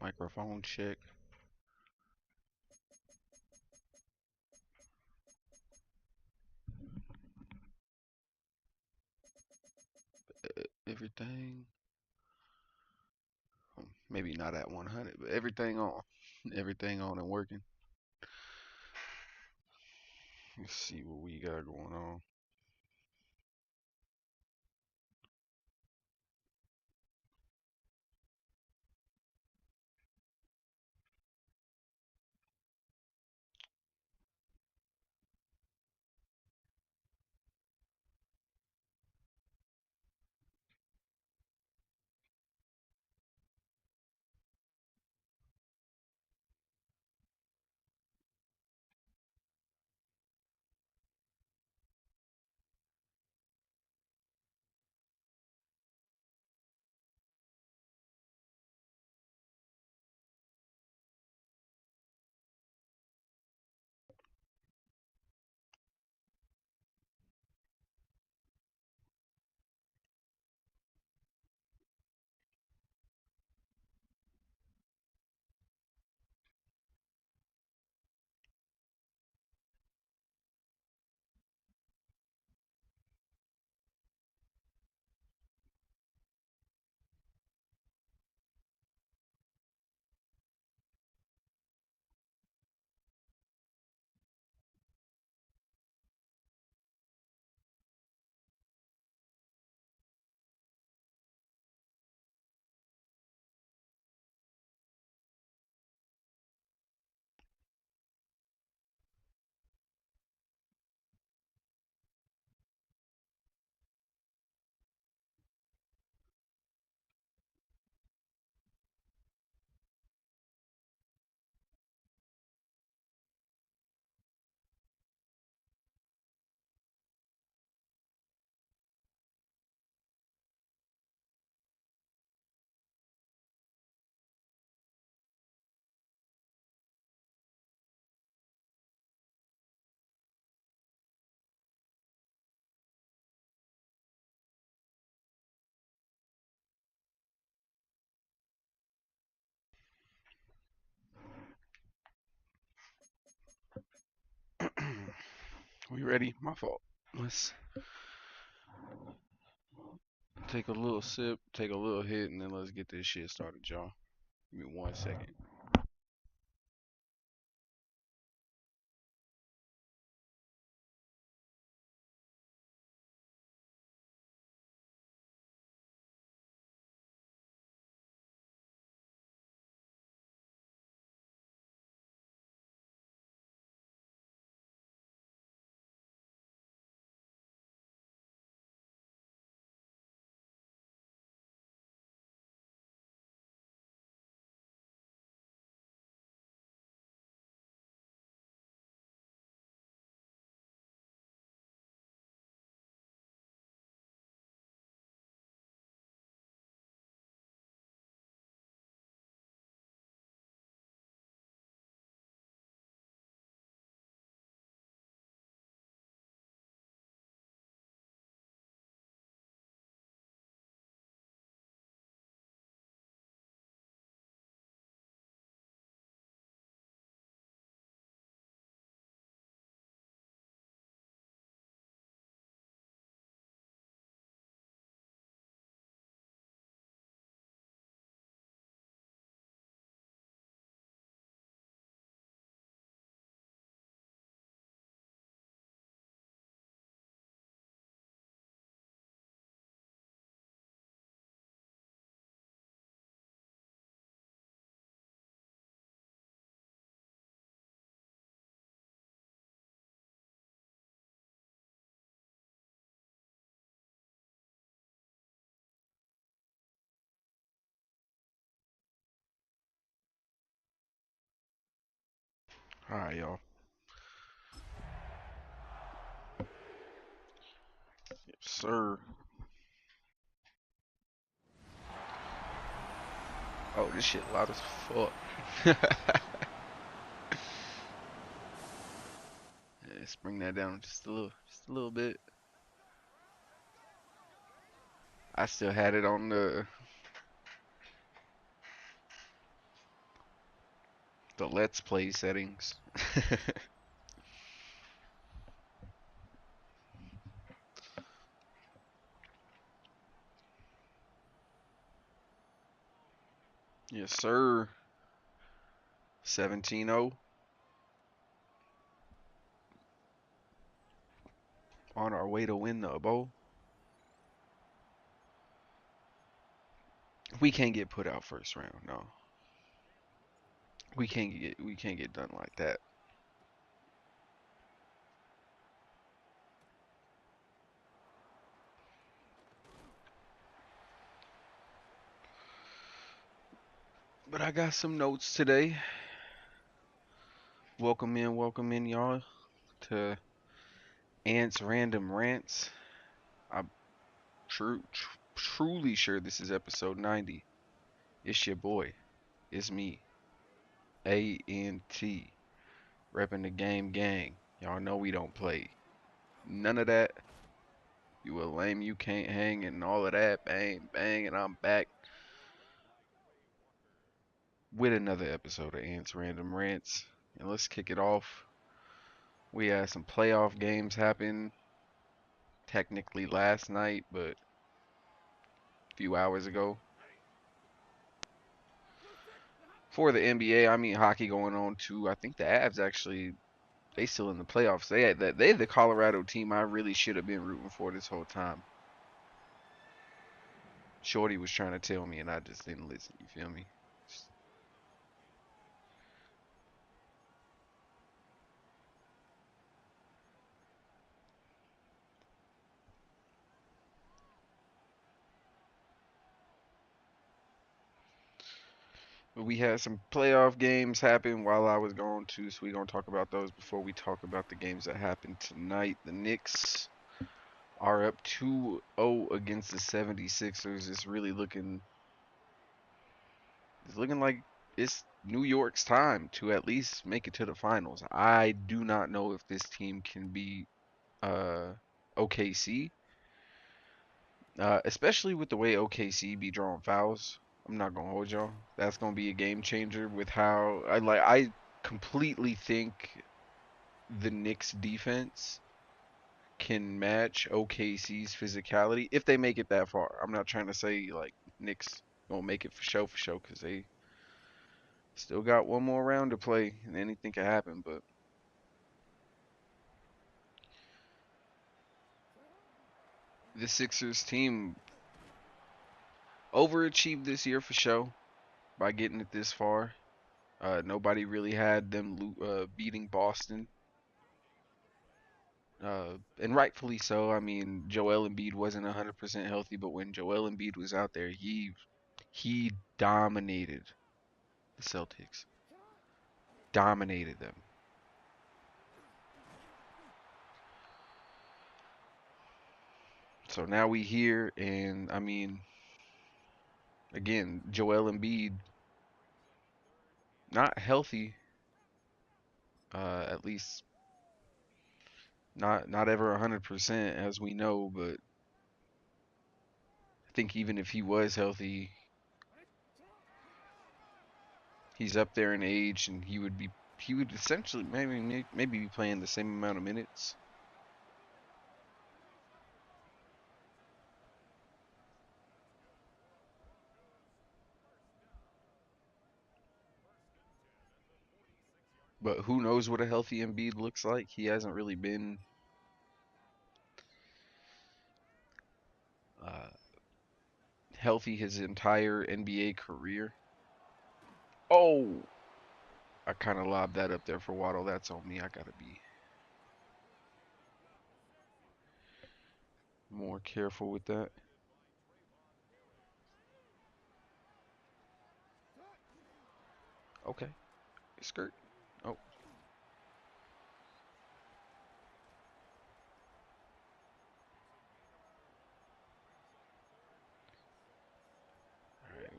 Microphone check. Everything. Maybe not at 100, but everything on. Everything on and working. Let's see what we got going on. We ready? My fault. Let's take a little sip, take a little hit, and then let's get this shit started, y'all. Give me 1 second. All right, y'all. Yes, sir. Oh, this shit loud as fuck. Yeah, let's bring that down just a little bit. I still had it on the. The Let's Play settings. Yes, sir. 17-0. On our way to win the bowl. We can't get put out first round. No. We can't get done like that. But I got some notes today. Welcome in, y'all, to Ants Random Rants. I'm truly sure this is episode 90. It's your boy. It's me. A-N-T. Repping the game gang. Y'all know we don't play none of that. You a lame, you can't hang, and all of that. Bang, bang, and I'm back with another episode of Ants Random Rants. And let's kick it off. We had some playoff games happen technically last night, but a few hours ago. For the NBA, I mean hockey going on too. I think the Avs actually they still in the playoffs. They the Colorado team I really should have been rooting for this whole time. Shorty was trying to tell me and I just didn't listen, you feel me? But we had some playoff games happen while I was gone too, so we're gonna talk about those before we talk about the games that happened tonight. The Knicks are up 2-0 against the 76ers. It's looking like it's New York's time to at least make it to the finals. I do not know if this team can beat OKC, especially with the way OKC be drawing fouls. I'm not gonna hold y'all. That's gonna be a game changer with how I completely think the Knicks defense can match OKC's physicality if they make it that far. I'm not trying to say like Knicks gonna make it for show, because they still got one more round to play and anything can happen. But the Sixers team overachieved this year for show by getting it this far. Nobody really had them beating Boston. And rightfully so. I mean, Joel Embiid wasn't 100% healthy, but when Joel Embiid was out there, he dominated the Celtics. Dominated them. So now we here, and I mean, again, Joel Embiid not healthy, at least not ever 100% as we know, but I think even if he was healthy, he's up there in age, and he would essentially maybe be playing the same amount of minutes. But who knows what a healthy Embiid looks like? He hasn't really been uh, healthy his entire NBA career. Oh, I kind of lobbed that up there for Waddle. That's on me. I gotta be more careful with that. Okay, skirt. Oh, all right.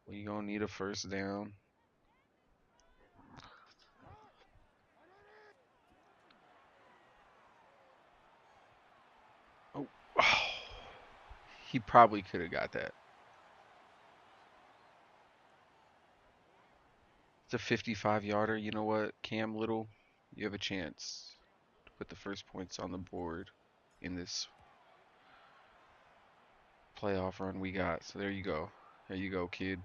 We gonna need a first down. Oh, he probably could have got that. a 55-yarder. You know what, Cam Little, you have a chance to put the first points on the board in this playoff run we got. So there you go. There you go, kid.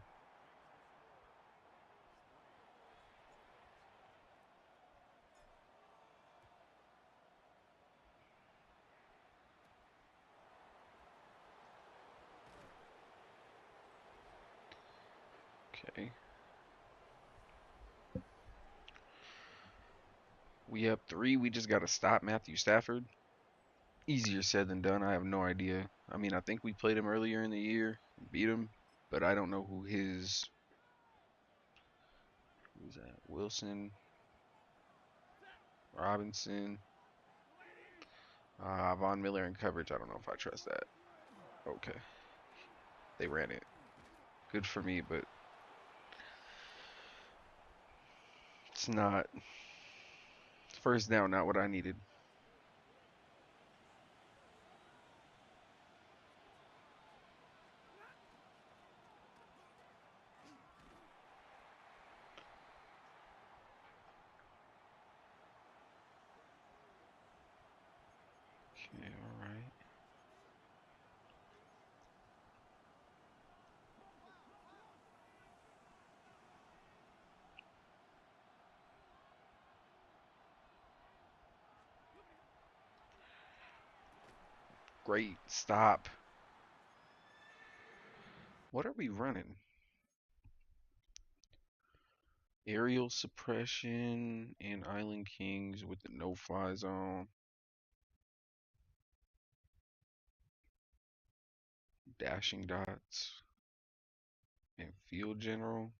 Okay. We up 3. We just got to stop Matthew Stafford. Easier said than done. I have no idea. I mean, I think we played him earlier in the year and beat him, but I don't know who's that? Wilson, Robinson, Von Miller in coverage. I don't know if I trust that. Okay. They ran it. Good for me, but it's not first down, not what I needed. Okay, all right. Great. Stop. What are we running? Aerial suppression and Island Kings with the no-fly zone. Dashing dots and field general.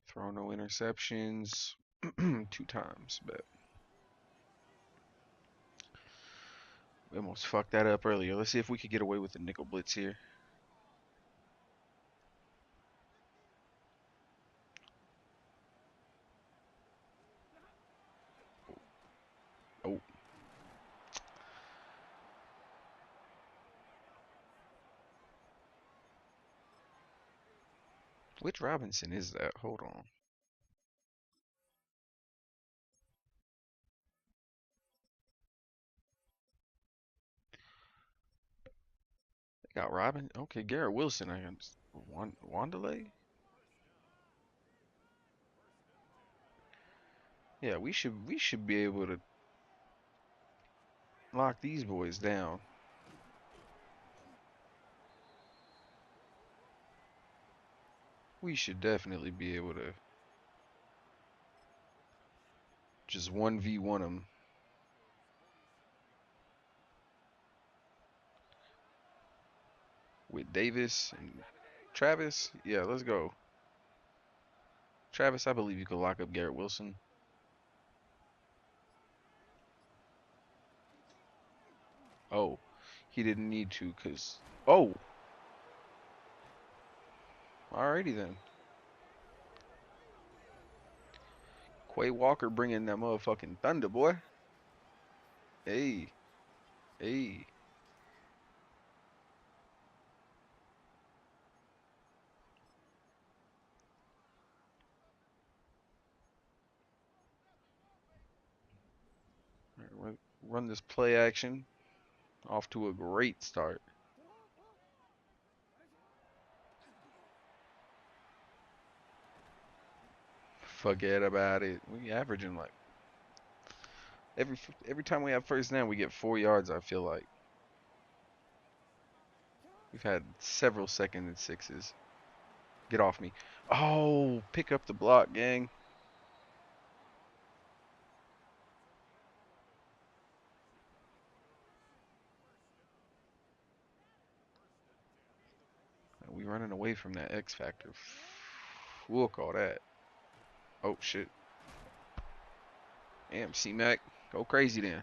Throw no interceptions. 2 times, but we almost fucked that up earlier. Let's see if we could get away with the nickel blitz here. Oh, which Robinson is that? Hold on. They got Robin. Okay, Garrett Wilson. I can. Wanderlei? Yeah, we should be able to lock these boys down. We should definitely be able to just 1v1 them. With Davis and Travis. Yeah, let's go. Travis, I believe you could lock up Garrett Wilson. Oh, he didn't need to, cause oh, alrighty then. Quay Walker bringing that motherfucking thunder, boy. Hey, hey. Run this play action. Off to a great start. Forget about it. We averaging like every every time we have first down, we get 4 yards. I feel like we've had several second and sixes. Get off me. Oh, pick up the block, gang. We running away from that X factor. We'll call that. Oh shit. Damn, C-Mac. Go crazy then.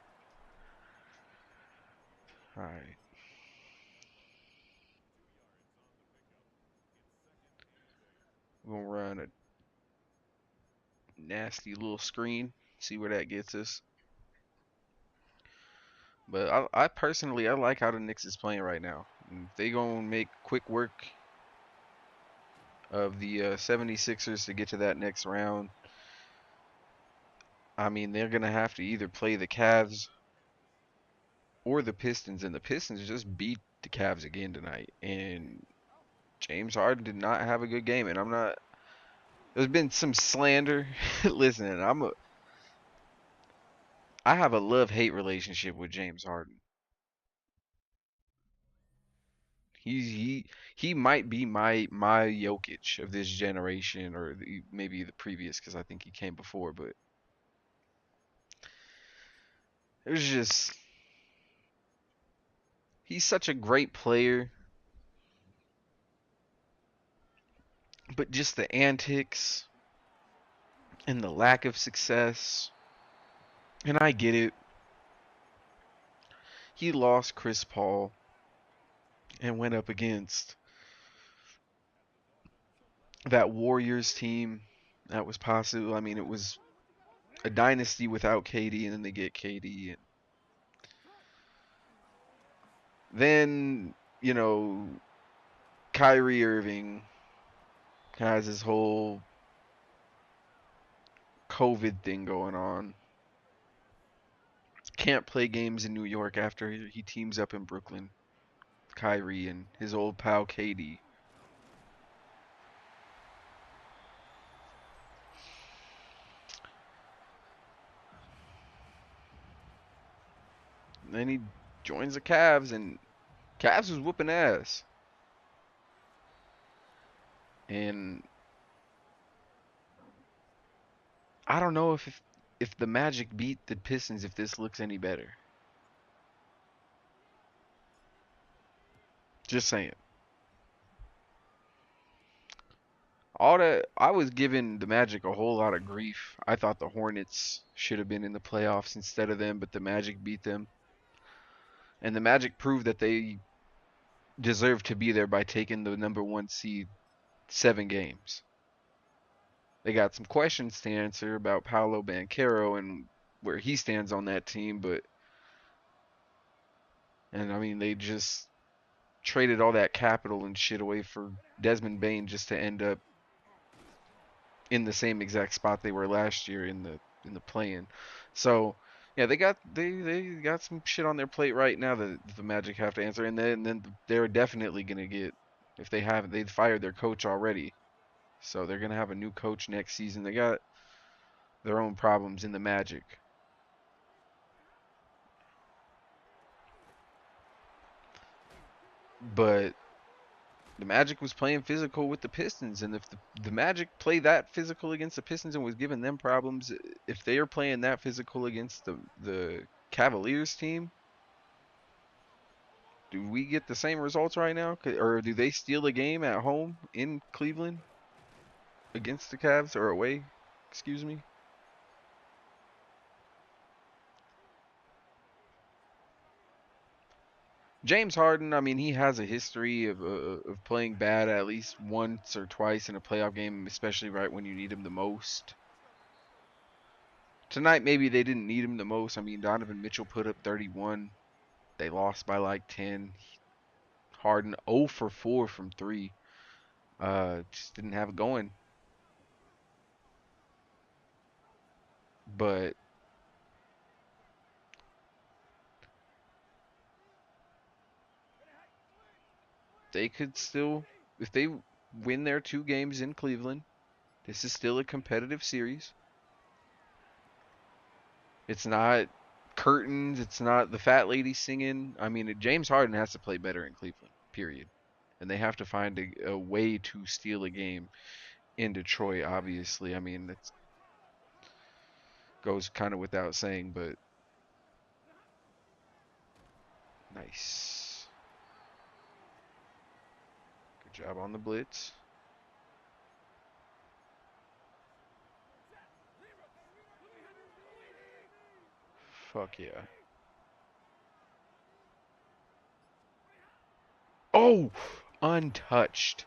Alright. We're gonna run a nasty little screen. See where that gets us. But I personally, I like how the Knicks is playing right now. If they gonna make quick work of the 76ers to get to that next round. I mean, they're going to have to either play the Cavs or the Pistons, and the Pistons just beat the Cavs again tonight. And James Harden did not have a good game, and I'm not. There's been some slander. Listen, I have a love-hate relationship with James Harden. He might be my Jokic of this generation, or maybe the previous, because I think he came before. But it was just he's such a great player, but just the antics and the lack of success. And I get it. He lost Chris Paul and went up against that Warriors team that was possible. I mean, it was a dynasty without KD, and then they get KD, and then Kyrie Irving has his whole COVID thing going on. Can't play games in New York after he teams up in Brooklyn. Kyrie and his old pal KD. And then he joins the Cavs, and Cavs was whooping ass. And I don't know if the Magic beat the Pistons, if this looks any better. Just saying. All that I was giving the Magic a whole lot of grief. I thought the Hornets should have been in the playoffs instead of them, but the Magic beat them. And the Magic proved that they deserve to be there by taking the number 1 seed 7 games. They got some questions to answer about Paolo Banchero and where he stands on that team, and I mean they just traded all that capital and shit away for Desmond Bain just to end up in the same exact spot they were last year in the play-in. So yeah, they got some shit on their plate right now that the Magic have to answer, and then they're definitely gonna get, if they haven't, they've fired their coach already, so they're gonna have a new coach next season. They got their own problems in the Magic, but the Magic was playing physical with the Pistons, and if the Magic play that physical against the Pistons and was giving them problems, if they are playing that physical against the Cavaliers team, do we get the same results right now? Or do they steal a game at home in Cleveland against the Cavs, or away? Excuse me. James Harden, I mean, he has a history of playing bad at least once or twice in a playoff game, especially right when you need him the most. Tonight, maybe they didn't need him the most. I mean, Donovan Mitchell put up 31. They lost by like 10. Harden 0 for 4 from 3. Just didn't have it going. But they could still, if they win their 2 games in Cleveland, this is still a competitive series. It's not curtains. It's not the fat lady singing. I mean, James Harden has to play better in Cleveland, period. And they have to find a way to steal a game in Detroit, obviously. I mean, that goes kind of without saying, but nice. Good job on the blitz. Fuck yeah. Oh! Untouched.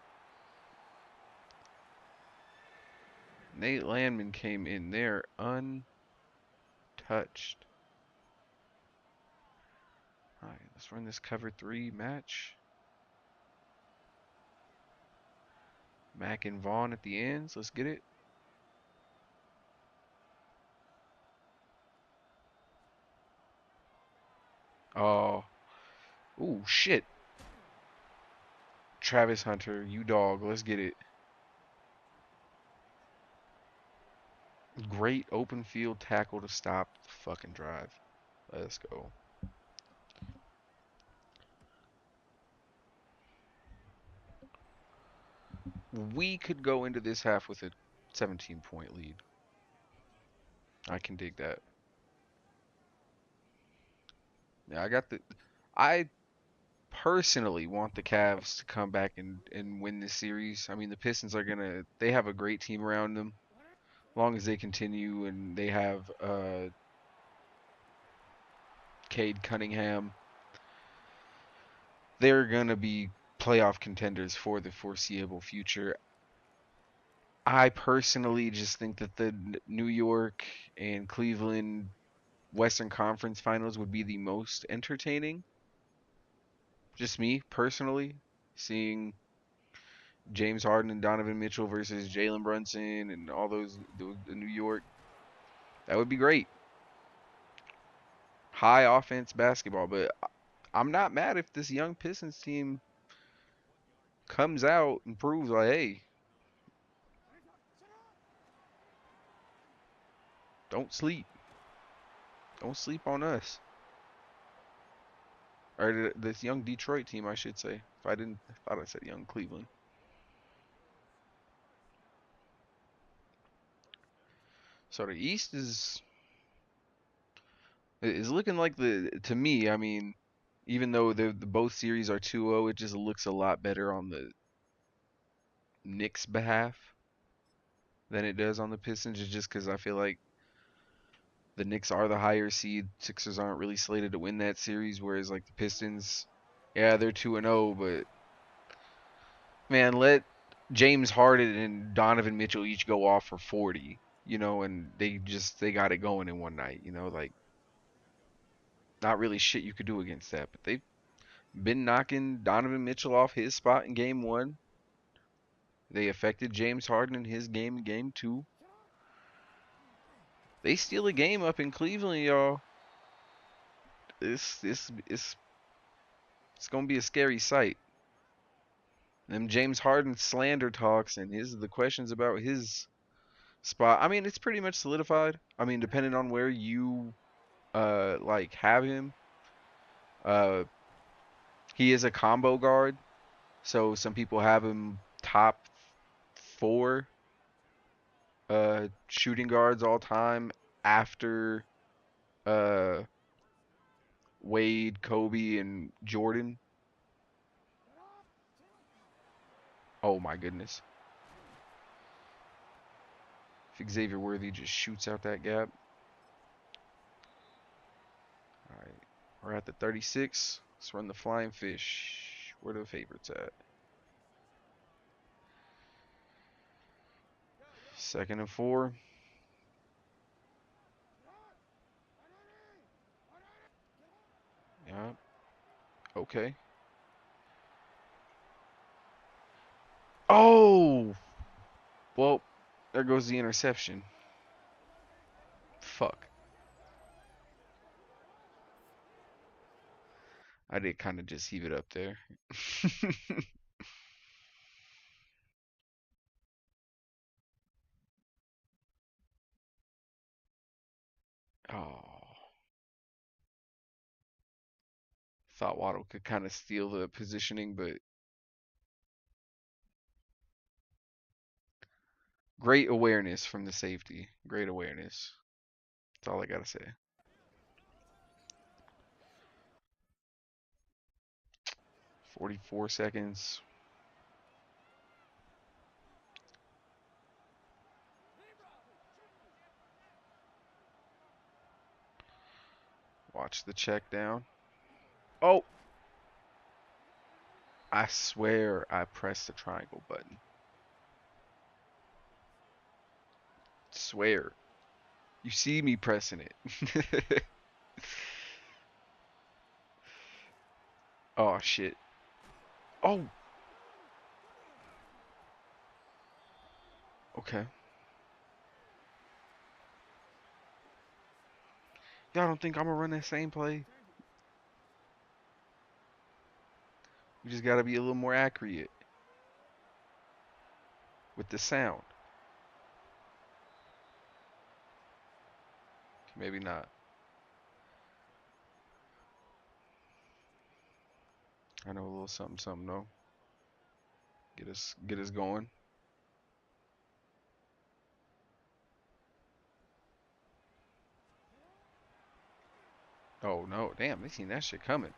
Nate Landman came in there untouched. Alright, let's run this cover 3 match. Mack and Vaughn at the ends. Let's get it. Oh, ooh, shit. Travis Hunter, you dog. Let's get it. Great open field tackle to stop the fucking drive. Let's go. We could go into this half with a 17-point lead. I can dig that. Yeah, I personally want the Cavs to come back and win this series. I mean, the Pistons are they have a great team around them. As long as they continue and they have Cade Cunningham, they're gonna be playoff contenders for the foreseeable future. I personally just think that the New York and Cleveland Western Conference Finals would be the most entertaining. Just me personally, seeing James Harden and Donovan Mitchell versus Jalen Brunson and all the New York, that would be great. High offense basketball, but I'm not mad if this young Pistons team comes out and proves like, hey, don't sleep, don't sleep on us, or this young Detroit team, I should say. If I didn't, I thought I said young Cleveland. So the East is looking like to me. I mean, even though the both series are 2-0, it just looks a lot better on the Knicks' behalf than it does on the Pistons. Just because I feel like the Knicks are the higher seed. Sixers aren't really slated to win that series, whereas like the Pistons, yeah, they're 2-0, but man, let James Harden and Donovan Mitchell each go off for 40, and they got it going in one night, like not really shit you could do against that, but they've been knocking Donovan Mitchell off his spot in game 1. They affected James Harden in his game in game 2. They steal a game up in Cleveland, y'all. It's gonna be a scary sight. Them James Harden slander talks and the questions about his spot. I mean, it's pretty much solidified. I mean, depending on where you like have him, uh, he is a combo guard. So some people have him top 4 shooting guards all time after uh Wade, Kobe, and Jordan. Oh my goodness. If Xavier Worthy just shoots out that gap. All right. We're at the 36. Let's run the flying fish. Where are the favorites at? 2nd and 4. Yeah. Okay. Oh! Well, there goes the interception. Fuck. I did kind of just heave it up there. Oh. Thought Waddle could kind of steal the positioning, but great awareness from the safety. Great awareness. That's all I gotta say. 44 seconds. Watch the check down. Oh, I swear I pressed the triangle button. Swear. You see me pressing it. Oh shit. Oh, Okay. Y'all don't think I'm gonna run that same play? We just gotta be a little more accurate with the sound. Maybe not. I know a little something, something though. Get us going. Oh no, damn, they seen that shit coming.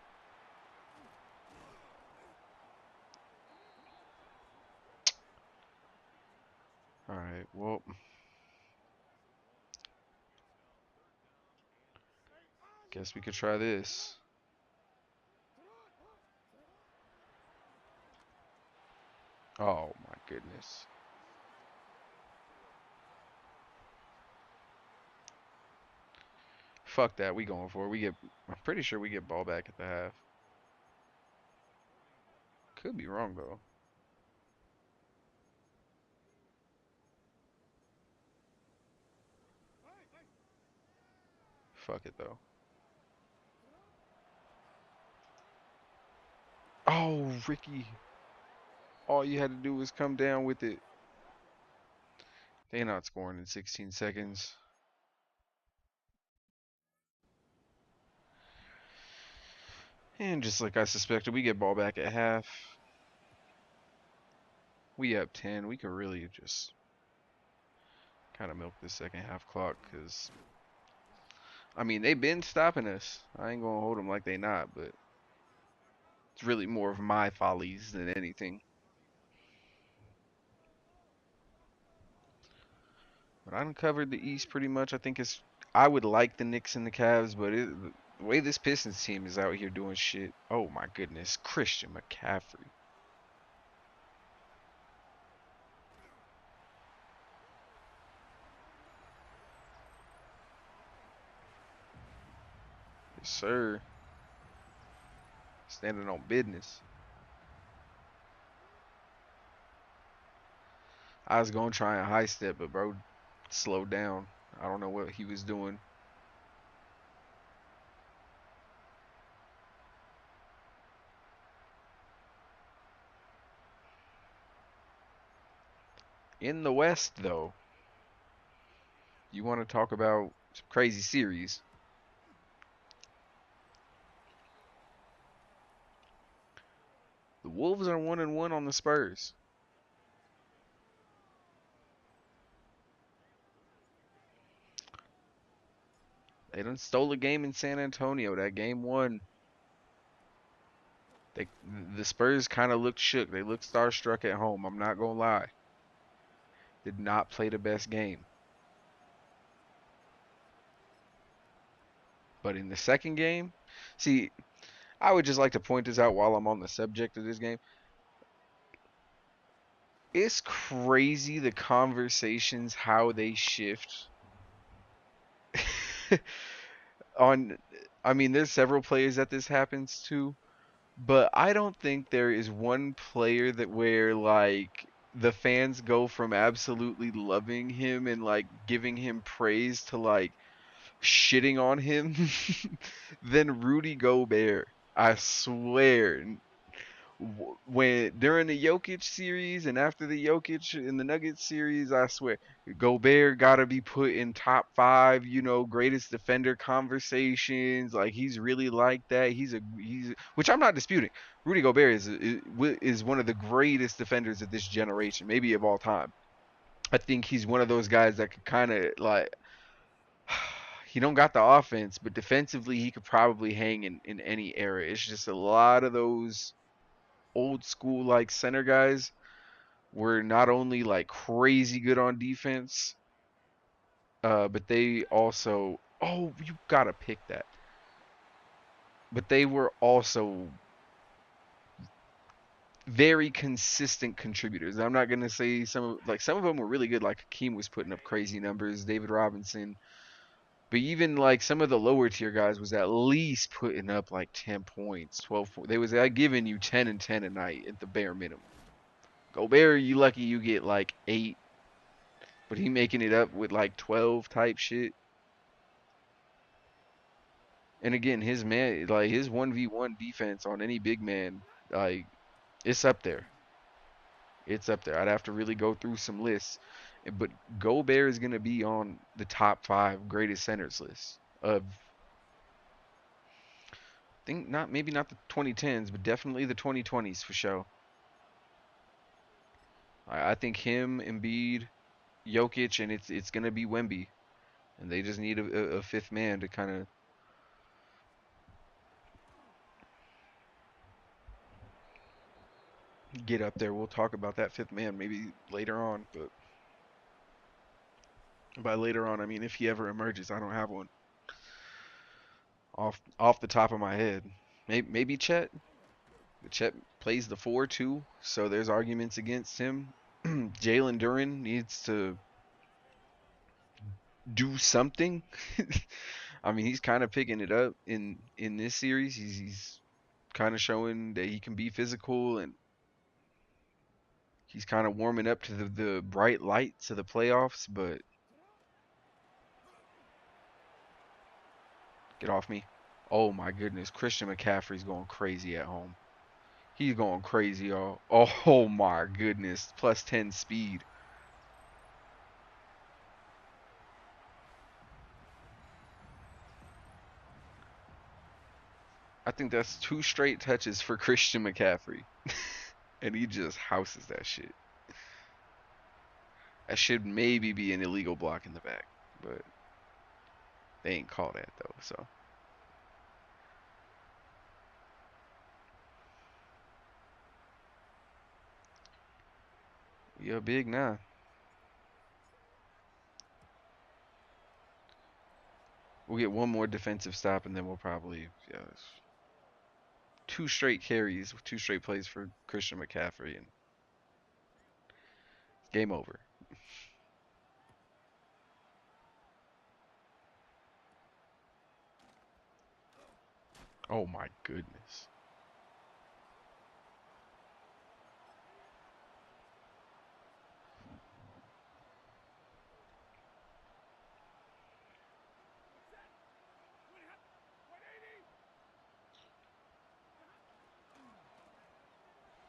All right, well, guess we could try this. Oh my goodness. Fuck that, we going for it. I'm pretty sure we get ball back at the half. Could be wrong though. Fuck it though. Oh, Ricky. All you had to do was come down with it. They not scoring in 16 seconds. And just like I suspected, we get ball back at half. We up 10. We could really just kind of milk the second half clock because, I mean, they've been stopping us. I ain't going to hold them like they not, but it's really more of my follies than anything. But I uncovered the East pretty much. I would like the Knicks and the Cavs, but the way this Pistons team is out here doing shit. Oh my goodness, Christian McCaffrey. Yes, sir. Standing on business. I was gonna try and high step, but bro slowed down. I don't know what he was doing. In the West, though, you want to talk about some crazy series. The Wolves are 1-1 on the Spurs. They done stole a game in San Antonio. That game one. They, the Spurs kind of looked shook. They looked starstruck at home. I'm not gonna lie. Did not play the best game. But in the second game, see, I would just like to point this out while I'm on the subject of this game. It's crazy the conversations how they shift on. I mean, there's several players that this happens to, but I don't think there is one player that where like the fans go from absolutely loving him and like giving him praise to like shitting on him than Rudy Gobert. I swear. When during the Jokic series and after the Jokic in the Nuggets series, I swear, Gobert gotta be put in top five, greatest defender conversations. Like he's really like that. He's which I'm not disputing. Rudy Gobert is one of the greatest defenders of this generation, maybe of all time. I think he's one of those guys that could kind of like he don't got the offense, but defensively he could probably hang in any era. It's just a lot of those old school like center guys were not only like crazy good on defense, but they also you gotta pick that. But they were also very consistent contributors. I'm not gonna say some of them were really good, like Hakeem was putting up crazy numbers, David Robinson. But even like some of the lower tier guys was at least putting up like 10 points, 12 points. They was giving you 10 and 10 a night at the bare minimum. Gobert, you lucky you get like 8, but he making it up with like 12 type shit. And again, his man, like his 1v1 defense on any big man, like it's up there. It's up there. I'd have to really go through some lists, but Gobert is gonna be on the top five greatest centers list of, I think not maybe not the 2010s, but definitely the 2020s for sure. I think him, Embiid, Jokic, and it's gonna be Wemby, and they just need a fifth man to kind of get up there. We'll talk about that fifth man maybe later on, but by later on I mean if he ever emerges. I don't have one off the top of my head. Maybe Chet. Chet plays the four too, so there's arguments against him. Jalen Duren needs to do something. I mean, he's kind of picking it up in this series. He's kind of showing that he can be physical, and he's kind of warming up to the bright lights of the playoffs. But get off me! Oh my goodness, Christian McCaffrey's going crazy at home. He's going crazy, y'all. Oh my goodness, plus 10 speed. I think that's two straight touches for Christian McCaffrey. And he just houses that shit. That should maybe be an illegal block in the back, but they ain't call that though. So we are big now. We'll get one more defensive stop, and then we'll probably, yeah, two straight carries, two straight plays for Christian McCaffrey, and game over. Oh my goodness.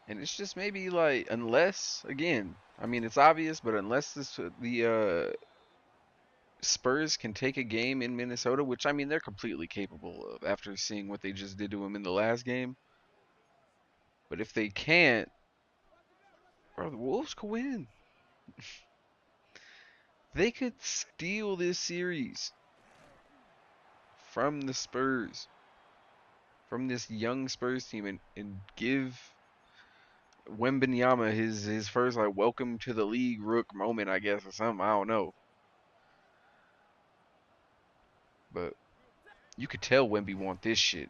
And it's just maybe like, unless again, I mean it's obvious, but unless the Spurs can take a game in Minnesota, which I mean they're completely capable of after seeing what they just did to him in the last game. But if they can't, bro, the Wolves could win. They could steal this series from the Spurs, from this young Spurs team, and give Wembenyama his first like welcome to the league rook moment, I guess, or something. I don't know, but you could tell Wemby want this shit.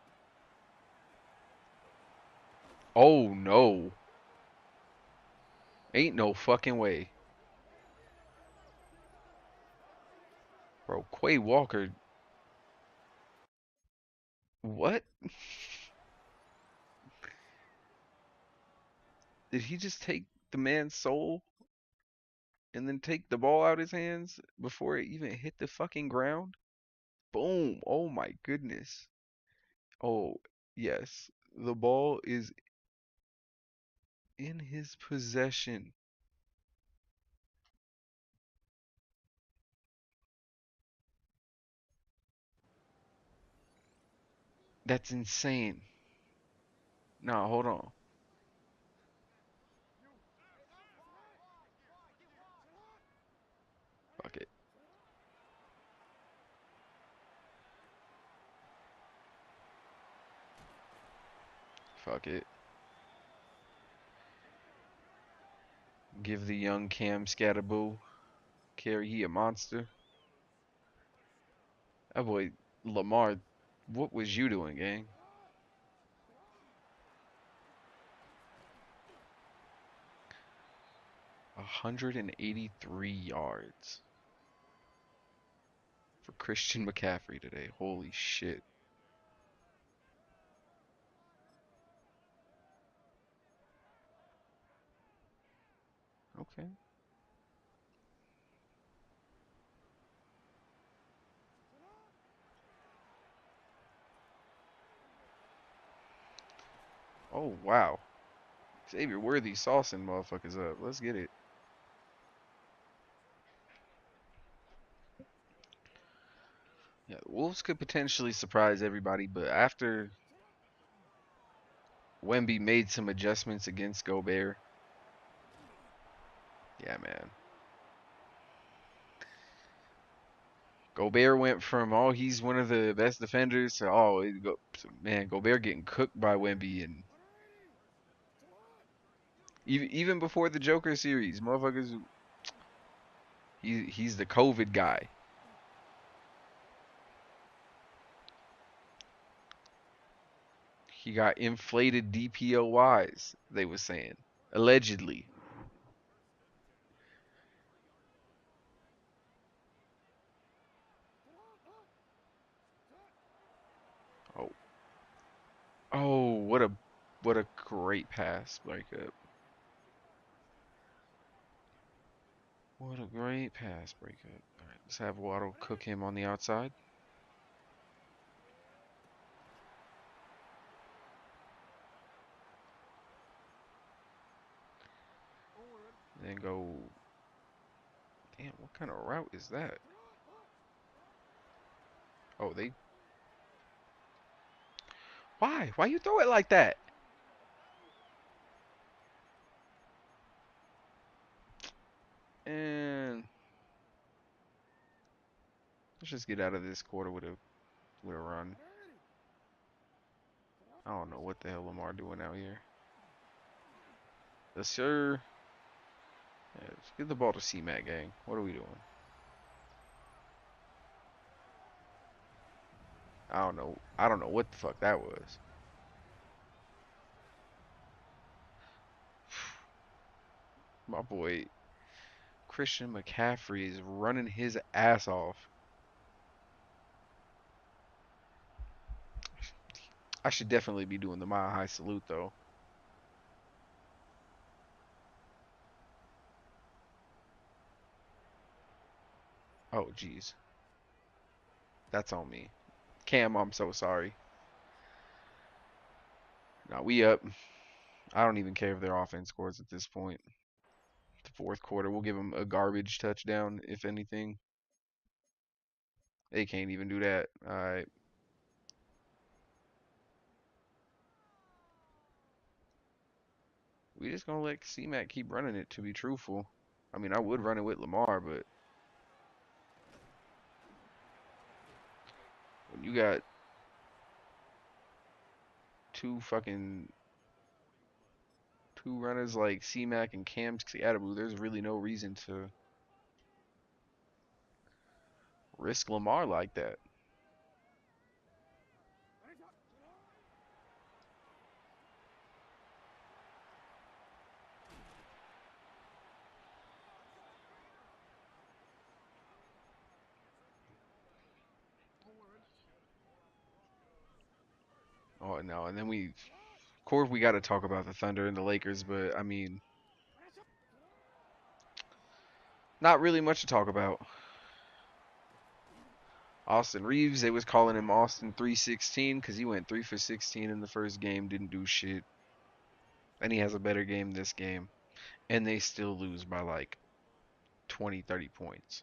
Oh no, ain't no fucking way, bro. Quay Walker, what? Did he just take the man's soul and then take the ball out his hands before it even hit the fucking ground? Boom! Oh my goodness. Oh yes, the ball is in his possession. That's insane. No, hold on. Fuck it. Fuck it. Give the young Cam Scatterboo carry. He a monster. That boy Lamar, what was you doing, gang? 183 yards for Christian McCaffrey today. Holy shit. Okay. Oh, wow. Xavier Worthy saucing motherfuckers up. Let's get it. Yeah, the Wolves could potentially surprise everybody, but after Wemby made some adjustments against Gobert, yeah, man. Gobert went from, oh, he's one of the best defenders to, oh, man, Gobert getting cooked by Wemby. And even before the Joker series, motherfuckers, he's the COVID guy. He got inflated DPOYs, they was saying. Allegedly. Oh. Oh, what a great pass breakup. What a great pass breakup. All right, let's have Waddle cook him on the outside. Then go. Damn, what kind of route is that? Oh, they. Why? Why you throw it like that? And let's just get out of this quarter with a run. I don't know what the hell Lamar doing out here. Yes, sir. Yeah, let's get the ball to C-Mac, gang. What are we doing? I don't know. I don't know what the fuck that was. My boy Christian McCaffrey is running his ass off. I should definitely be doing the mile high salute though. Oh jeez, that's on me. Cam, I'm so sorry. Now we up. I don't even care if their offense scores at this point. The fourth quarter, we'll give them a garbage touchdown if anything. They can't even do that. All right. We just gonna let C-Mac keep running it, to be truthful. I mean, I would run it with Lamar, but when you got two fucking two runners like C-Mac and Cam Seattle, there's really no reason to risk Lamar like that. Oh no, and then of course, we got to talk about the Thunder and the Lakers, but I mean, not really much to talk about. Austin Reeves, they was calling him Austin 316 because he went 3 for 16 in the first game, didn't do shit, and he has a better game this game, and they still lose by like 20, 30 points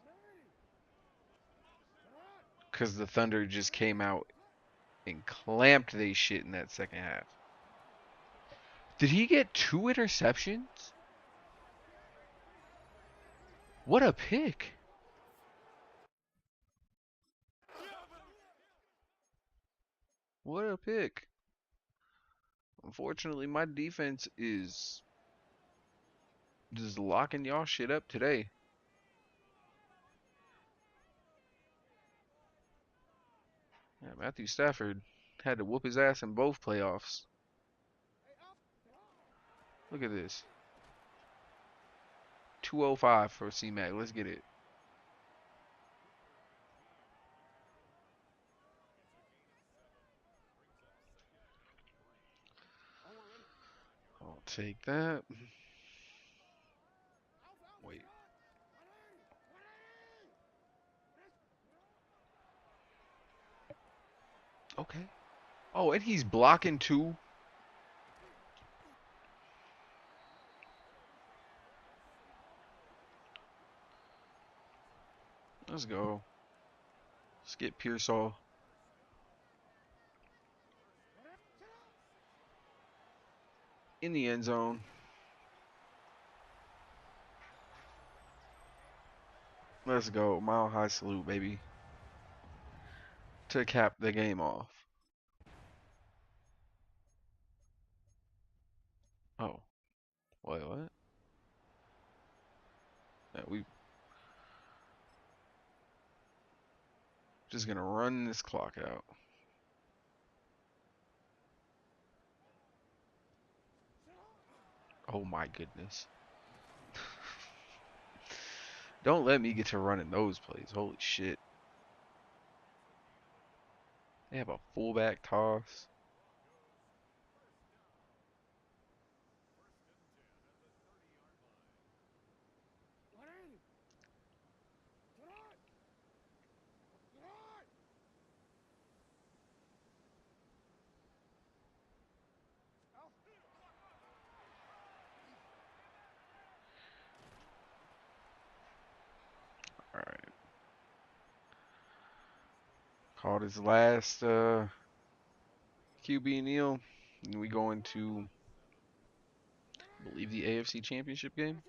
because the Thunder just came out and clamped they shit in that second half. Did he get 2 interceptions? What a pick! What a pick! Unfortunately, my defense is just locking y'all shit up today. Yeah, Matthew Stafford had to whoop his ass in both playoffs. Look at this. 205 for C-Mac. Let's get it. I'll take that. Wait. Okay. Oh, and he's blocking too. Let's go. Let's get Pearsall in the end zone. Let's go. Mile high salute, baby. To cap the game off. Oh, wait, what? Yeah, we just gonna run this clock out. Oh my goodness. Don't let me get to running those plays. Holy shit. They have a fullback toss. All right. Called his last QB kneel. And we go into, I believe, the AFC Championship game.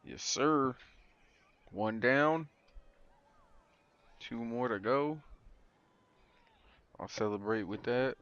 Yes, sir. One down. Two more to go. I'll celebrate with that.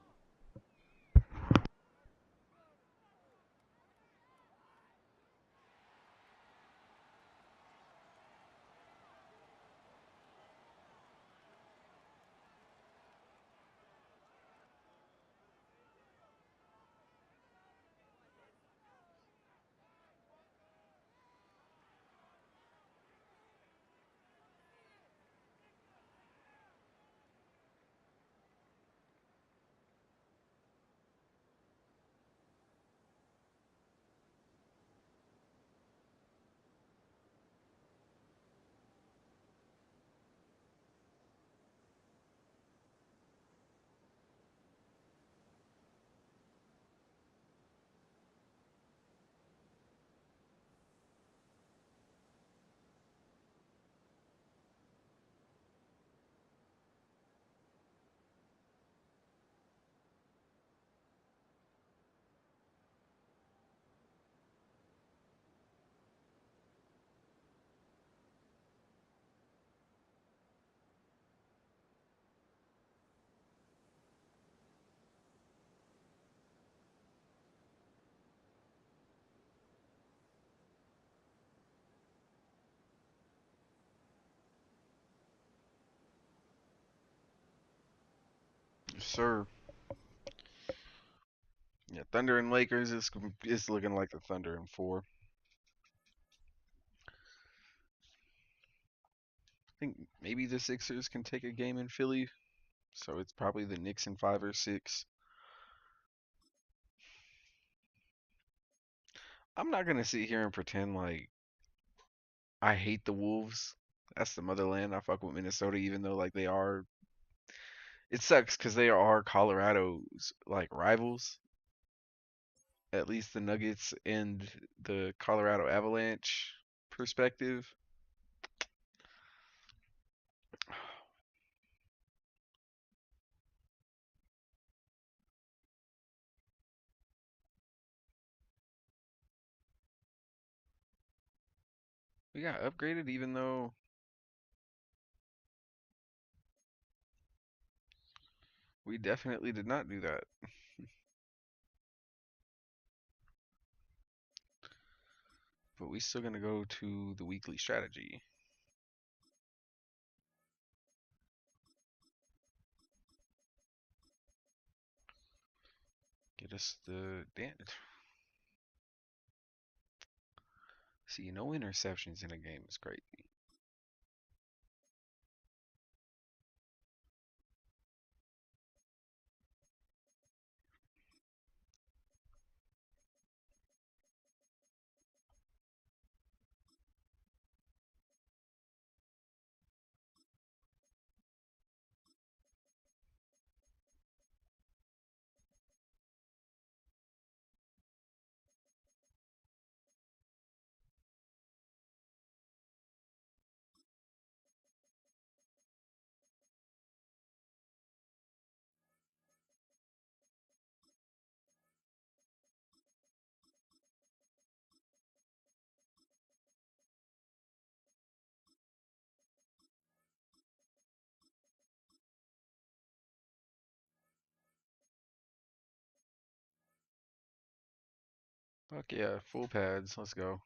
Yes, sir. Yeah, Thunder and Lakers is looking like the Thunder in four. I think maybe the Sixers can take a game in Philly, so it's probably the Knicks in 5 or 6. I'm not gonna sit here and pretend like I hate the Wolves. That's the motherland. I fuck with Minnesota, even though like they are. It sucks because they are Colorado's like rivals. At least the Nuggets and the Colorado Avalanche perspective. We got upgraded, even though we definitely did not do that. But we still gonna go to the weekly strategy. Get us the damn. See, no interceptions in a game is crazy. Fuck yeah, full pads. Let's go.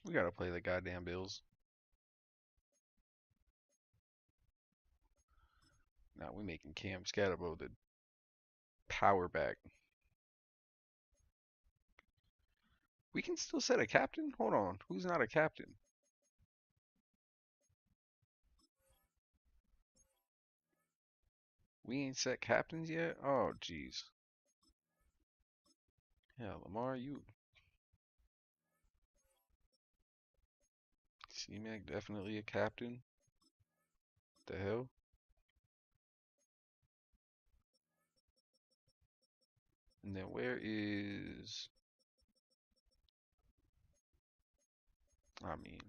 We gotta play the goddamn Bills. Now we making Cam Scatterbo the power back. We can still set a captain? Hold on. Who's not a captain? We ain't set captains yet? Oh, jeez. Yeah, Lamar, you. C-Mac definitely a captain. The hell? And then where is. I mean,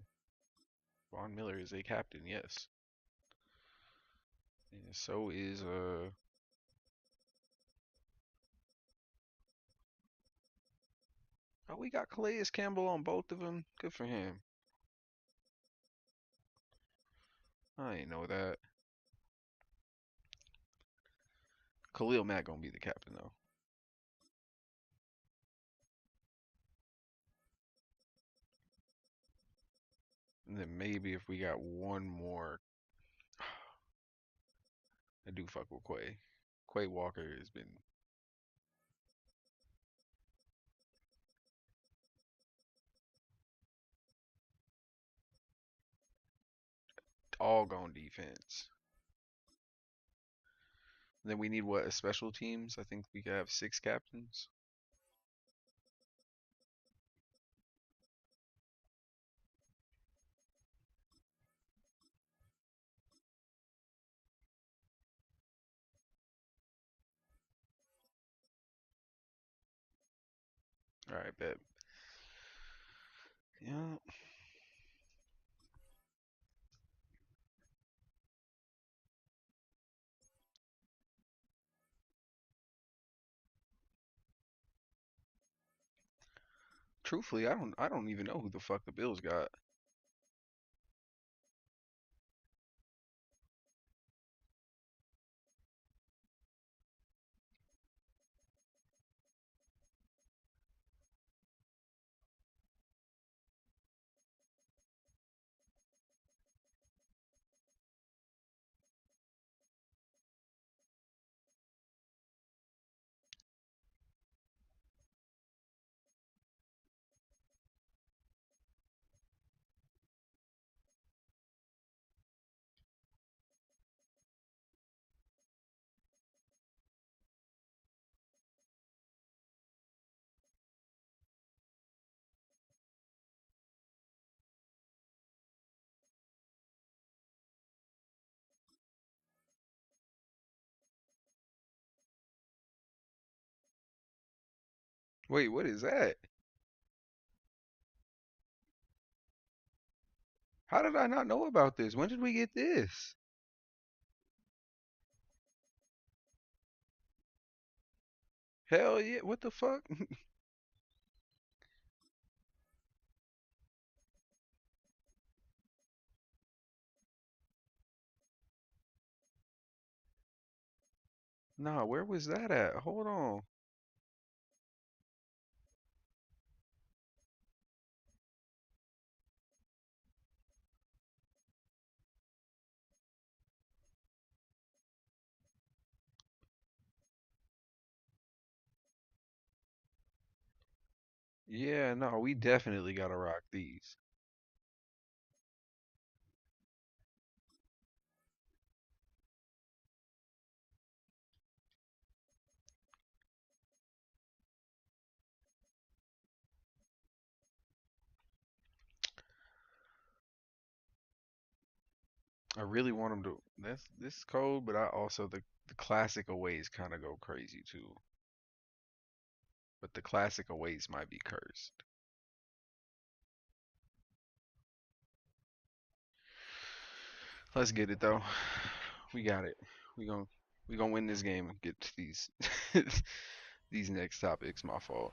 Von Miller is a captain, yes. And so is. Oh, we got Calais Campbell on both of them. Good for him. I ain't know that. Khalil Mack gonna be the captain though. And then maybe if we got one more, I do fuck with Quay. Quay Walker has been all gone defense. And then we need what? Special teams? I think we could have six captains. All right, bet. Yeah. Truthfully, I don't even know who the fuck the Bills got. Wait, what is that? How did I not know about this? When did we get this? Hell yeah, what the fuck? Nah, where was that at? Hold on. Yeah, no, we definitely gotta rock these. I really want them to. That's this is cold, but I also the classic aways kind of go crazy too. But the classic aways might be cursed. Let's get it though. We got it. We gon' we gonna win this game and get to these these next topics. My fault.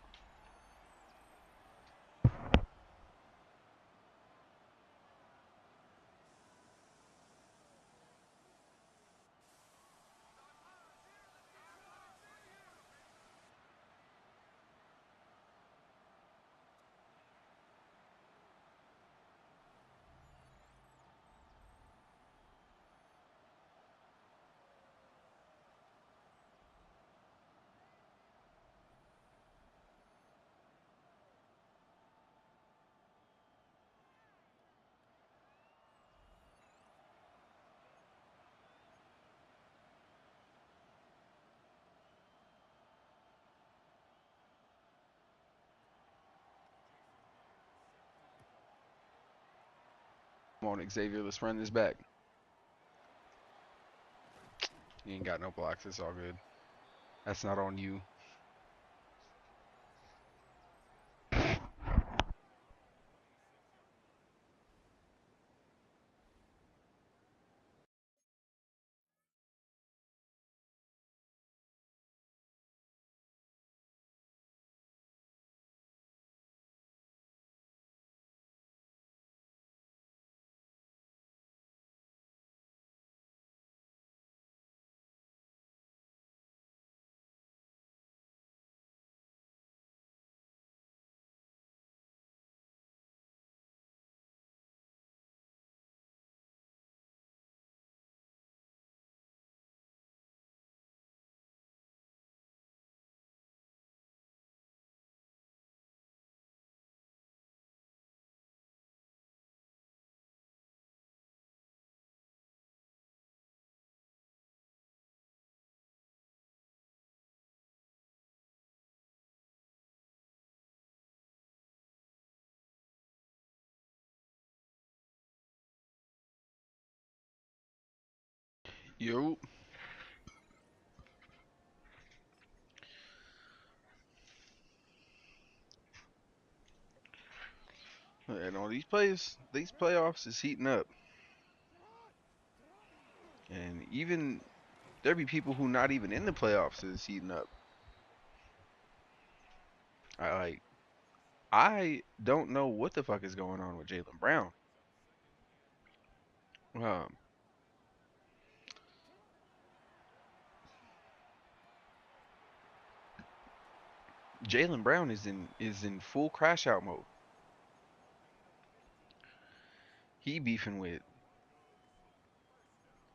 Come on, Xavier, let's run this back. You ain't got no blocks. It's all good. That's not on you. Yo. And all these playoffs is heating up. And even there be people who not even in the playoffs is heating up. I like I don't know what the fuck is going on with Jaylen Brown. Um, Jaylen Brown is in full crash out mode. He beefing with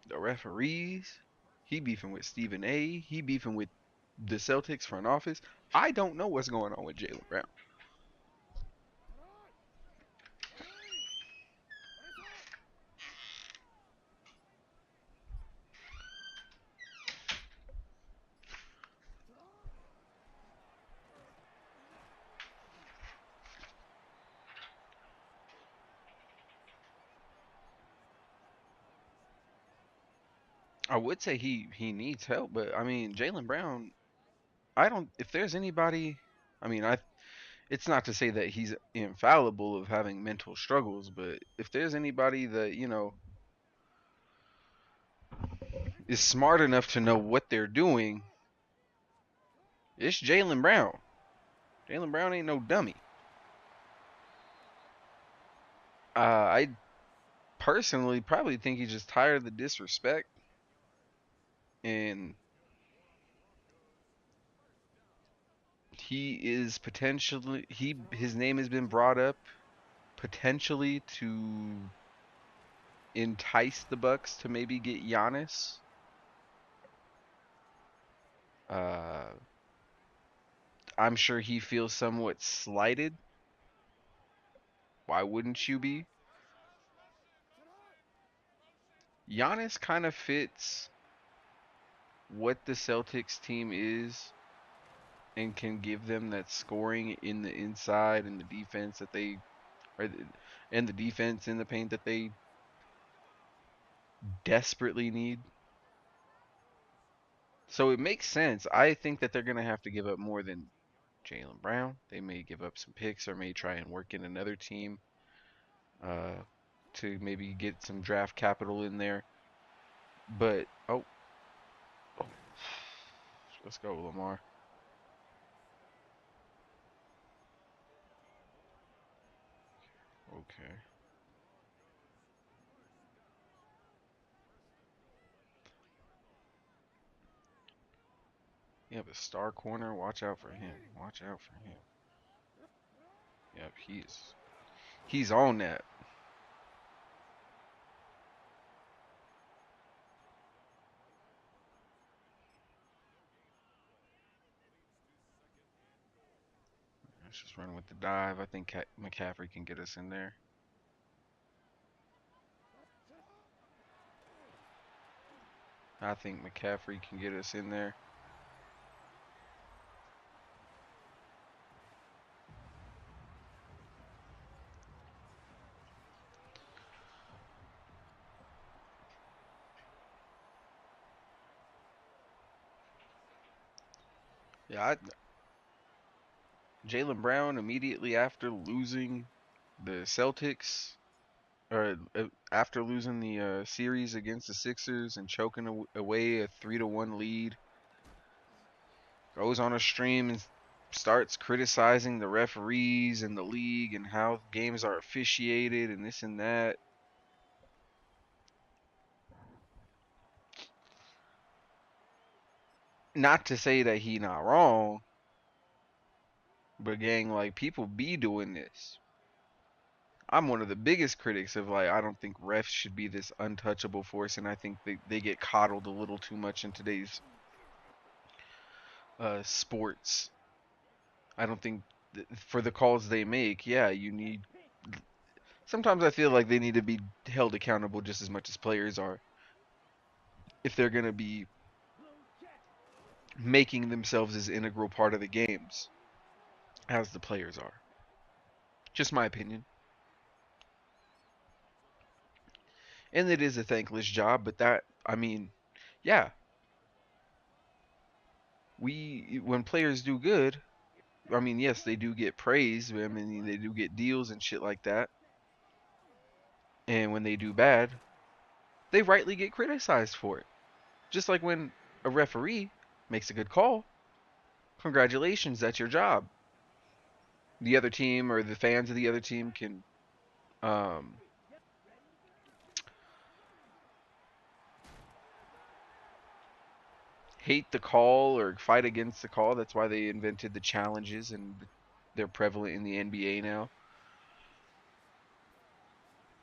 the referees. He beefing with Stephen A. He beefing with the Celtics front office. I don't know what's going on with Jaylen Brown. I would say he needs help, but I mean Jaylen Brown. I don't. If there's anybody, I mean I. It's not to say that he's infallible of having mental struggles, but if there's anybody that is smart enough to know what they're doing, it's Jaylen Brown. Jaylen Brown ain't no dummy. I personally probably think he's just tired of the disrespect, and he is potentially his name has been brought up potentially to entice the Bucks to maybe get Giannis. Uh, I'm sure he feels somewhat slighted. Why wouldn't you be? Giannis kind of fits what the Celtics team is and can give them that scoring in the inside and the defense that they and the defense in the paint that they desperately need. So it makes sense. I think that they're going to have to give up more than Jaylen Brown. They may give up some picks or may try and work in another team uh, to maybe get some draft capital in there. But oh, let's go, Lamar. Okay. You have a star corner. Watch out for him. Watch out for him. Yep, he's on that. Let's just run with the dive. I think McCaffrey can get us in there. I think McCaffrey can get us in there. Yeah, Jaylen Brown immediately after losing the Celtics, or after losing the series against the Sixers and choking away a 3-1 lead, goes on a stream and starts criticizing the referees and the league and how games are officiated and this and that. Not to say that he not wrong, but gang, like, people be doing this. I'm one of the biggest critics of, like, I don't think refs should be this untouchable force, and I think they get coddled a little too much in today's sports. I don't think for the calls they make, yeah, you need. Sometimes I feel like they need to be held accountable just as much as players are, if they're gonna be making themselves as integral part of the games as the players are. Just my opinion. And it is a thankless job, but that, I mean, yeah, when players do good, I mean, yes, they do get praise. I mean, they do get deals and shit like that. And when they do bad, they rightly get criticized for it. Just like when a referee makes a good call, congratulations, that's your job. The other team or the fans of the other team can um, hate the call or fight against the call. That's why they invented the challenges and they're prevalent in the NBA now.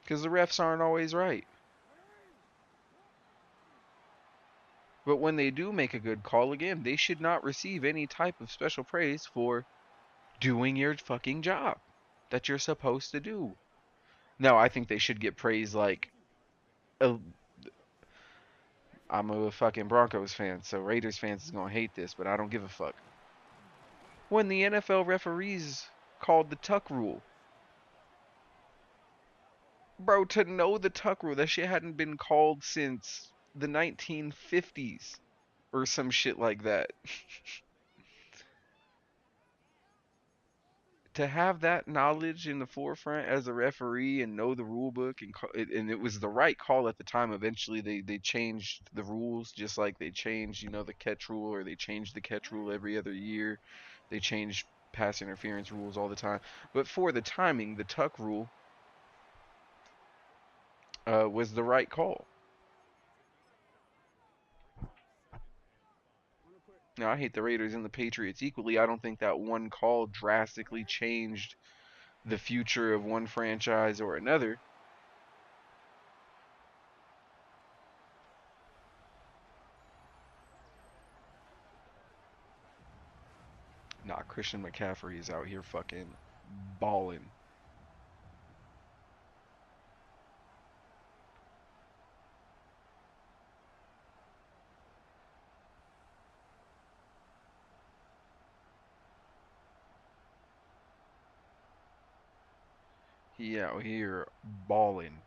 Because the refs aren't always right. But when they do make a good call, again, they should not receive any type of special praise for doing your fucking job that you're supposed to do. No, I think they should get praise like, uh, I'm a fucking Broncos fan, so Raiders fans is gonna hate this, but I don't give a fuck. When the NFL referees called the tuck rule, bro, to know the tuck rule, that shit hadn't been called since the 1950s or some shit like that. To have that knowledge in the forefront as a referee and know the rule book and it was the right call at the time. Eventually they changed the rules, just like they changed, the catch rule, or they changed the catch rule every other year. They changed pass interference rules all the time. But for the timing, the tuck rule was the right call. Now I hate the Raiders and the Patriots equally. I don't think that one call drastically changed the future of one franchise or another. Nah, Christian McCaffrey is out here fucking balling. He out here balling.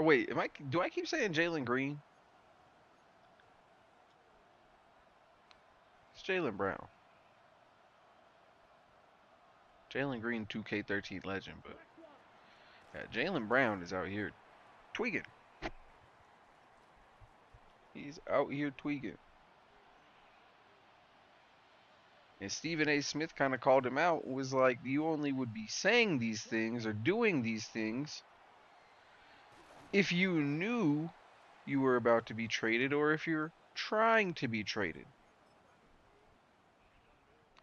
Or wait, do I keep saying Jalen Green? It's Jalen Brown. Jalen Green 2K13 legend, but yeah, Jalen Brown is out here tweaking. He's out here tweaking. And Stephen A. Smith kind of called him out, was like, you only would be saying these things or doing these things if you knew you were about to be traded or if you're trying to be traded.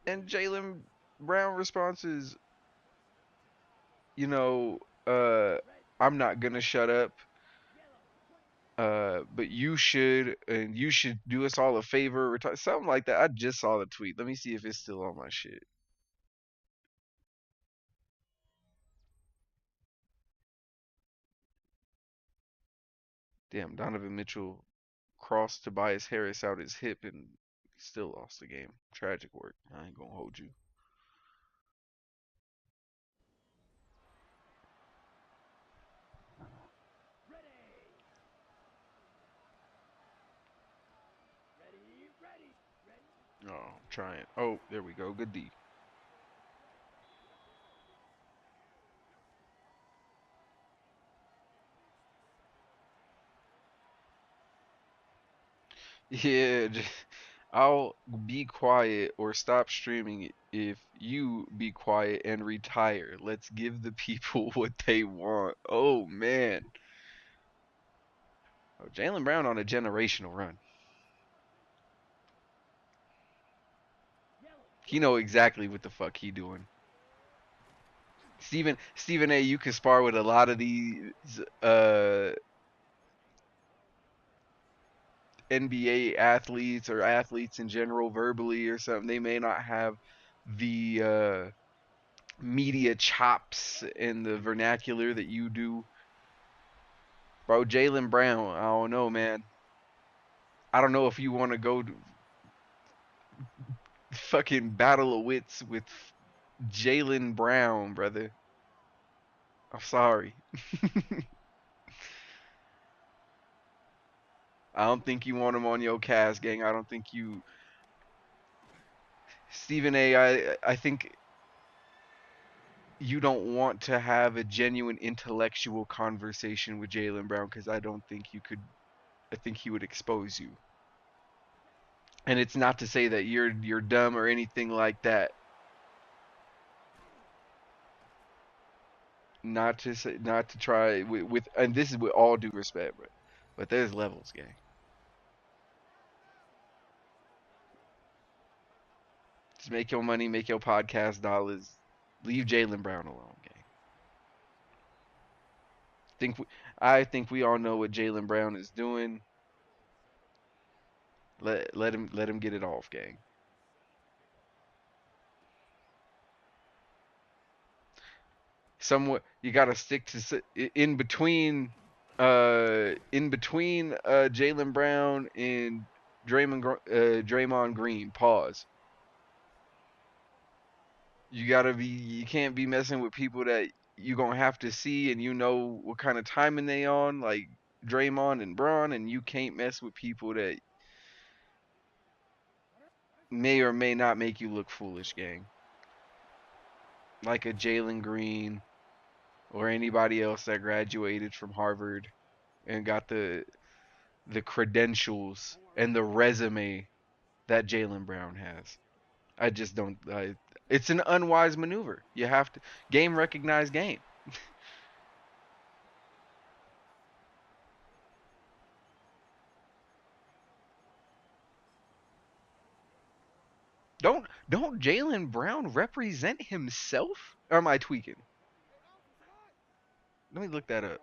And Jalen Brown response is, you know, uh, I'm not gonna shut up. But you should, and you should do us all a favor, something like that. I just saw the tweet. Let me see if it's still on my shit. Damn, Donovan Mitchell crossed Tobias Harris out his hip and still lost the game. Tragic work. I ain't gonna hold you. Oh, I'm trying. Oh, there we go. Good D. Yeah, I'll be quiet or stop streaming if you be quiet and retire. Let's give the people what they want. Oh man. Oh, Jalen Brown on a generational run. He know exactly what the fuck he doing. Stephen A. You can spar with a lot of these NBA athletes or athletes in general verbally or something. They may not have the media chops and the vernacular that you do. Bro, Jalen Brown, I don't know, man. I don't know if you want to go to fucking battle of wits with Jalen Brown, brother. I'm sorry. I don't think you want him on your cast, gang. I don't think you, Stephen A. I think you don't want to have a genuine intellectual conversation with Jalen Brown because I don't think you could. I think he would expose you. And it's not to say that you're dumb or anything like that. Not to say, not to try with and this is with all due respect, but there's levels, gang. Just make your money, make your podcast dollars. Leave Jalen Brown alone, gang. Think we, I think we all know what Jalen Brown is doing. Let him get it off, gang. Somewhat you got to stick to in between Jalen Brown and Draymond Green. Pause. You can't be messing with people that you gonna have to see and you know what kind of timing they on, like Draymond and Braun, and you can't mess with people that may or may not make you look foolish, gang. Like a Jalen Green or anybody else that graduated from Harvard and got the credentials and the resume that Jalen Brown has. I just don't. It's an unwise maneuver. You have to game recognize game. Don't Jalen Brown represent himself? Or am I tweaking? Let me look that up.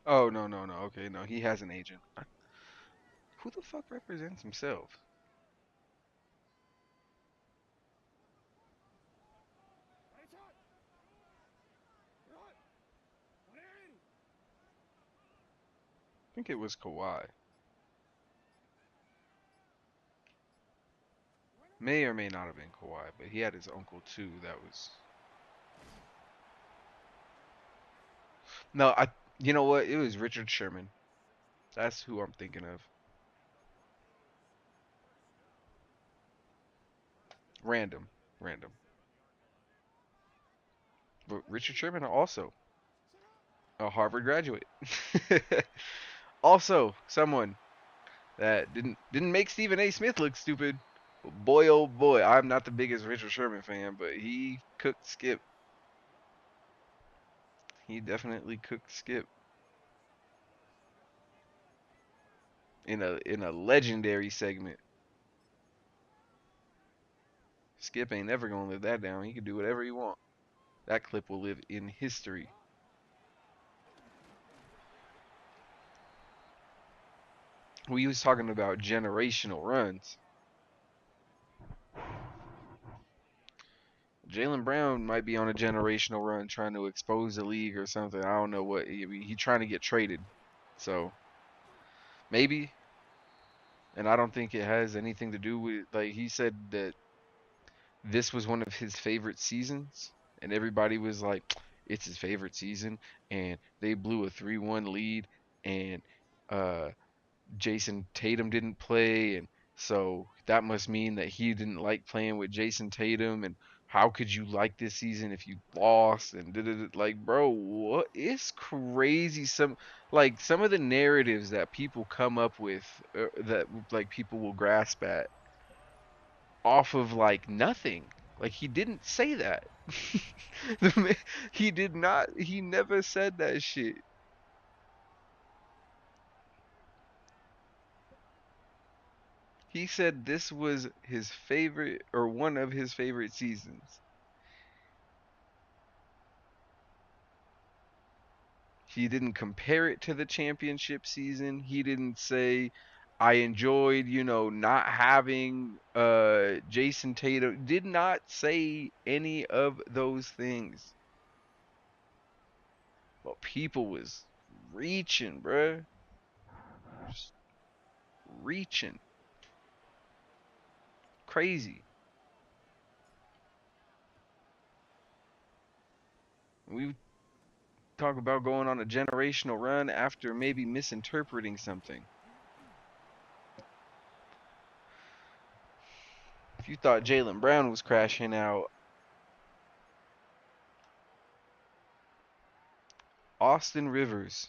Oh no. Okay, no, he has an agent. Who the fuck represents himself? I think it was Kawhi. May or may not have been Kawhi, but he had his uncle too. That was no. I. You know what? It was Richard Sherman. That's who I'm thinking of. Random, random. But Richard Sherman also. A Harvard graduate. Also, someone that didn't make Stephen A. Smith look stupid. Boy, oh boy, I'm not the biggest Richard Sherman fan, but he cooked Skip. He definitely cooked Skip in a legendary segment. Skip ain't never gonna live that down. He can do whatever he want. That clip will live in history. We was talking about generational runs. Jaylen Brown might be on a generational run trying to expose the league or something. I don't know what he trying to get traded. So maybe, and I don't think it has anything to do with like he said that this was one of his favorite seasons, and everybody was like, it's his favorite season, and they blew a 3-1 lead, and uh, Jason Tatum didn't play, and so that must mean that he didn't like playing with Jason Tatum, and how could you like this season if you lost? And like, bro, what? It's crazy. Some of the narratives that people come up with that like people will grasp at off of like nothing. Like he didn't say that. He did not. He never said that shit. He said this was his favorite or one of his favorite seasons. He didn't compare it to the championship season. He didn't say I enjoyed, not having Jason Tatum. Did not say any of those things. But people was reaching, bruh. Just reaching. Crazy. We talk about going on a generational run after maybe misinterpreting something. If you thought Jaylen Brown was crashing out, Austin Rivers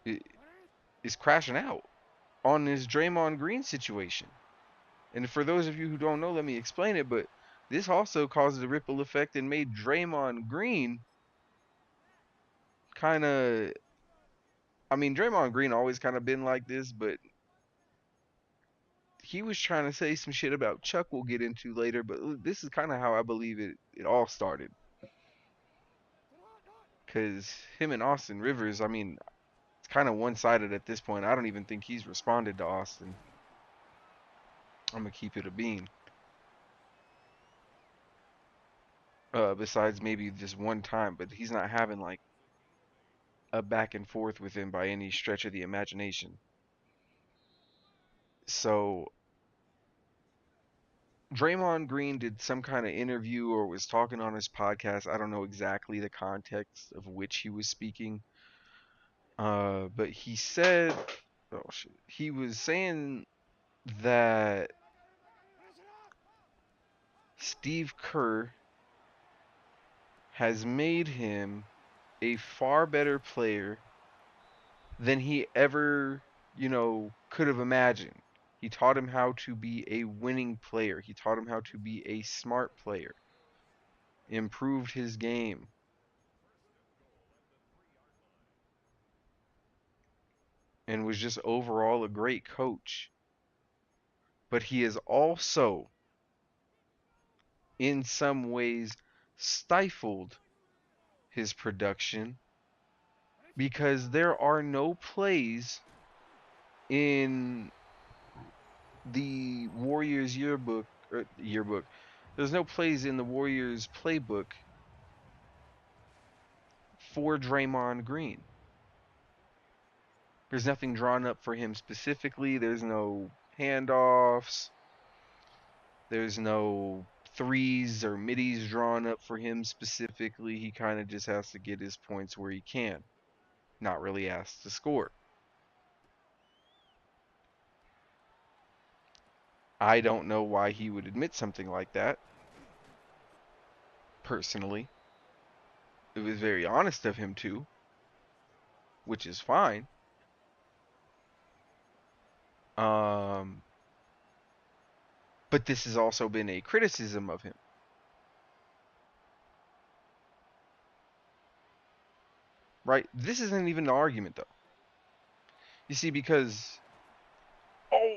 is crashing out on this Draymond Green situation. And for those of you who don't know, let me explain it. But this also caused a ripple effect and made Draymond Green kind of. I mean, Draymond Green always kind of been like this, but he was trying to say some shit about Chuck we'll get into later. But this is kind of how I believe it all started. Because him and Austin Rivers, I mean, it's kind of one sided at this point. I don't even think he's responded to Austin. I'm going to keep it a bean. Besides maybe just one time, but he's not having like a back and forth with him by any stretch of the imagination. So Draymond Green did some kind of interview or was talking on his podcast. I don't know exactly the context of which he was speaking. But he said, oh shit, he was saying that Steve Kerr has made him a far better player than he ever, could have imagined. He taught him how to be a winning player. He taught him how to be a smart player. Improved his game. And was just overall a great coach. But he has also, in some ways, stifled his production because there are no plays in the Warriors yearbook. There's no plays in the Warriors playbook for Draymond Green. There's nothing drawn up for him specifically. There's no handoffs. There's no threes or middies drawn up for him specifically. He kind of just has to get his points where he can. Not really asked to score. I don't know why he would admit something like that, personally. It was very honest of him to, which is fine. Um, but this has also been a criticism of him, right? This isn't even an argument though. You see, because oh,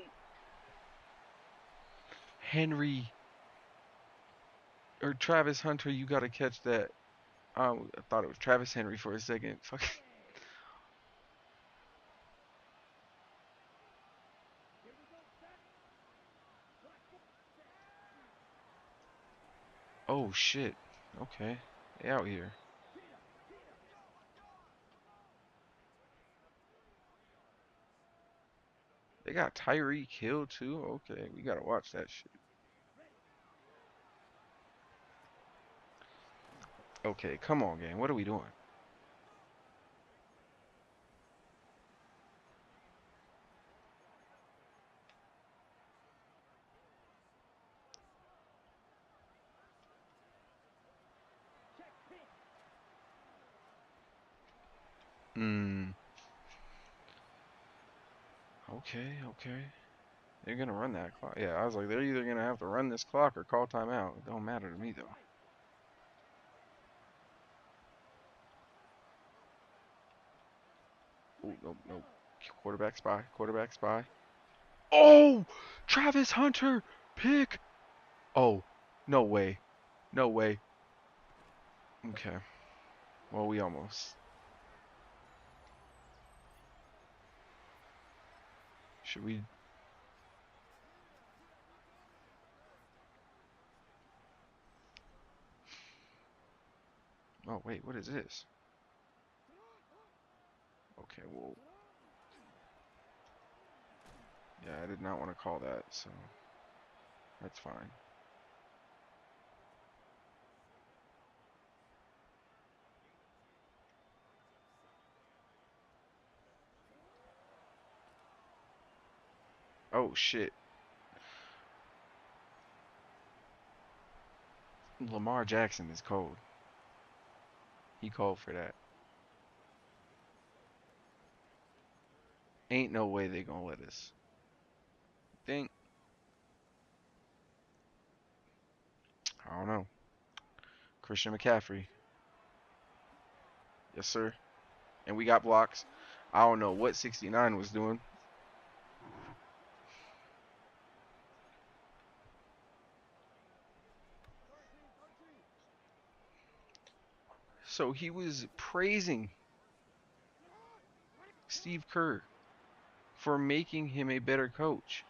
Henry or Travis Hunter, you got to catch that. I thought it was Travis Henry for a second. Fuck. Oh shit. Okay. They out here. They got Tyreek Hill too. Okay, we gotta watch that shit. Okay, come on, gang. What are we doing? Hmm. Okay, okay. They're gonna run that clock. Yeah, I was like, they're either gonna have to run this clock or call timeout. It don't matter to me though. Oh, nope, nope. Quarterback spy. Quarterback spy. Oh, Travis Hunter pick. Oh, no way. No way. Okay. Well, we almost. Should we? Oh, wait. What is this? Okay. Well, yeah, I did not want to call that, so that's fine. Oh shit. Lamar Jackson is cold. He called for that. Ain't no way they gonna let us. Think. I don't know. Christian McCaffrey. Yes, sir. And we got blocks. I don't know what 69 was doing. So he was praising Steve Kerr for making him a better coach.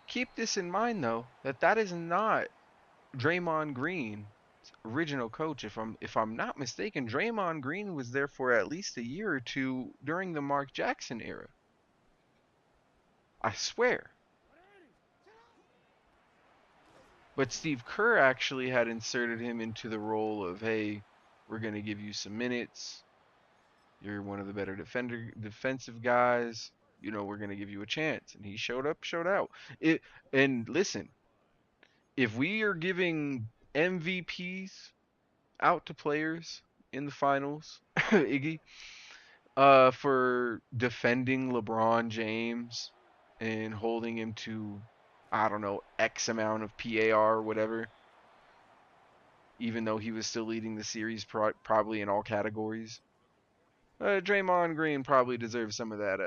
Keep this in mind though, that is not Draymond Green's original coach. If I'm not mistaken, Draymond Green was there for at least a year or two during the Mark Jackson era. I swear. But Steve Kerr actually had inserted him into the role of, hey, we're going to give you some minutes. You're one of the better defensive guys. You know, we're going to give you a chance. And he showed up, showed out. And listen, if we are giving MVPs out to players in the finals, Iggy, for defending LeBron James and holding him to, I don't know, X amount of PAR or whatever, even though he was still leading the series probably in all categories. Draymond Green probably deserves some of that,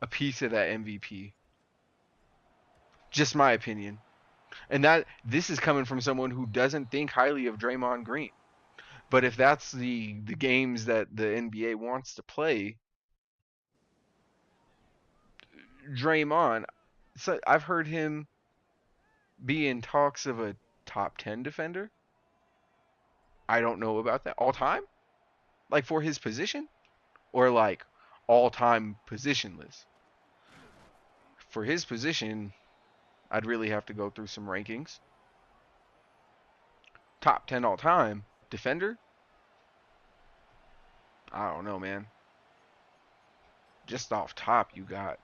a piece of that MVP. Just my opinion. And that this is coming from someone who doesn't think highly of Draymond Green. But if that's the games that the NBA wants to play, Draymond, so I've heard him be in talks of a top 10 defender. I don't know about that. All time? Like for his position? Or like all time positionless? For his position, I'd really have to go through some rankings. Top 10 all time. Defender? I don't know, man. Just off top, you got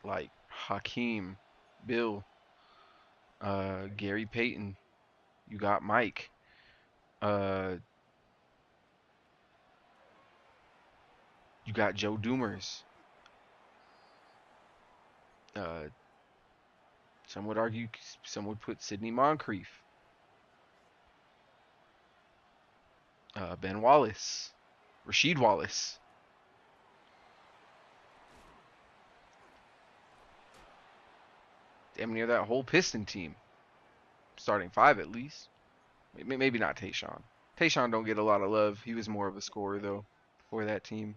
like Hakeem, Bill, Gary Payton. You got Mike. Uh, you got Joe Dumers. Uh, some would argue, some would put Sidney Moncrief. Ben Wallace. Rasheed Wallace. Damn near that whole Piston team. Starting five at least. Maybe not Tayshaun. Tayshaun don't get a lot of love. He was more of a scorer though for that team.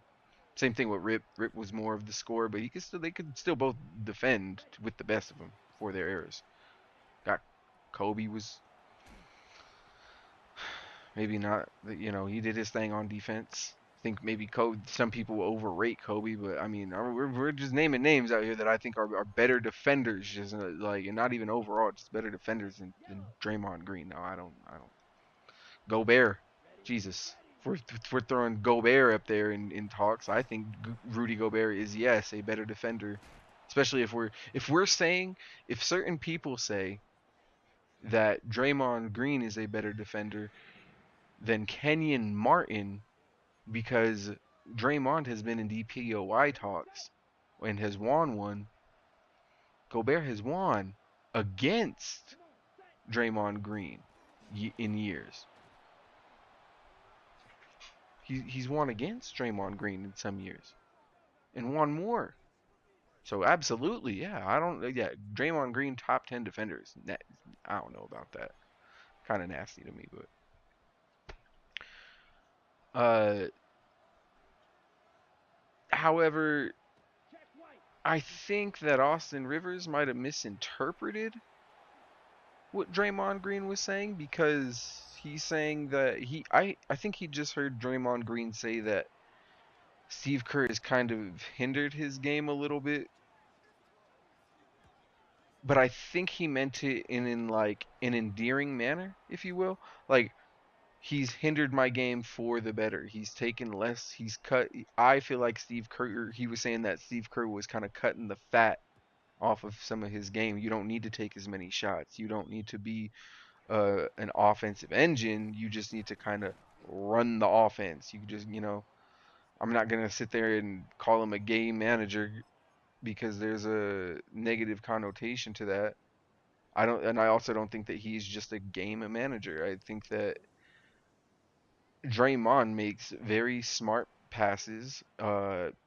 Same thing with Rip. Rip was more of the scorer, but they could still both defend with the best of them for their eras. Got Kobe was maybe not. He did his thing on defense. I think maybe Kobe. Some people overrate Kobe, but I mean, we're just naming names out here that I think are better defenders, just and not even overall, just better defenders than Draymond Green. No, I don't. Gobert, Jesus. If we're throwing Gobert up there in talks, I think Rudy Gobert is, yes, a better defender. Especially if we're saying, if certain people say that Draymond Green is a better defender than Kenyon Martin because Draymond has been in DPOY talks and has won one. Gobert has won against Draymond Green in years. He's won against Draymond Green in some years and won more. So absolutely, yeah. I don't, yeah. Draymond Green top 10 defenders. I don't know about that. Kind of nasty to me, but uh, however, I think that Austin Rivers might have misinterpreted what Draymond Green was saying because he's saying that I think he just heard Draymond Green say that Steve Kerr has kind of hindered his game a little bit, but I think he meant it in like an endearing manner, if you will. Like, he's hindered my game for the better. He's taken less. He's cut. I feel like Steve Kerr. He was saying that Steve Kerr was kind of cutting the fat off of some of his game. You don't need to take as many shots. You don't need to be an offensive engine. You just need to kind of run the offense. You just, I'm not gonna sit there and call him a game manager because there's a negative connotation to that. I also don't think that he's just a game manager. I think that Draymond makes very smart passes.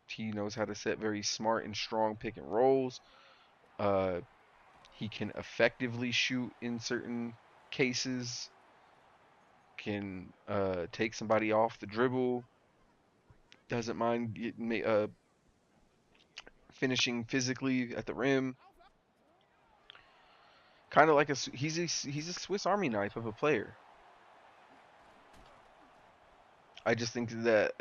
He knows how to set very smart and strong pick and rolls. Uh, he can effectively shoot in certain cases. Can take somebody off the dribble. Doesn't mind finishing physically at the rim. Kind of like he's a Swiss Army knife of a player. I just think that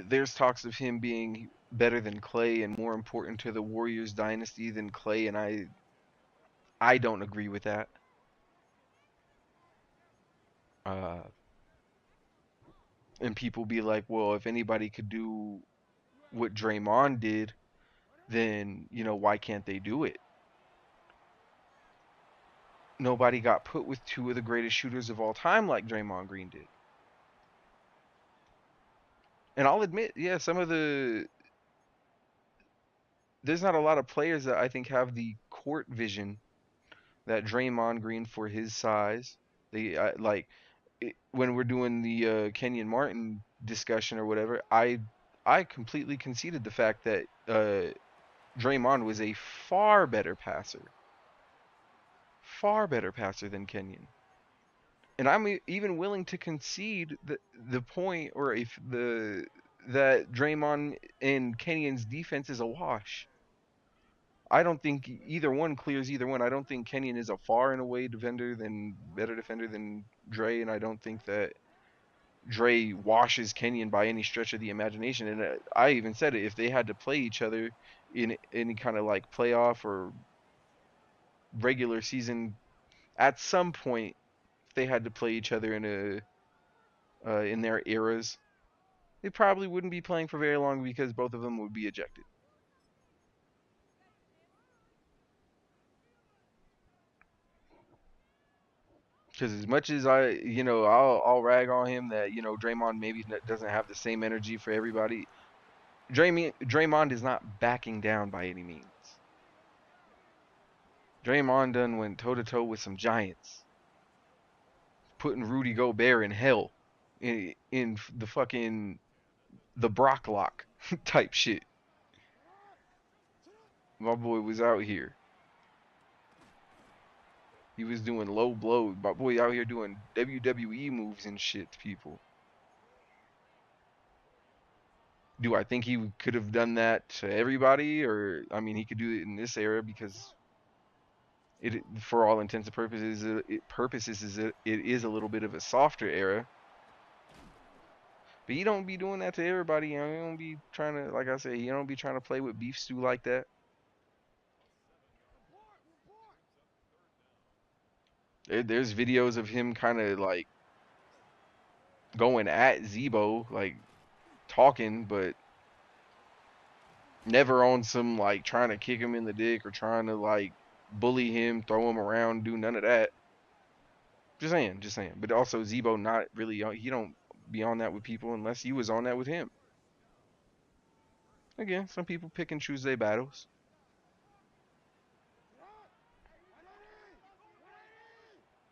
there's talks of him being better than Clay and more important to the Warriors dynasty than Clay, and I don't agree with that. Uh, and people be like, well, if anybody could do what Draymond did, then why can't they do it? Nobody got put with two of the greatest shooters of all time like Draymond Green did. And I'll admit, yeah, there's not a lot of players that I think have the court vision that Draymond Green for his size. When we're doing the Kenyon Martin discussion or whatever, I completely conceded the fact that Draymond was a far better passer than Kenyon. And I'm even willing to concede the point, or if the that Draymond and Kenyon's defense is a wash. I don't think either one clears either one. I don't think Kenyon is a far and away better defender than Dre, and I don't think that Dre washes Kenyon by any stretch of the imagination. And I even said it, if they had to play each other in any kind of like playoff or regular season, at some point, if they had to play each other in their eras, they probably wouldn't be playing for very long because both of them would be ejected. Because as much as I'll rag on him that Draymond maybe doesn't have the same energy for everybody. Draymond is not backing down by any means. Draymond done went toe to toe with some giants, putting Rudy Gobert in hell, in the fucking the Brock lock type shit. My boy was out here. He was doing low blows. My boy out here doing WWE moves and shit to people. Do I think he could have done that to everybody? Or, I mean, he could do it in this era because for all intents and it is a little bit of a softer era. But he don't be doing that to everybody. He don't be trying to, like I said, he don't be trying to play with beef stew like that. There's videos of him kind of like going at Zebo, like talking, but never on some like trying to kick him in the dick or trying to like bully him, throw him around, do none of that. Just saying, just saying. But also Zebo not really he don't be on that with people unless he was on that with him. Again, some people pick and choose their battles.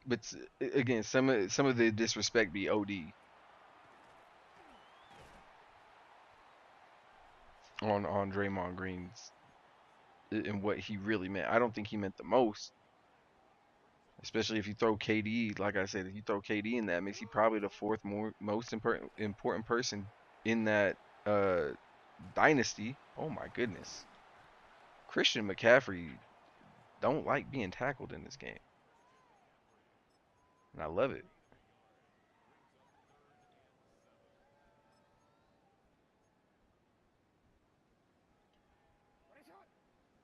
But again, some of the disrespect be OD on Draymond Green's and what he really meant. I don't think he meant the most. Especially if you throw KD, like I said, if you throw KD in that mix, he's probably the fourth most important person in that uh, dynasty. Oh my goodness, Christian McCaffrey don't like being tackled in this game, and I love it.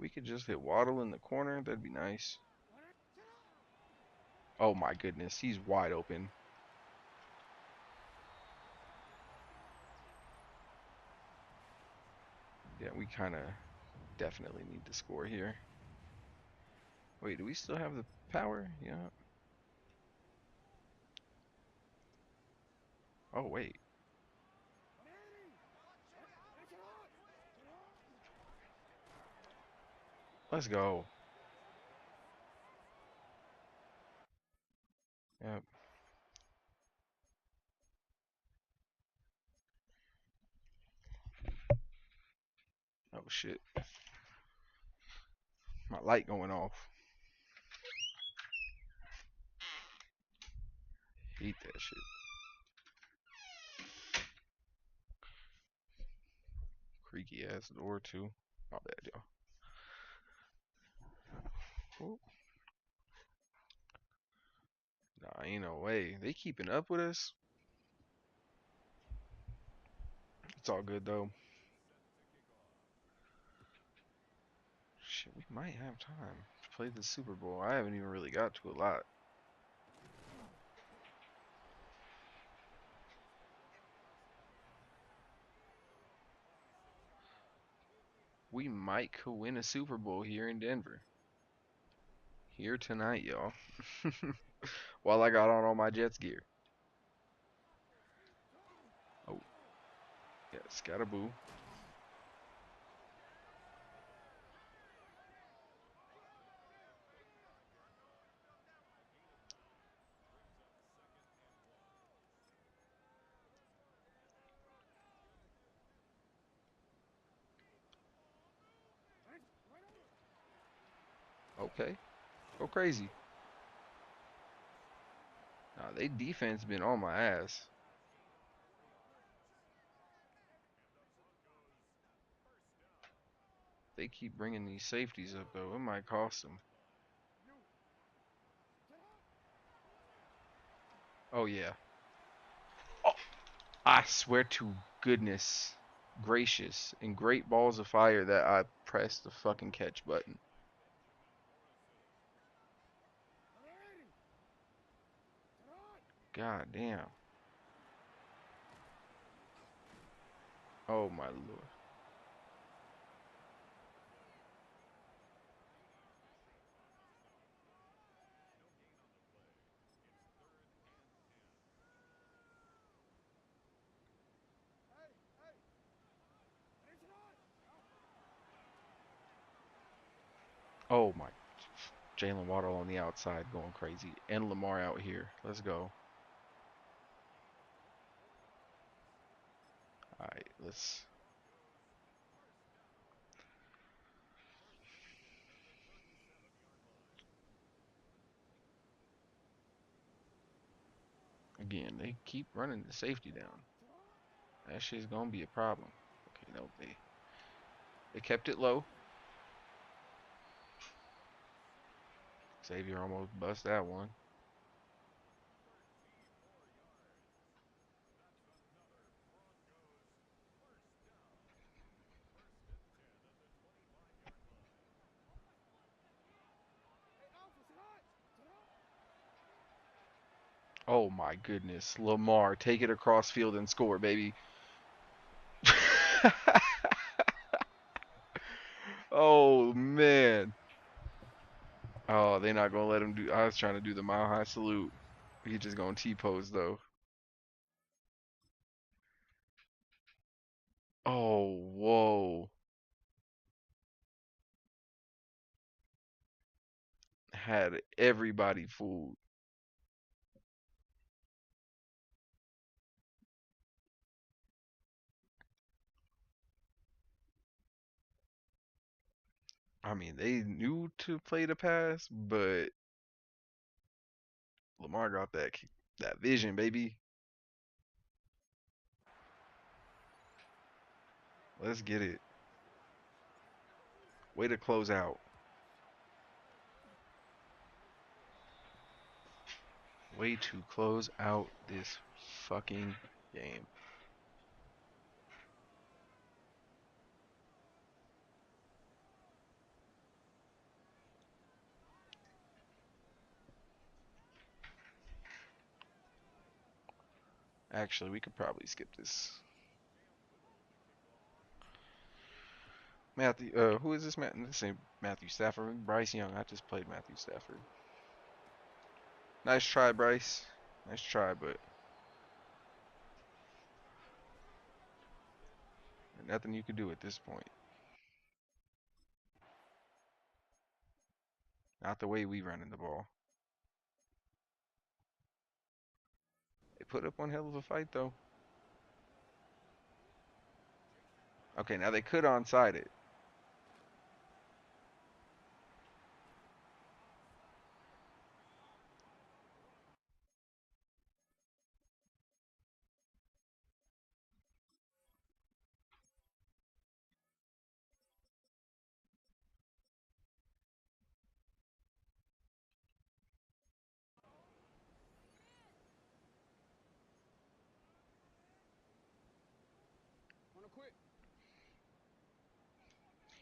We could just hit Waddle in the corner. That'd be nice. Oh my goodness, he's wide open. Yeah, we kind of definitely need to score here. Wait, do we still have the power? Yeah. Oh wait. Let's go. Yep. Oh shit. My light going off. Hate that shit. Creaky ass door too. My bad, y'all. Nah, ain't no way. They keeping up with us. It's all good though. Shit, we might have time to play the Super Bowl. I haven't even really got to a lot. We might could win a Super Bowl here in Denver. Here tonight, y'all. While I got on all my Jets gear. Oh, yeah, Scataboo. Okay, go crazy. Nah, they defense been on my ass. They keep bringing these safeties up though. It might cost them. Oh yeah. Oh, I swear to goodness gracious and great balls of fire that I pressed the fucking catch button. God damn. Oh my lord. Oh my. Jalen Waddle on the outside going crazy. And Lamar out here. Let's go. Alright, let's. Again, they keep running the safety down. That shit's gonna be a problem. Okay, no, they kept it low. Xavier almost bust that one. Oh my goodness. Lamar, take it across field and score, baby. Oh man. Oh, they're not gonna let him do. I was trying to do the mile high salute. He just gonna T pose though. Oh, whoa. Had everybody fooled. I mean, they knew to play the pass, but Lamar got that vision, baby. Let's get it. Way to close out. Way to close out this fucking game. Actually, we could probably skip this. Matthew, who is this? This ain't Matthew Stafford. Bryce Young. I just played Matthew Stafford. Nice try, Bryce. Nice try, but nothing you could do at this point. Not the way we running the ball. They put up one hell of a fight, though. Okay, now they could onside it.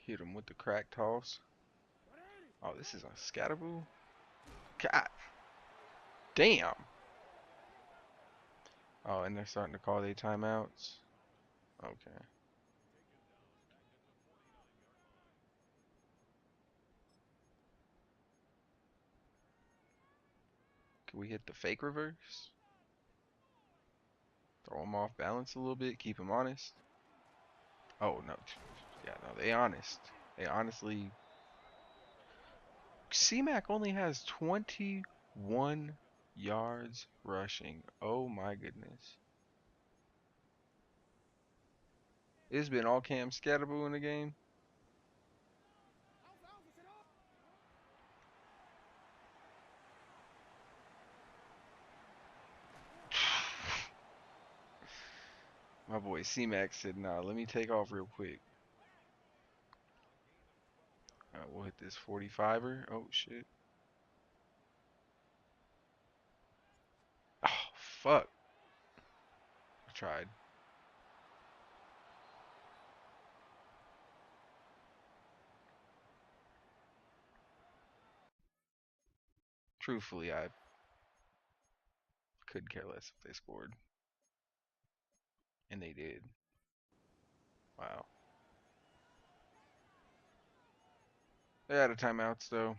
Hit him with the crack toss. Oh, this is a scatterboo. God damn. Oh, and they're starting to call their timeouts. Okay. Can we hit the fake reverse? Throw him off balance a little bit, keep him honest. Oh, no. Yeah, no, they honest. They honestly. C-Mac only has 21 yards rushing. Oh my goodness. It's been all Cam Scatterboo in the game. My boy C-Mac said, nah, let me take off real quick. Alright, we'll hit this 45er. Oh, shit. Oh, fuck. I tried. Truthfully, I couldn't care less if they scored. And they did. Wow. They're out of timeouts, though.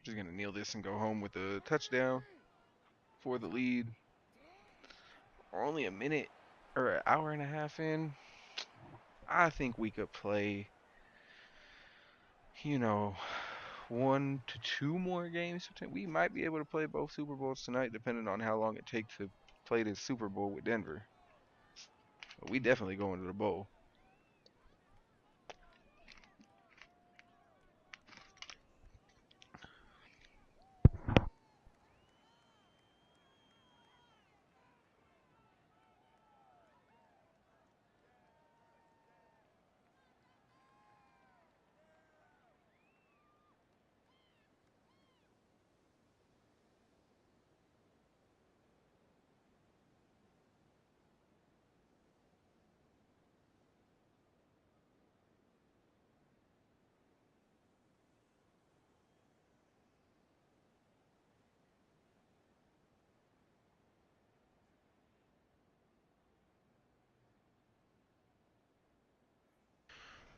Just gonna kneel this and go home with a touchdown for the lead. We're only a minute or an hour and a half in. I think we could play you know, 1 to 2 more games. We might be able to play both Super Bowls tonight, depending on how long it takes to play this Super Bowl with Denver. But we definitely going to the bowl.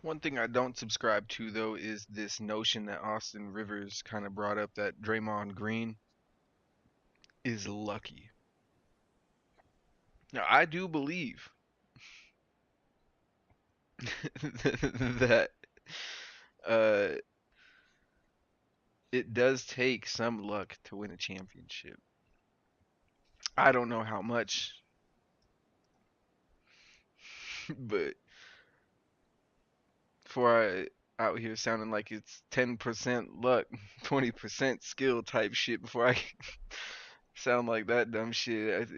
One thing I don't subscribe to though is this notion that Austin Rivers kind of brought up that Draymond Green is lucky. Now I do believe that uh, it does take some luck to win a championship. I don't know how much, but before out here sounding like it's 10% luck, 20% skill type shit, before I sound like that dumb shit,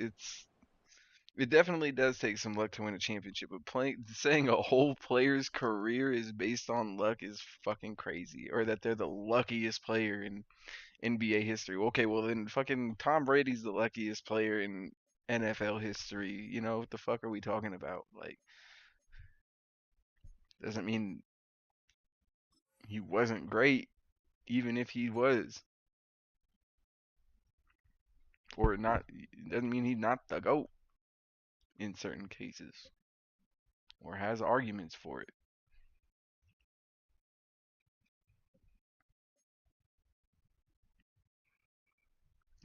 it definitely does take some luck to win a championship. But saying a whole player's career is based on luck is fucking crazy, or that they're the luckiest player in NBA history. Okay, well then fucking Tom Brady's the luckiest player in NFL history. You know what the fuck are we talking about? Like, doesn't mean he wasn't great, even if he was, or not. Doesn't mean he's not the goat in certain cases, or has arguments for it.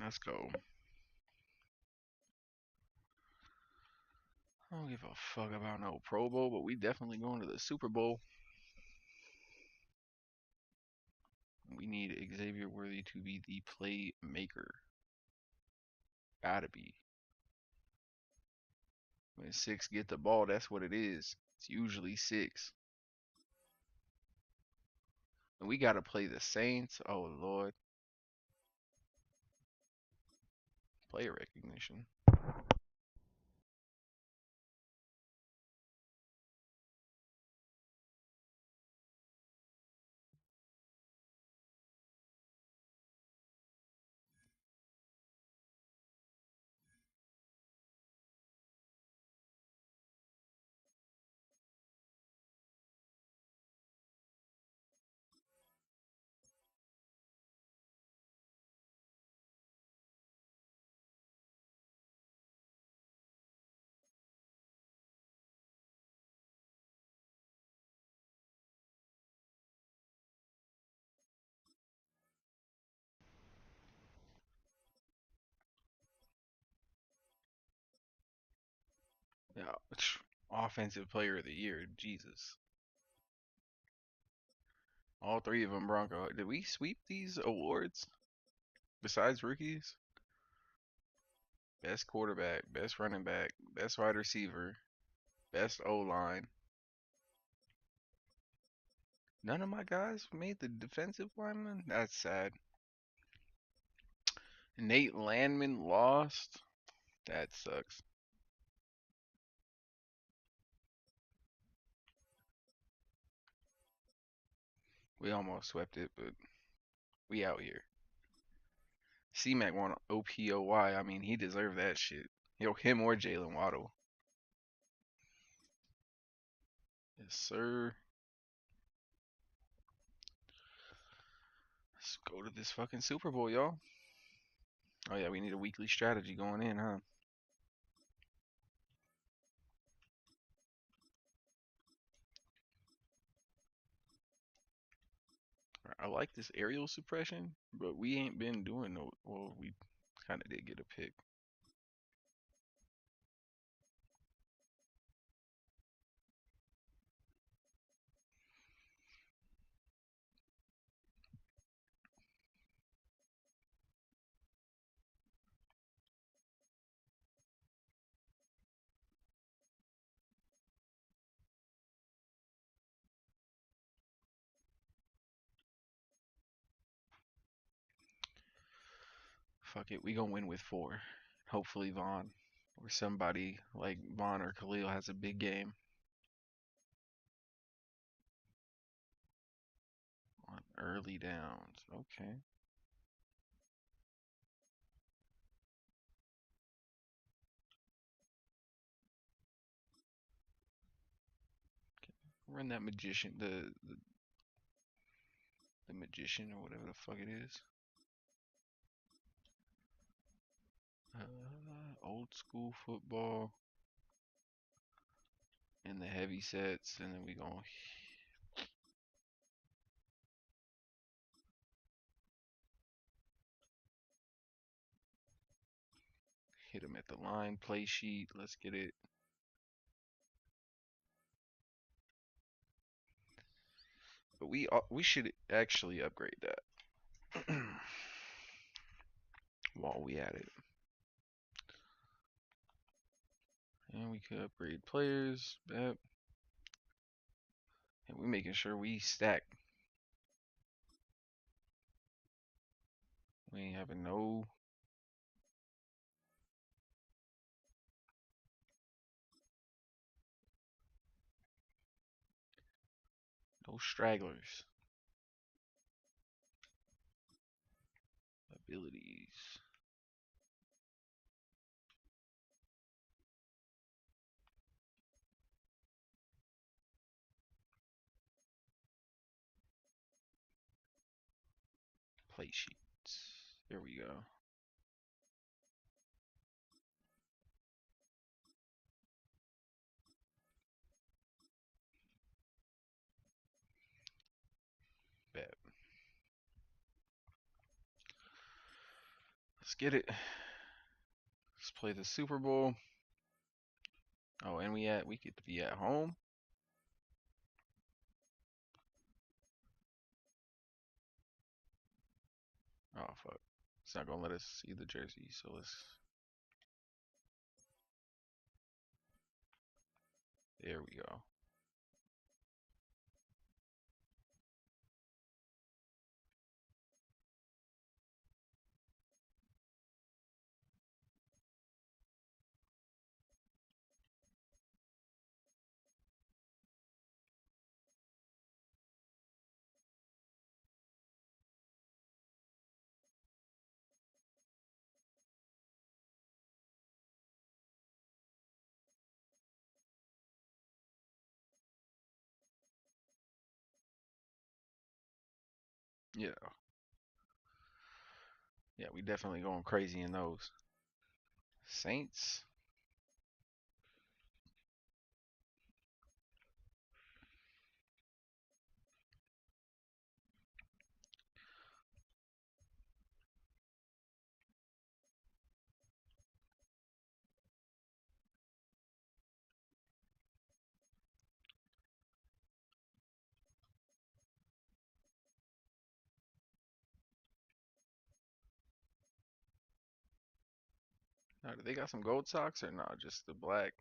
Let's go. I don't give a fuck about no Pro Bowl, but we definitely going to the Super Bowl. We need Xavier Worthy to be the playmaker. Gotta be. When six get the ball, that's what it is. It's usually six. And we gotta play the Saints. Oh Lord. Player recognition. Yeah. Offensive player of the year. Jesus. All three of them Bronco. Did we sweep these awards besides rookies? Best quarterback, best running back, best wide receiver, best O line. None of my guys made the defensive lineman. That's sad. Nate Landman lost. That sucks. We almost swept it, but we out here. C-Mac won OPOY. I mean, he deserved that shit. Yo, him or Jalen Waddle. Yes, sir. Let's go to this fucking Super Bowl, y'all. Oh yeah, we need a weekly strategy going in, huh? I like this aerial suppression, but we ain't been doing no. Well, we kind of did get a pick. Fuck it, we gonna win with 4. Hopefully Vaughn or somebody like Vaughn or Khalil has a big game on early downs. Okay. Run that magician, the magician or whatever the fuck it is. Old school football and the heavy sets, and then we gonna hit them at the line play sheet. Let's get it. But we should actually upgrade that while we at it. And we could upgrade players. Yep. And we making sure we stack. We ain't having no stragglers. Abilities. Play sheets. There we go. Bet. Let's get it. Let's play the Super Bowl. Oh, and we get to be at home. Oh fuck. It's not gonna let us see the jersey, so let's there we go. Yeah. Yeah, we definitely going crazy in those. Saints. Now, do they got some gold socks or not? Just the black.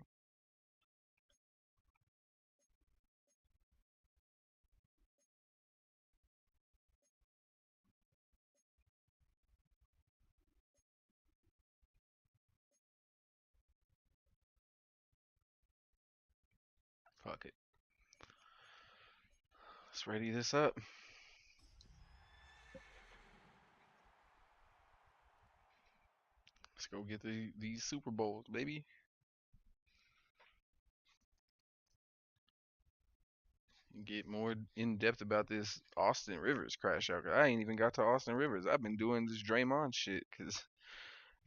Fuck it. Let's ready this up. Let's go get these Super Bowls, baby. And get more in depth about this Austin Rivers crash out. 'Cause I ain't even got to Austin Rivers. I've been doing this Draymond shit because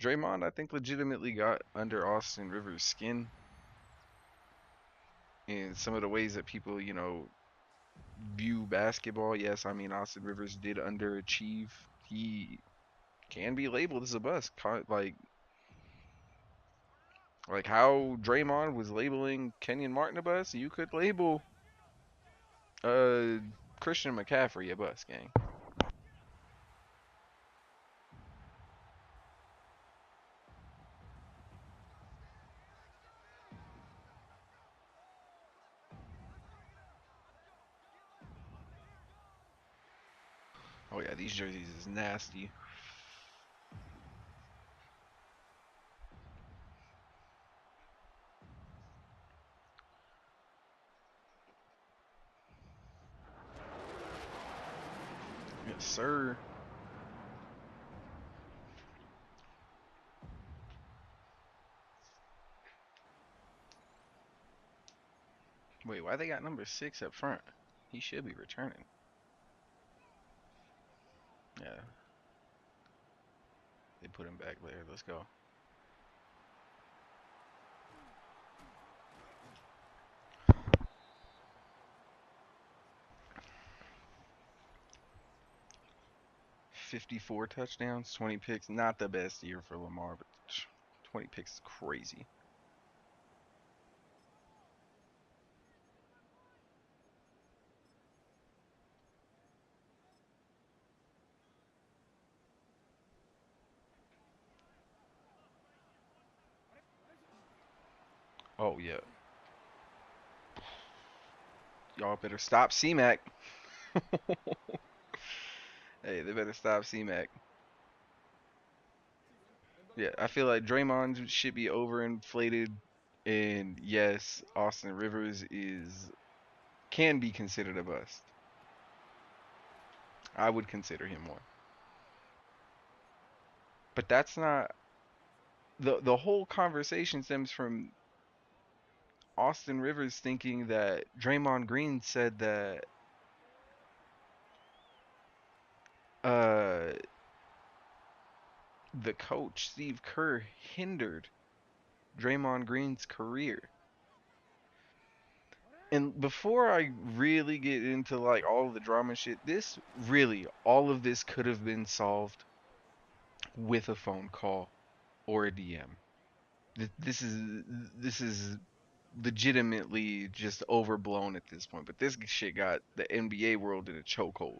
Draymond, I think, legitimately got under Austin Rivers' skin. And some of the ways that people, view basketball. Yes, I mean Austin Rivers did underachieve. He can be labeled as a bust. Like how Draymond was labeling Kenyon Martin a bust, you could label uh Christian McCaffrey a bust, gang. Oh yeah, these jerseys is nasty. Yes, sir. Wait, why they got number 6 up front? He should be returning. Yeah, they put him back there. Let's go. 54 touchdowns, 20 picks. Not the best year for Lamar, but 20 picks is crazy. Oh, yeah. Y'all better stop C-Mac. Hey, they better stop C-Mac. Yeah, I feel like Draymond should be overinflated. And yes, Austin Rivers can be considered a bust. I would consider him one. But that's not the whole conversation stems from Austin Rivers thinking that Draymond Green said that uh the coach Steve Kerr hindered Draymond Green's career. And before I really get into like all of the drama shit, this really all of this could have been solved with a phone call or a DM. This is legitimately just overblown at this point. But this shit got the NBA world in a chokehold,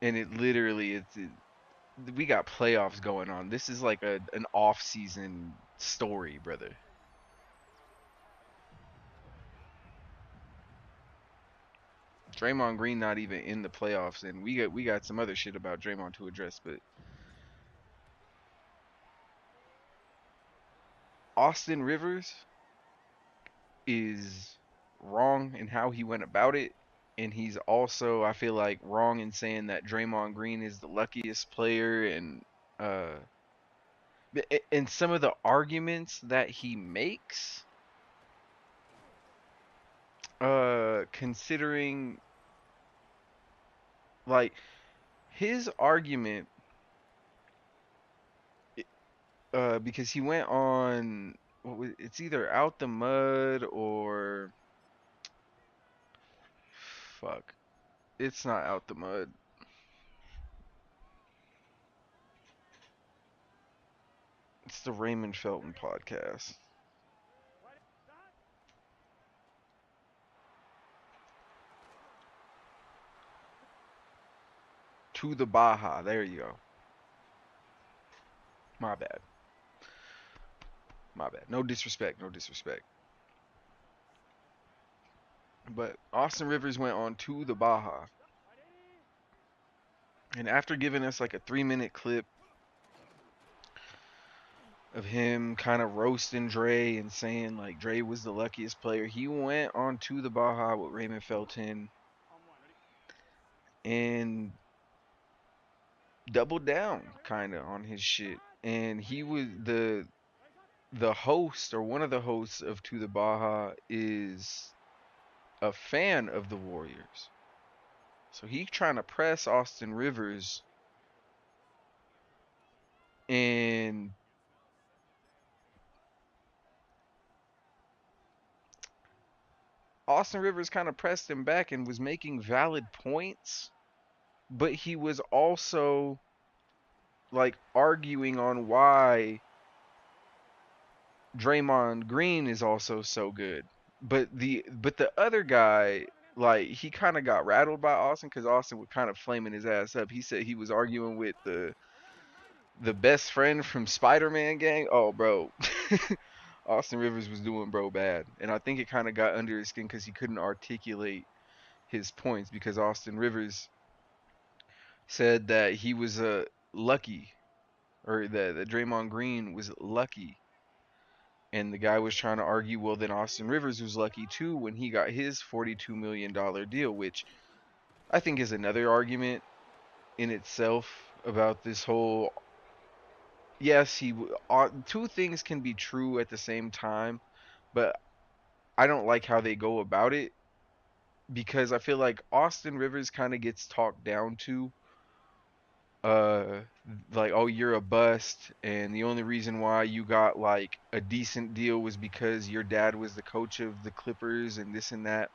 and it literally we got playoffs going on. This is like an off season story, brother. Draymond Green not even in the playoffs, and we got some other shit about Draymond to address. But Austin Rivers is wrong in how he went about it, and he's also, I feel like, wrong in saying that Draymond Green is the luckiest player, uh, and some of the arguments that he makes, considering like his argument, because he went on, it's either Out the Mud or fuck, it's not Out the Mud. It's the Raymond Felton podcast. To the Baja. There you go. My bad. My bad. No disrespect. No disrespect. But Austin Rivers went on To the Baja. And after giving us like a 3-minute clip of him kind of roasting Dre and saying like Dre was the luckiest player, he went on To the Baja with Raymond Felton and doubled down kind of on his shit. And he was the host, or one of the hosts of To the Baja, is a fan of the Warriors. So he's trying to press Austin Rivers, and Austin Rivers kind of pressed him back and was making valid points, but he was also like arguing on why Draymond Green is also so good. But the other guy, like, he kind of got rattled by Austin because Austin was kind of flaming his ass up. He said he was arguing with the best friend from Spider-Man gang. Oh, bro. Austin Rivers was doing bro bad. And I think it kind of got under his skin because he couldn't articulate his points, because Austin Rivers said that he was lucky, or that Draymond Green was lucky. And the guy was trying to argue, well, then Austin Rivers was lucky too when he got his $42 million deal, which I think is another argument in itself about this whole. Yes, two things can be true at the same time, but I don't like how they go about it because I feel like Austin Rivers kind of gets talked down to, uh like, oh, you're a bust and the only reason why you got like a decent deal was because your dad was the coach of the Clippers and this and that.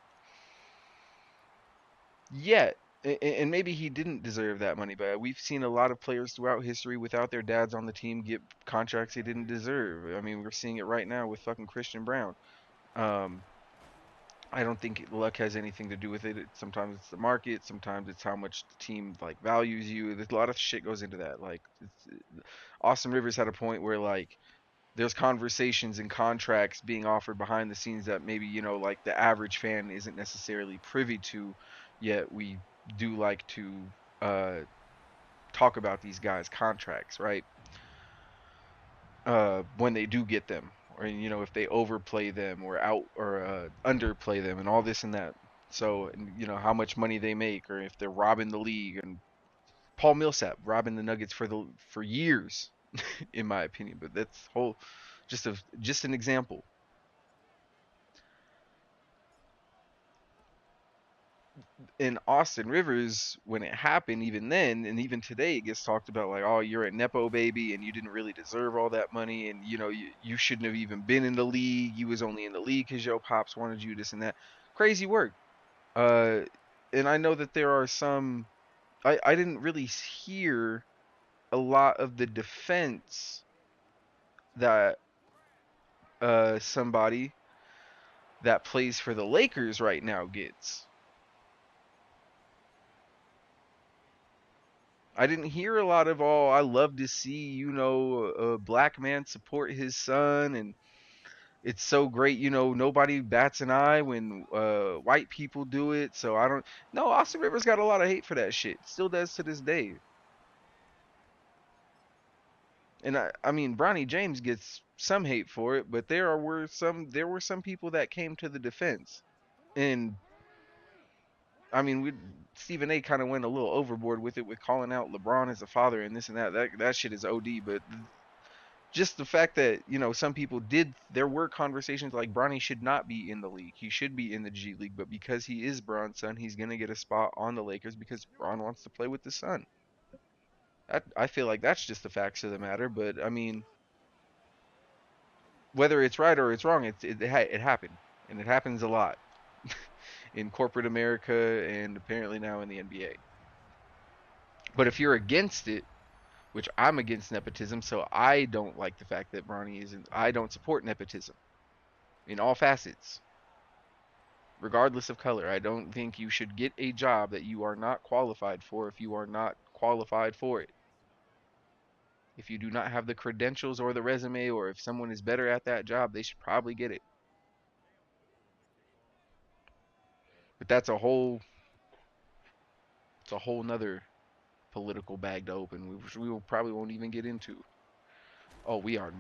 Yet, and maybe he didn't deserve that money, but we've seen a lot of players throughout history without their dads on the team get contracts they didn't deserve. I mean, we're seeing it right now with fucking Christian Brown. Um, I don't think luck has anything to do with it. Sometimes it's the market, sometimes it's how much the team like values you. There's a lot of shit goes into that. Like, Austin Rivers had a point where like there's conversations and contracts being offered behind the scenes that maybe like the average fan isn't necessarily privy to, yet we do like to uh talk about these guys contracts, right? When they do get them, or if they overplay them or out or underplay them and all this and that. So, and how much money they make, or if they're robbing the league. And Paul Millsap robbing the Nuggets for years, in my opinion. But that's whole just an example. In Austin Rivers, when it happened, even then and even today, it gets talked about like, oh, you're a nepo baby and you didn't really deserve all that money, and you shouldn't have even been in the league. You was only in the league because your pops wanted you, this and that. Crazy work. Uh, and I know that there are some. I didn't really hear a lot of the defense that somebody that plays for the Lakers right now gets. I didn't hear a lot of, oh, I love to see, a black man support his son, and it's so great, nobody bats an eye when white people do it. So I don't. No, Austin Rivers got a lot of hate for that shit. Still does to this day. And I mean, Bronny James gets some hate for it, but there were some people that came to the defense. And I mean, Stephen A. kind of went a little overboard with it, with calling out LeBron as a father and this and that. That shit is OD. But just the fact that some people did, there were conversations like Bronny should not be in the league, he should be in the G League, but because he is Bron's son, he's gonna get a spot on the Lakers because Bron wants to play with the son. I feel like that's just the facts of the matter. But I mean, whether it's right or it's wrong, it happened, and it happens a lot in corporate America and apparently now in the NBA. But if you're against it, which I'm against nepotism, so I don't like the fact that Bronny isn't. I don't support nepotism in all facets, regardless of color. I don't think you should get a job that you are not qualified for if you are not qualified for it. If you do not have the credentials or the resume, or if someone is better at that job, they should probably get it. But it's a whole nother political bag to open, which we will probably won't even get into. Oh, we are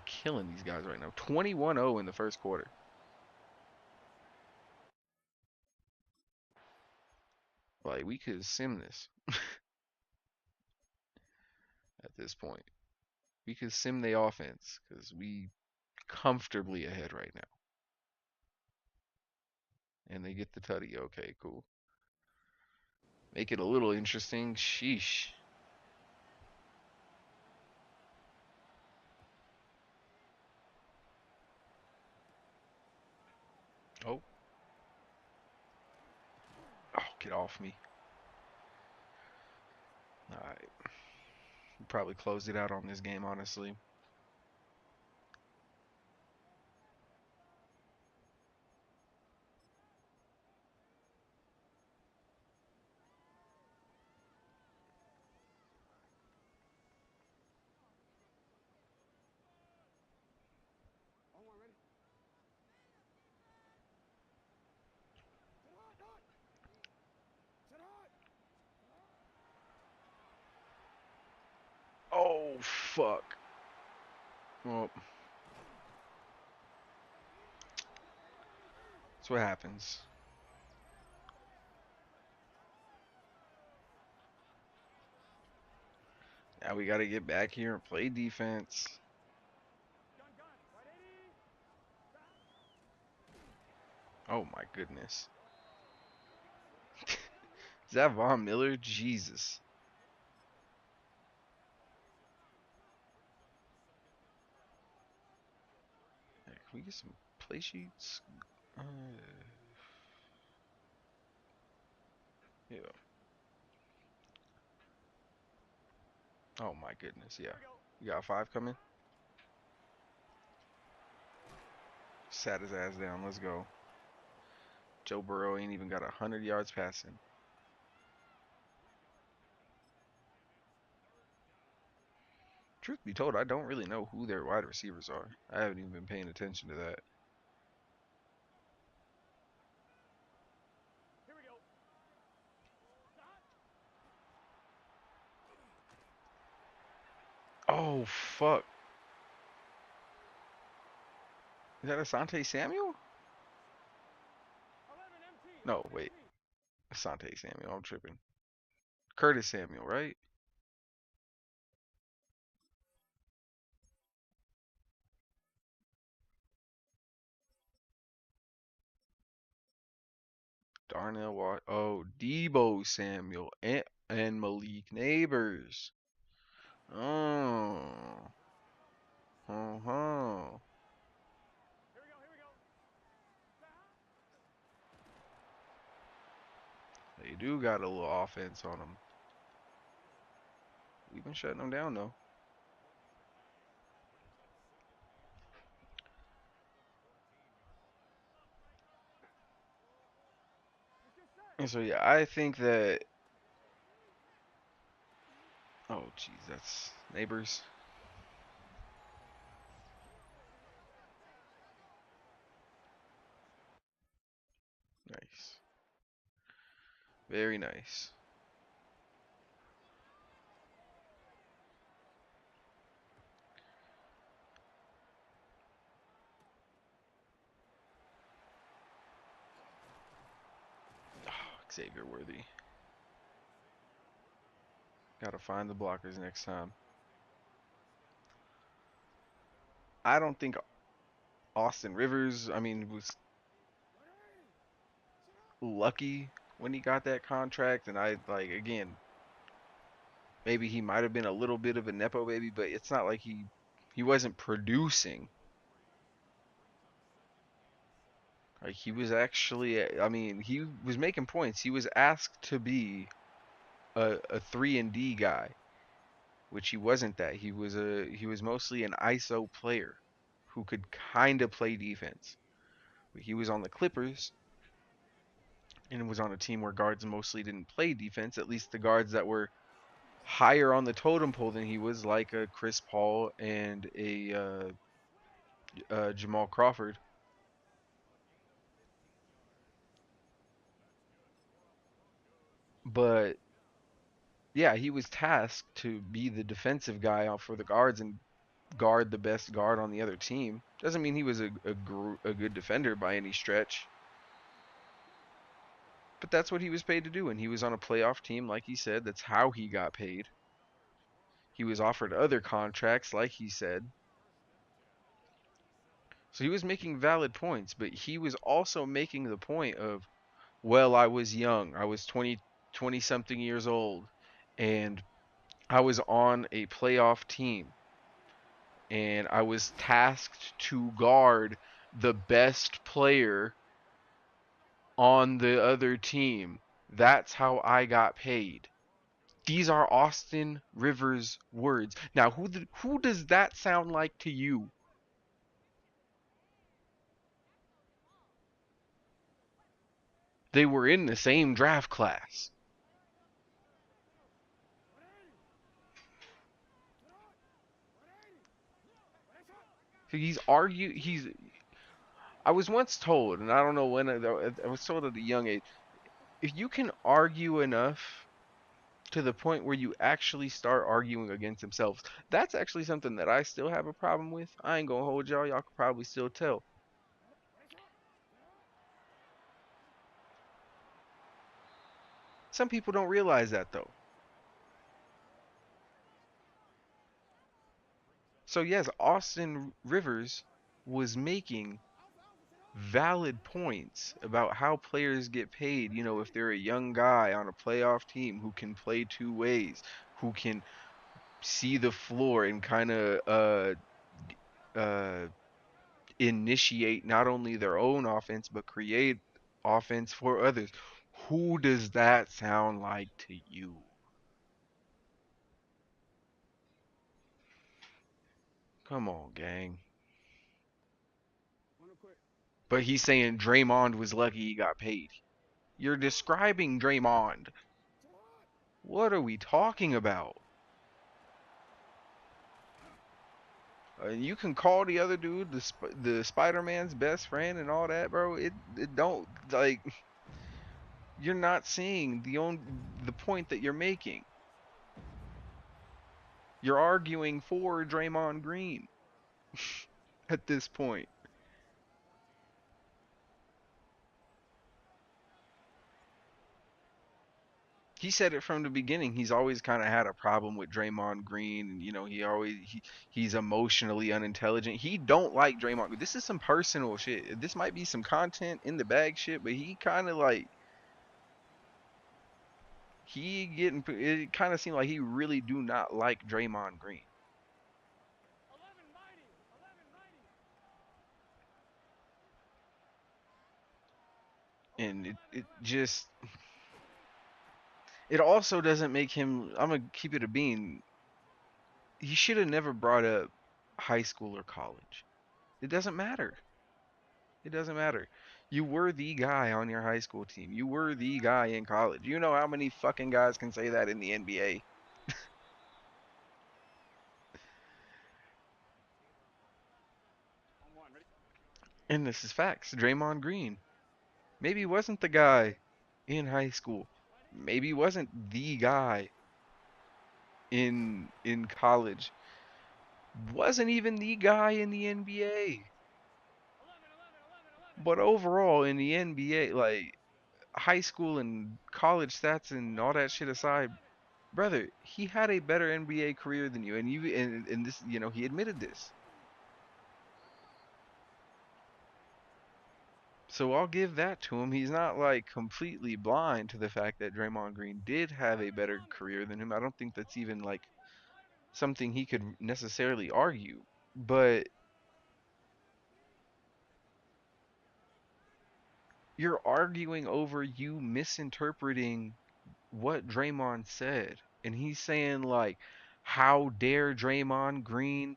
killing these guys right now. 21-0 in the first quarter. Like, we could sim this at this point. We could sim the offense because we comfortably ahead right now. And they get the tutty. Okay, cool. Make it a little interesting. Sheesh. Oh, oh, get off me. All right. We probably closed it out on this game, honestly. Oh, fuck. Well, that's what happens. Now we got to get back here and play defense. Oh my goodness. Is that Von Miller? Jesus. Hey, can we get some play sheets? Yeah. Oh my goodness, yeah. You got 5 coming? Sat his ass down. Let's go. Joe Burrow ain't even got 100 yards passing. Truth be told, I don't really know who their wide receivers are. I haven't even been paying attention to that. Oh, fuck. Is that Asante Samuel? No, wait. Asante Samuel. I'm tripping. Curtis Samuel, right? Darnell Watt. Oh, Debo Samuel and Malik Neighbors. Oh. Uh-huh. They do got a little offense on them. We've been shutting them down, though. And so, yeah, I think that... Oh, jeez, that's Neighbors. Nice. Very nice. Oh, Xavier Worthy. Gotta find the blockers next time. I don't think Austin Rivers, I mean, was lucky when he got that contract. And I, like, again, maybe he might have been a little bit of a Nepo baby, but it's not like he wasn't producing. Like, he was actually, I mean, he was making points. He was asked to be a 3 and D guy, which he wasn't that. He was mostly an ISO player who could kind of play defense. But he was on the Clippers and was on a team where guards mostly didn't play defense, at least the guards that were higher on the totem pole than he was, like a Chris Paul and a Jamal Crawford. But yeah, he was tasked to be the defensive guy for the guards and guard the best guard on the other team. Doesn't mean he was a good defender by any stretch. But that's what he was paid to do, and he was on a playoff team, like he said. That's how he got paid. He was offered other contracts, like he said. So he was making valid points, but he was also making the point of, well, I was young. I was 20 something years old, and I was on a playoff team, and I was tasked to guard the best player on the other team. That's how I got paid. These are Austin Rivers' words. Now, who does that sound like to you? They were in the same draft class. He's argue. He's. I was once told, and I don't know when. I was told at a young age, if you can argue enough to the point where you actually start arguing against themselves, that's actually something that I still have a problem with. I ain't gonna hold y'all. Y'all could probably still tell. Some people don't realize that though. So yes, Austin Rivers was making valid points about how players get paid. You know, if they're a young guy on a playoff team who can play two ways, who can see the floor and kind of uh initiate not only their own offense but create offense for others. Who does that sound like to you? Come on, gang. But he's saying Draymond was lucky he got paid. You're describing Draymond. What are we talking about? You can call the other dude the Spider-Man's best friend and all that, bro. It don't like you're not seeing the point that you're making. You're arguing for Draymond Green at this point. He said it from the beginning. He's always kind of had a problem with Draymond Green, and you know he's emotionally unintelligent. He don't like Draymond. This is some personal shit. This might be some content in the bag shit, but he kind of like he getting it kind of seemed like he really do not like Draymond Green. And it just it also doesn't make him. I'm gonna keep it a bean. He should have never brought up high school or college. It doesn't matter. It doesn't matter. You were the guy on your high school team. You were the guy in college. You know how many fucking guys can say that in the NBA? And this is facts. Draymond Green maybe wasn't the guy in high school. Maybe wasn't the guy in college. Wasn't even the guy in the NBA. But overall in the NBA, like high school and college stats and all that shit aside, brother, he had a better NBA career than you, and and this, you know, he admitted this. So I'll give that to him. He's not like completely blind to the fact that Draymond Green did have a better career than him. I don't think that's even like something he could necessarily argue. But you're arguing over you misinterpreting what Draymond said. And he's saying like, how dare Draymond Green,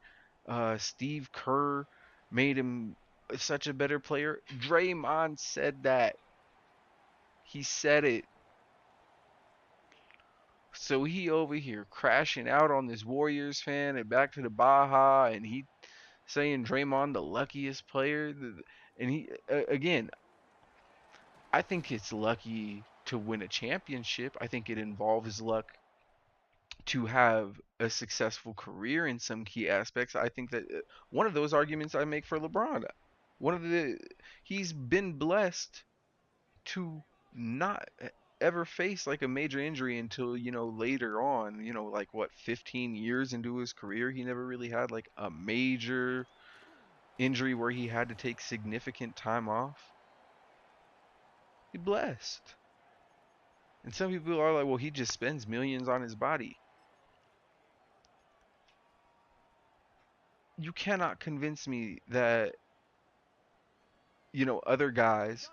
Steve Kerr made him such a better player. Draymond said that. He said it. So he over here crashing out on this Warriors fan and back to the Baja, and he saying Draymond the luckiest player. And he again, I think it's lucky to win a championship. I think it involves luck to have a successful career in some key aspects. I think that one of those arguments I make for LeBron. One of the He's been blessed to not ever face like a major injury until, you know, later on, you know, like what, 15 years into his career, he never really had like a major injury where he had to take significant time off. He blessed. And some people are like, well, he just spends millions on his body. You cannot convince me that, you know, other guys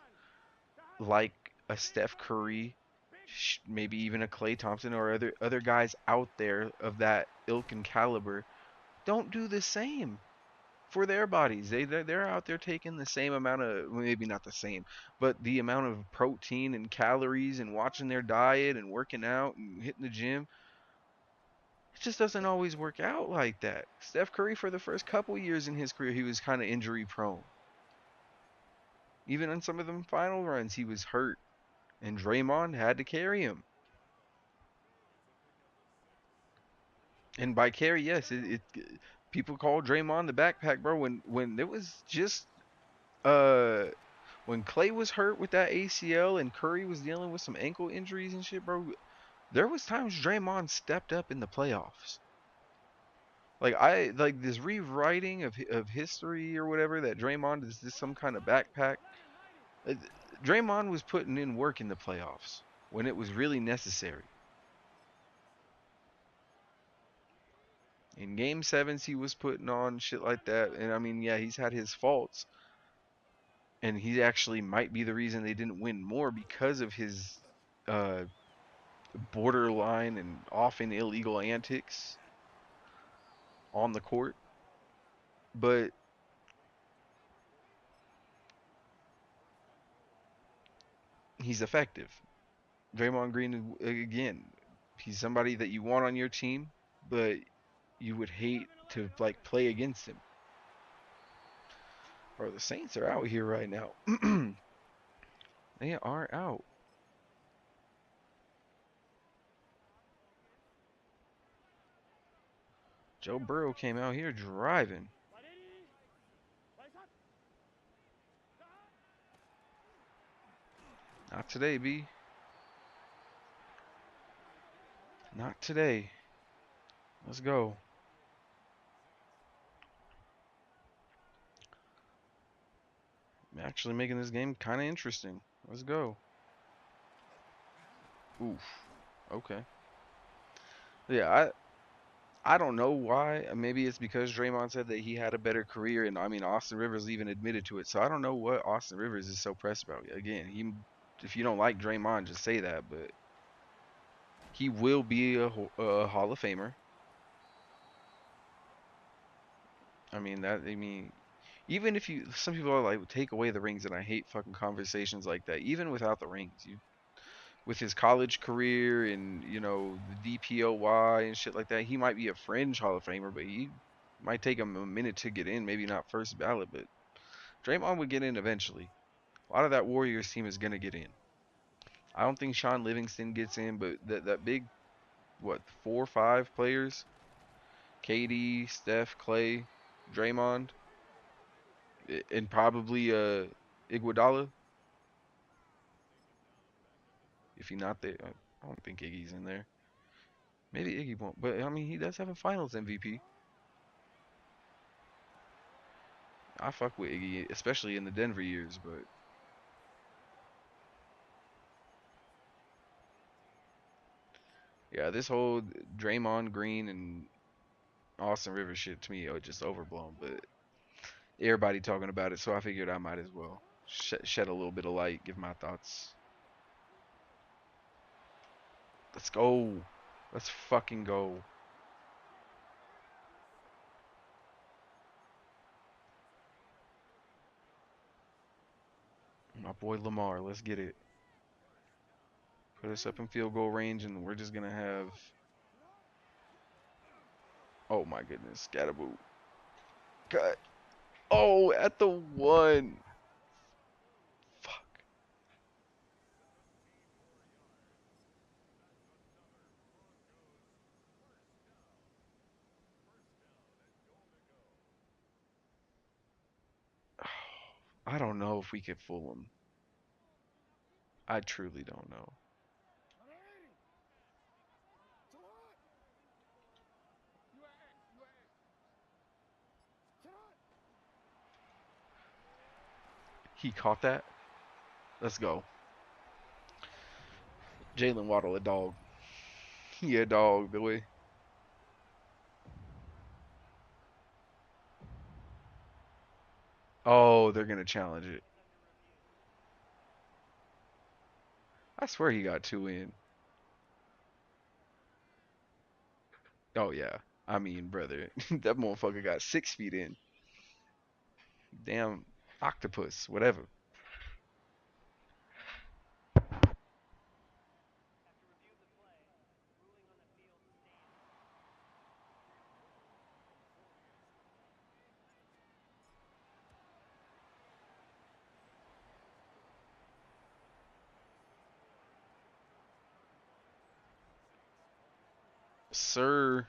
like a Steph Curry, maybe even a Klay Thompson or other guys out there of that ilk and caliber don't do the same for their bodies. They're out there taking the same amount of, well, maybe not the same, but the amount of protein and calories and watching their diet and working out and hitting the gym. It just doesn't always work out like that. Steph Curry, for the first couple years in his career, he was kind of injury prone. Even on some of them final runs, he was hurt, and Draymond had to carry him. And by carry, yes, people call Draymond the backpack, bro. When it was just uh when Clay was hurt with that ACL and Curry was dealing with some ankle injuries and shit, bro, there was times Draymond stepped up in the playoffs. Like this rewriting of history or whatever that Draymond is this some kind of backpack. Uh, Draymond was putting in work in the playoffs when it was really necessary. In game sevens, he was putting on shit like that, and I mean, yeah, he's had his faults, and he actually might be the reason they didn't win more because of his uh, borderline and often illegal antics on the court. But he's effective. Draymond Green again, he's somebody that you want on your team, but you would hate to like play against him. Bro, the Saints are out here right now. They are out. Joe Burrow came out here driving. Not today, B. Not today. Let's go. I'm actually making this game kind of interesting. Let's go. Oof. Okay. Yeah, I don't know why. Maybe it's because Draymond said that he had a better career, and I mean Austin Rivers even admitted to it. So I don't know what Austin Rivers is so pressed about. Again, he if you don't like Draymond, just say that. But he will be a Hall of Famer. I mean that. I mean, even if you, some people are like take away the rings, and I hate fucking conversations like that. Even without the rings, you with his college career and the DPOY and shit like that, he might be a fringe Hall of Famer, but he might take him a minute to get in. Maybe not first ballot, but Draymond would get in eventually. A lot of that Warriors team is gonna get in. I don't think Sean Livingston gets in, but that big what 4 or 5 players: KD, Steph, Clay, Draymond, and probably Iguodala. If he's not there, I don't think Iggy's in there. Maybe Iggy won't, but I mean he does have a Finals MVP. I fuck with Iggy, especially in the Denver years, but yeah, this whole Draymond Green and Austin Rivers shit to me are just overblown. But everybody talking about it, so I figured I might as well shed a little bit of light, give my thoughts. Let's go. Let's fucking go. My boy Lamar, let's get it. Put us up in field goal range, and we're just gonna have. Oh my goodness, Scatterboo. Cut. Oh, at the one. Fuck. I don't know if we could fool him. I truly don't know. He caught that. Let's go. Jalen Waddle, a dog. He a dog, boy. Oh, they're gonna challenge it. I swear he got 2 in. Oh yeah. I mean, brother, that motherfucker got 6 feet in. Damn octopus, whatever. Sir,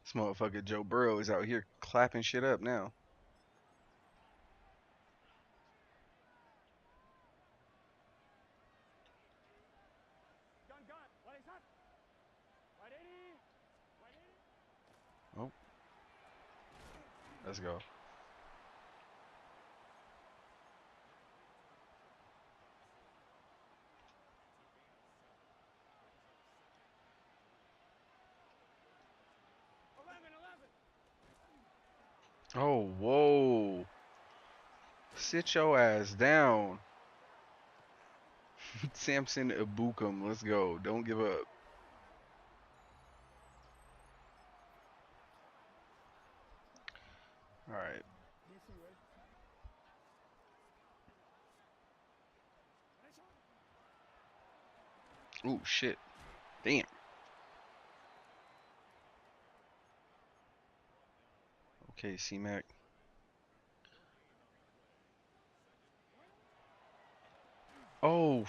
This motherfucker Joe Burrow is out here clapping shit up now. Oh, let's go. Oh, whoa. Sit your ass down. Samson Ibukum, let's go. Don't give up. All right. Ooh, shit. Damn. Okay, C-Mac. Oh,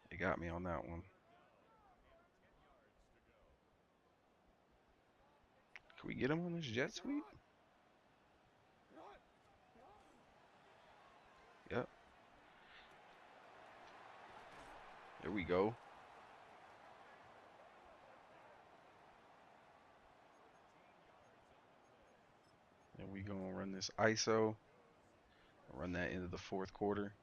they got me on that one. Can we get him on this jet sweep? Yep. There we go. And we gonna run this ISO. Run that into the fourth quarter.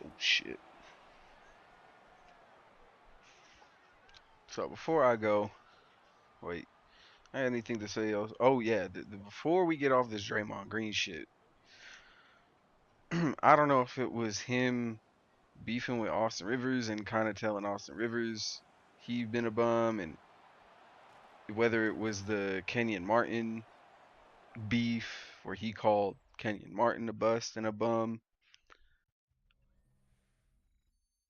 Oh shit. So before I go, wait, I had anything to say else? Oh yeah, before we get off this Draymond Green shit, I don't know if it was him beefing with Austin Rivers and kind of telling Austin Rivers he been a bum, and whether it was the Kenyon Martin beef where he called Kenyon Martin a bust and a bum.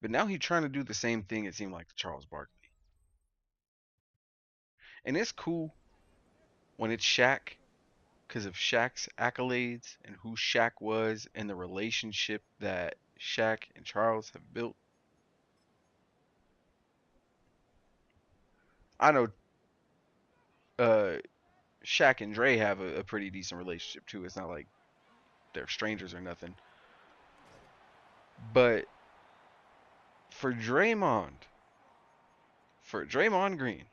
But now he's trying to do the same thing, it seemed like, to Charles Barkley. And it's cool when it's Shaq because of Shaq's accolades and who Shaq was and the relationship that Shaq and Charles have built. I know uh, Shaq and Dre have a pretty decent relationship too. It's not like they're strangers or nothing. But for Draymond Green,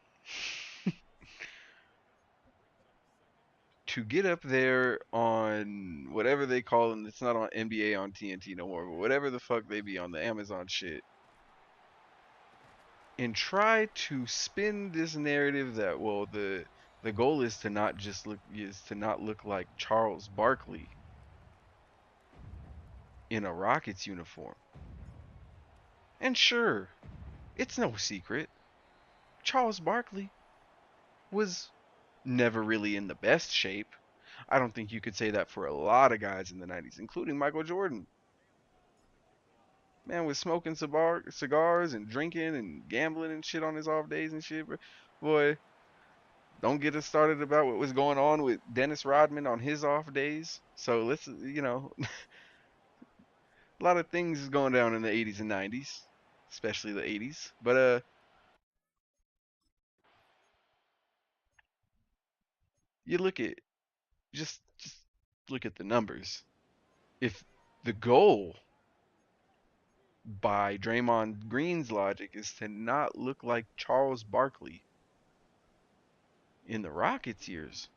to get up there on whatever they call them, it's not on NBA on TNT no more, but whatever the fuck they be on the Amazon shit, and try to spin this narrative that, well, the goal is to not look like Charles Barkley in a Rockets uniform. And sure, it's no secret, Charles Barkley was never really in the best shape. I don't think you could say that for a lot of guys in the 90s, including Michael Jordan. Man was smoking cigars and drinking and gambling and shit on his off days and shit. Boy, don't get us started about what was going on with Dennis Rodman on his off days. So let's, a lot of things is going down in the 80s and 90s, especially the 80s. But you look at just look at the numbers. If the goal by Draymond Green's logic is to not look like Charles Barkley in the Rockets years,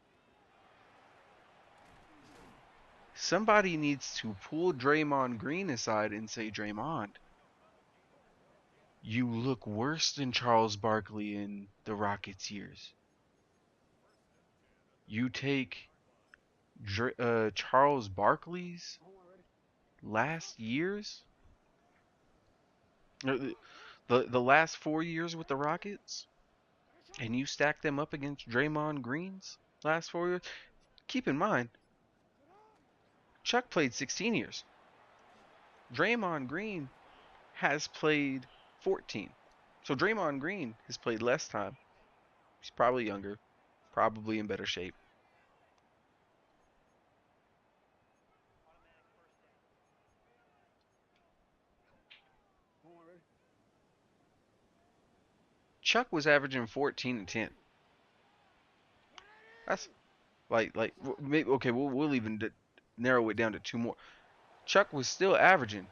somebody needs to pull Draymond Green aside and say, Draymond, you look worse than Charles Barkley in the Rockets years. You take Charles Barkley's last years, the last 4 years with the Rockets, and you stack them up against Draymond Green's last 4 years. Keep in mind, Chuck played 16 years. Draymond Green has played 14. So Draymond Green has played less time. He's probably younger, probably in better shape. Chuck was averaging 14 and 10. That's maybe okay. We'll even narrow it down to two more. Chuck was still averaging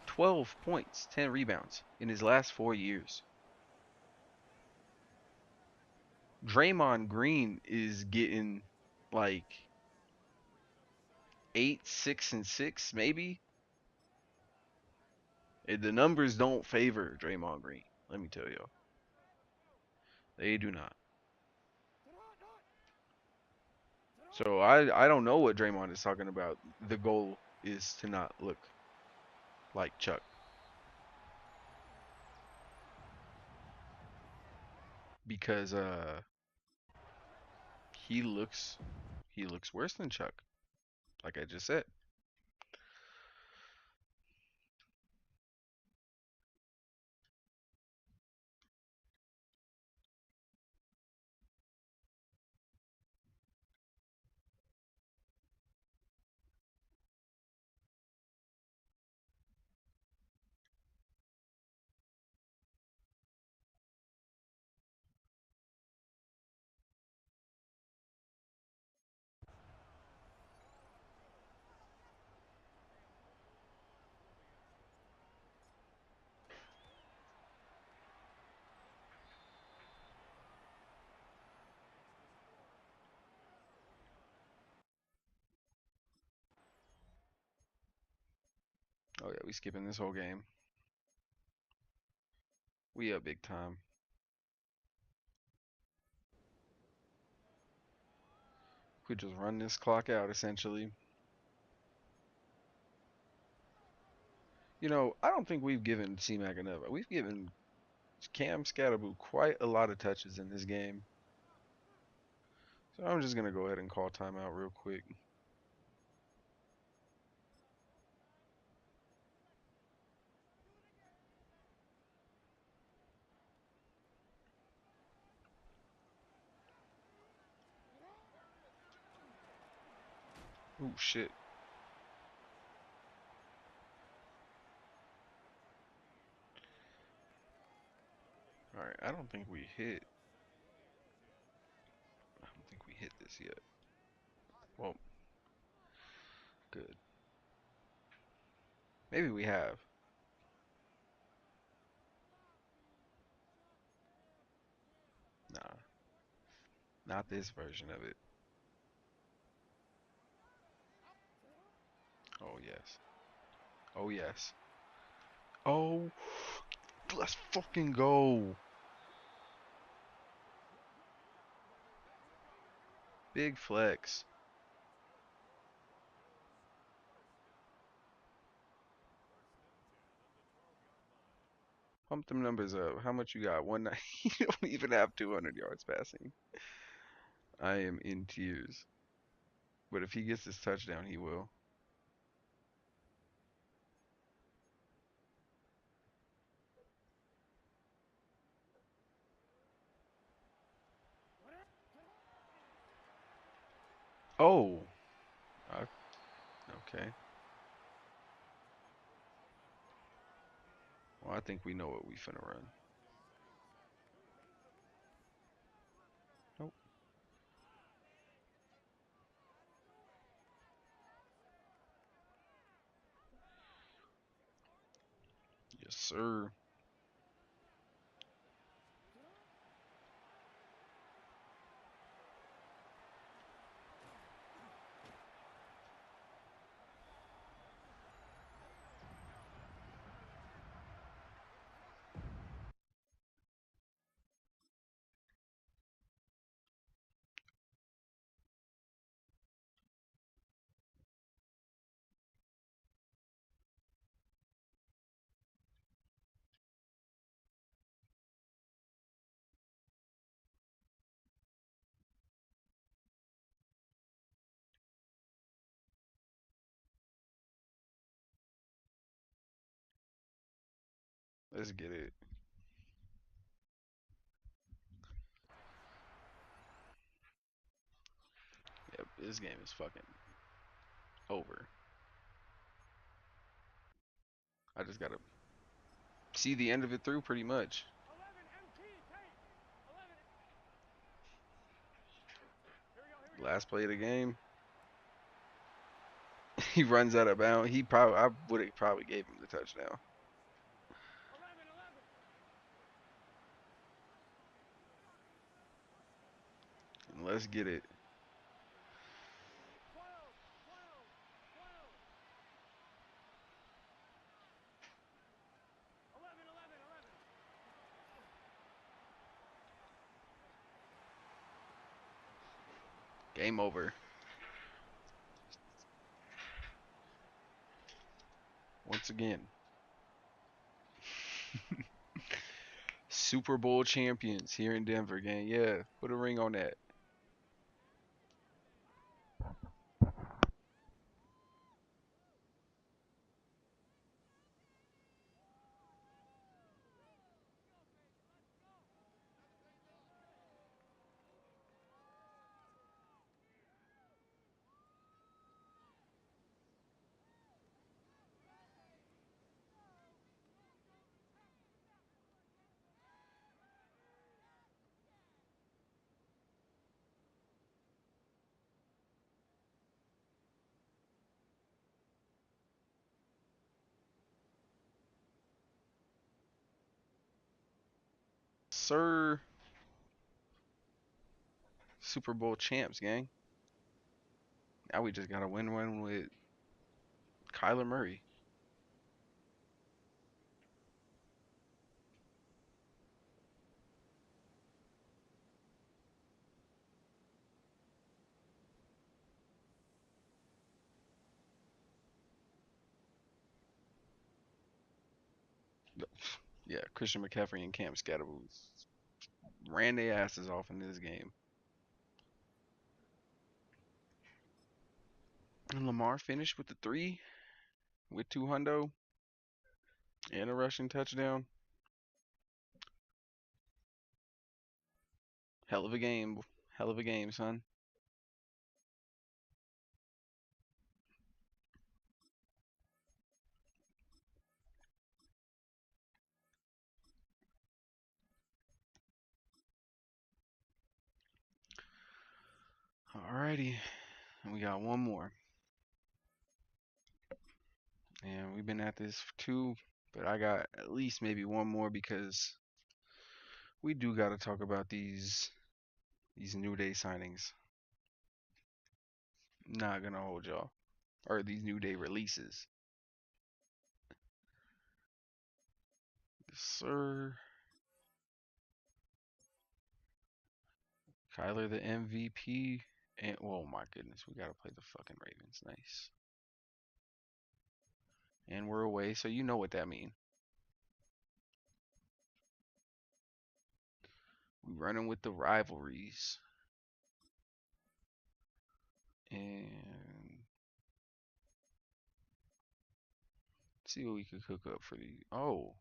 12 points, 10 rebounds in his last 4 years. Draymond Green is getting like 8, 6, and 6, maybe. The numbers don't favor Draymond Green. Let me tell you, they do not. So I don't know what Draymond is talking about. The goal is to not look like Chuck because he looks he looks worse than Chuck. Like I just said. Oh yeah, we skipping this whole game. We up big time. We just run this clock out essentially. You know, I don't think we've given C-Mac enough. We've given Cam Scatterboo quite a lot of touches in this game. So I'm just gonna go ahead and call timeout real quick. Oh shit. Alright, I don't think we hit. I don't think we hit this yet. Well, good. Maybe we have. Nah, not this version of it. Oh yes. Oh yes. Oh, let's fucking go. Big flex. Pump them numbers up. How much you got? 190. You don't even have 200 yards passing. I am in tears. But if he gets this touchdown, he will. Oh. Uh, okay. Well, I think we know what we finna run. Nope. Yes, sir. Let's get it. Yep, this game is fucking over. I just gotta see the end of it through pretty much. Last play of the game. He runs out of bounds. I would have probably gave him the touchdown. And let's get it. Game over. Once again. Super Bowl champions here in Denver, gang. Yeah, put a ring on that. Sir, Super Bowl champs, gang. Now we just gotta win one with Kyler Murray. Yeah, Christian McCaffrey and Cam Scatterboot ran their asses off in this game. And Lamar finished with the 3 with 2 hundo and a rushing touchdown. Hell of a game. Hell of a game, son. Alrighty. And we got one more. And we've been at this for 2, but I got at least maybe one more because we do got to talk about these New Day signings. Not gonna hold y'all. Or these New Day releases. Yes, sir. Kyler the MVP. And oh my goodness, we gotta play the fucking Ravens. Nice. And we're away, so you know what that means. We running with the rivalries. And see what we could cook up for the. Oh,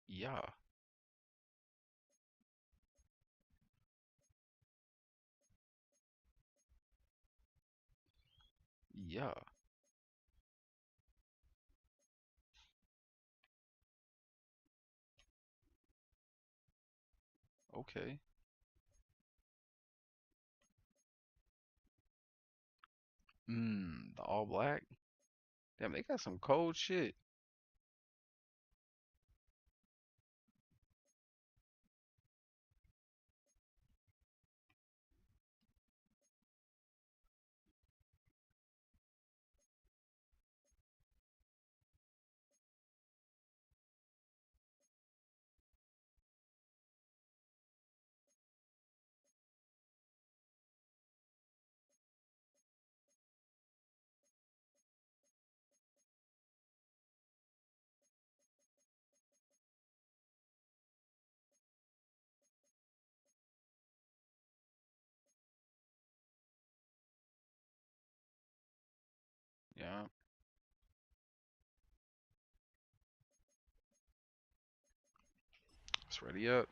yeah, yeah. Okay. The all black. Damn, they got some cold shit. Yeah, it's ready up.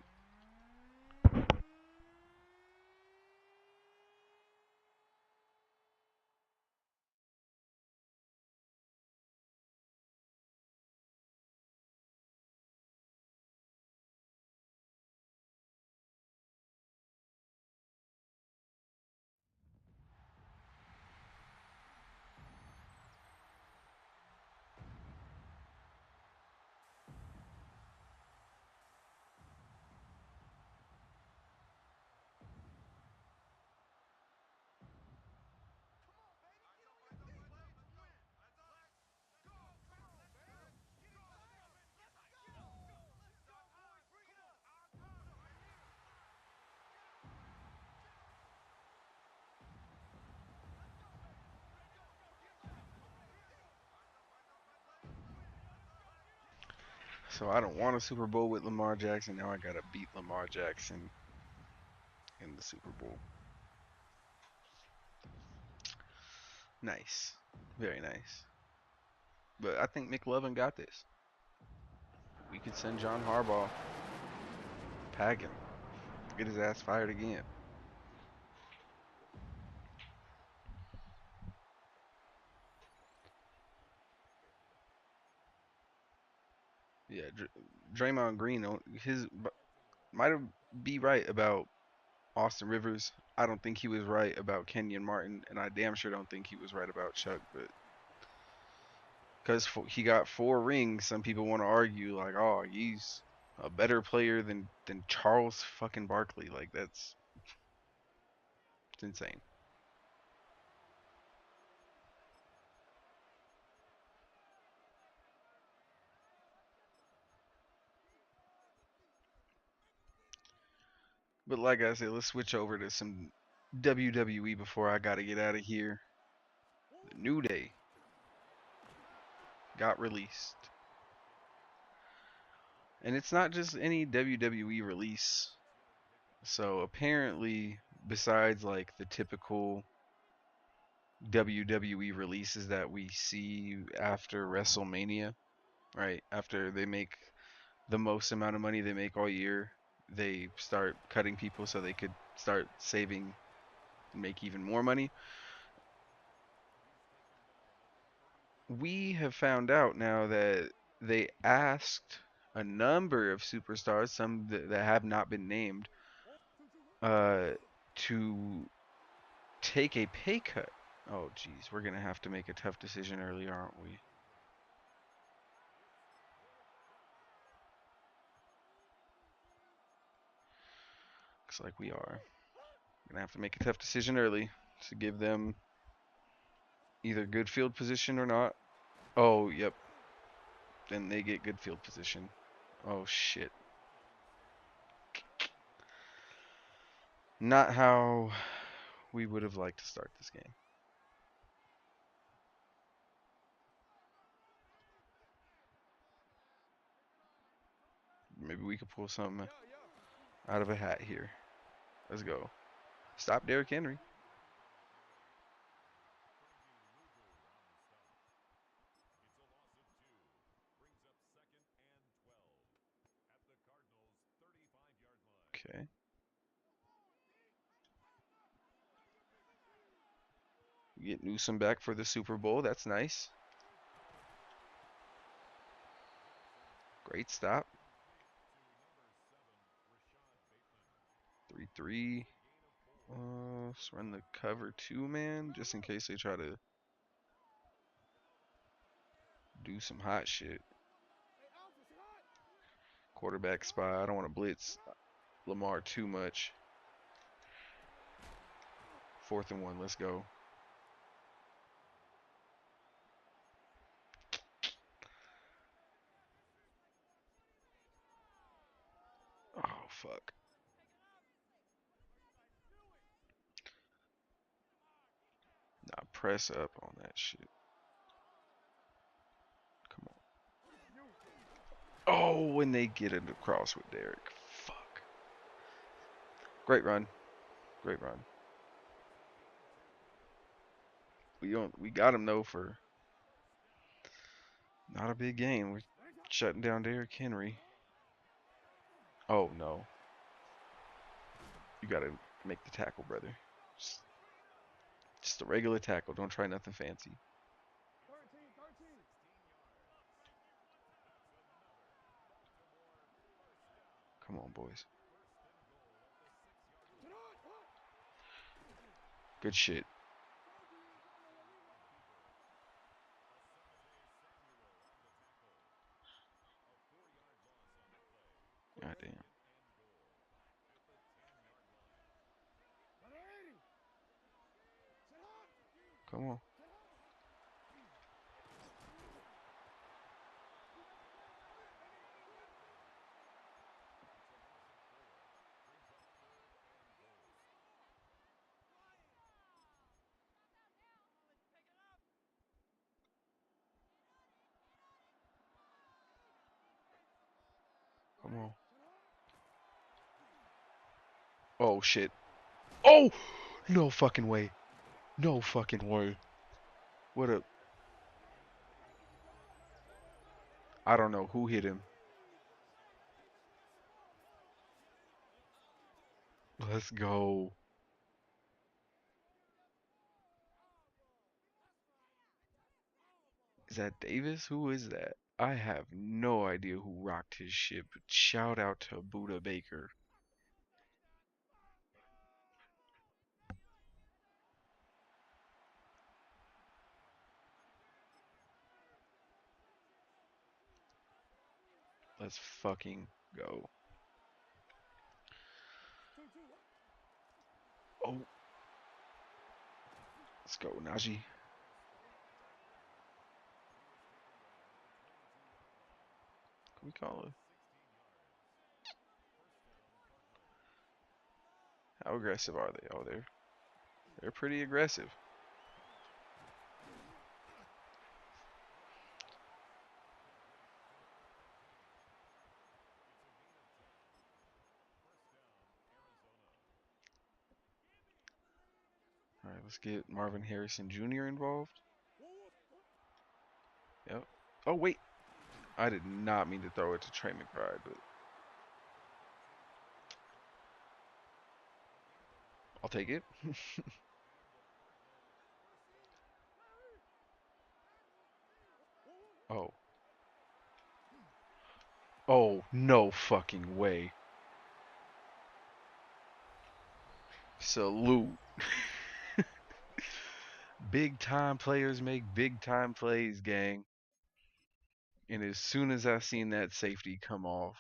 So I don't want a Super Bowl with Lamar Jackson. Now I gotta beat Lamar Jackson in the Super Bowl. Nice, very nice. But I think McLovin got this. We could send John Harbaugh, pack him, get his ass fired again. Yeah, Draymond Green, his might have be right about Austin Rivers. I don't think he was right about Kenyon Martin, and I damn sure don't think he was right about Chuck. But because he got 4 rings, some people want to argue like, oh, he's a better player than Charles fucking Barkley. Like that's it's insane. But like I said, let's switch over to some WWE before I gotta get out of here. The New Day got released. And it's not just any WWE release. So apparently, besides like the typical WWE releases that we see after WrestleMania, right? After they make the most amount of money they make all year, they start cutting people so they could start saving and make even more money. We have found out now that they asked a number of superstars, some that have not been named, uh, to take a pay cut. Oh, geez, we're gonna have to make a tough decision early, aren't we? Looks like we are. Gonna have to make a tough decision early to give them either good field position or not. Oh, yep. Then they get good field position. Oh shit. Not how we would have liked to start this game. Maybe we could pull something out of a hat here. Let's go. Stop Derrick Henry. Okay. Get Newsom back for the Super Bowl. That's nice. Great stop. 3-3. Let's run the cover 2-man just in case they try to do some hot shit. Quarterback spy. I don't want to blitz Lamar too much. 4th and 1. Let's go. Oh, fuck. Nah, press up on that shit. Come on. Oh, when they get it across with Derek. Fuck. Great run. Great run. We got him though for not a big game. We're shutting down Derrick Henry. Oh no. You gotta make the tackle, brother. Just, just a regular tackle. Don't try nothing fancy. Come on, boys. Good shit. God damn. Come on. Come on. Oh shit. Oh! No fucking way. No fucking way. What a. I don't know who hit him. Let's go. Is that Davis? Who is that? I have no idea who rocked his ship. Shout out to Buddha Baker. Let's fucking go. Oh, let's go, Najee. Can we call it? How aggressive are they? Oh, they're pretty aggressive. All right, let's get Marvin Harrison Jr. involved. Yep. Oh wait, I did not mean to throw it to Trey McBride, but I'll take it. Oh. Oh, no fucking way. Salute. Big time players make big time plays, gang. And as soon as I seen that safety come off,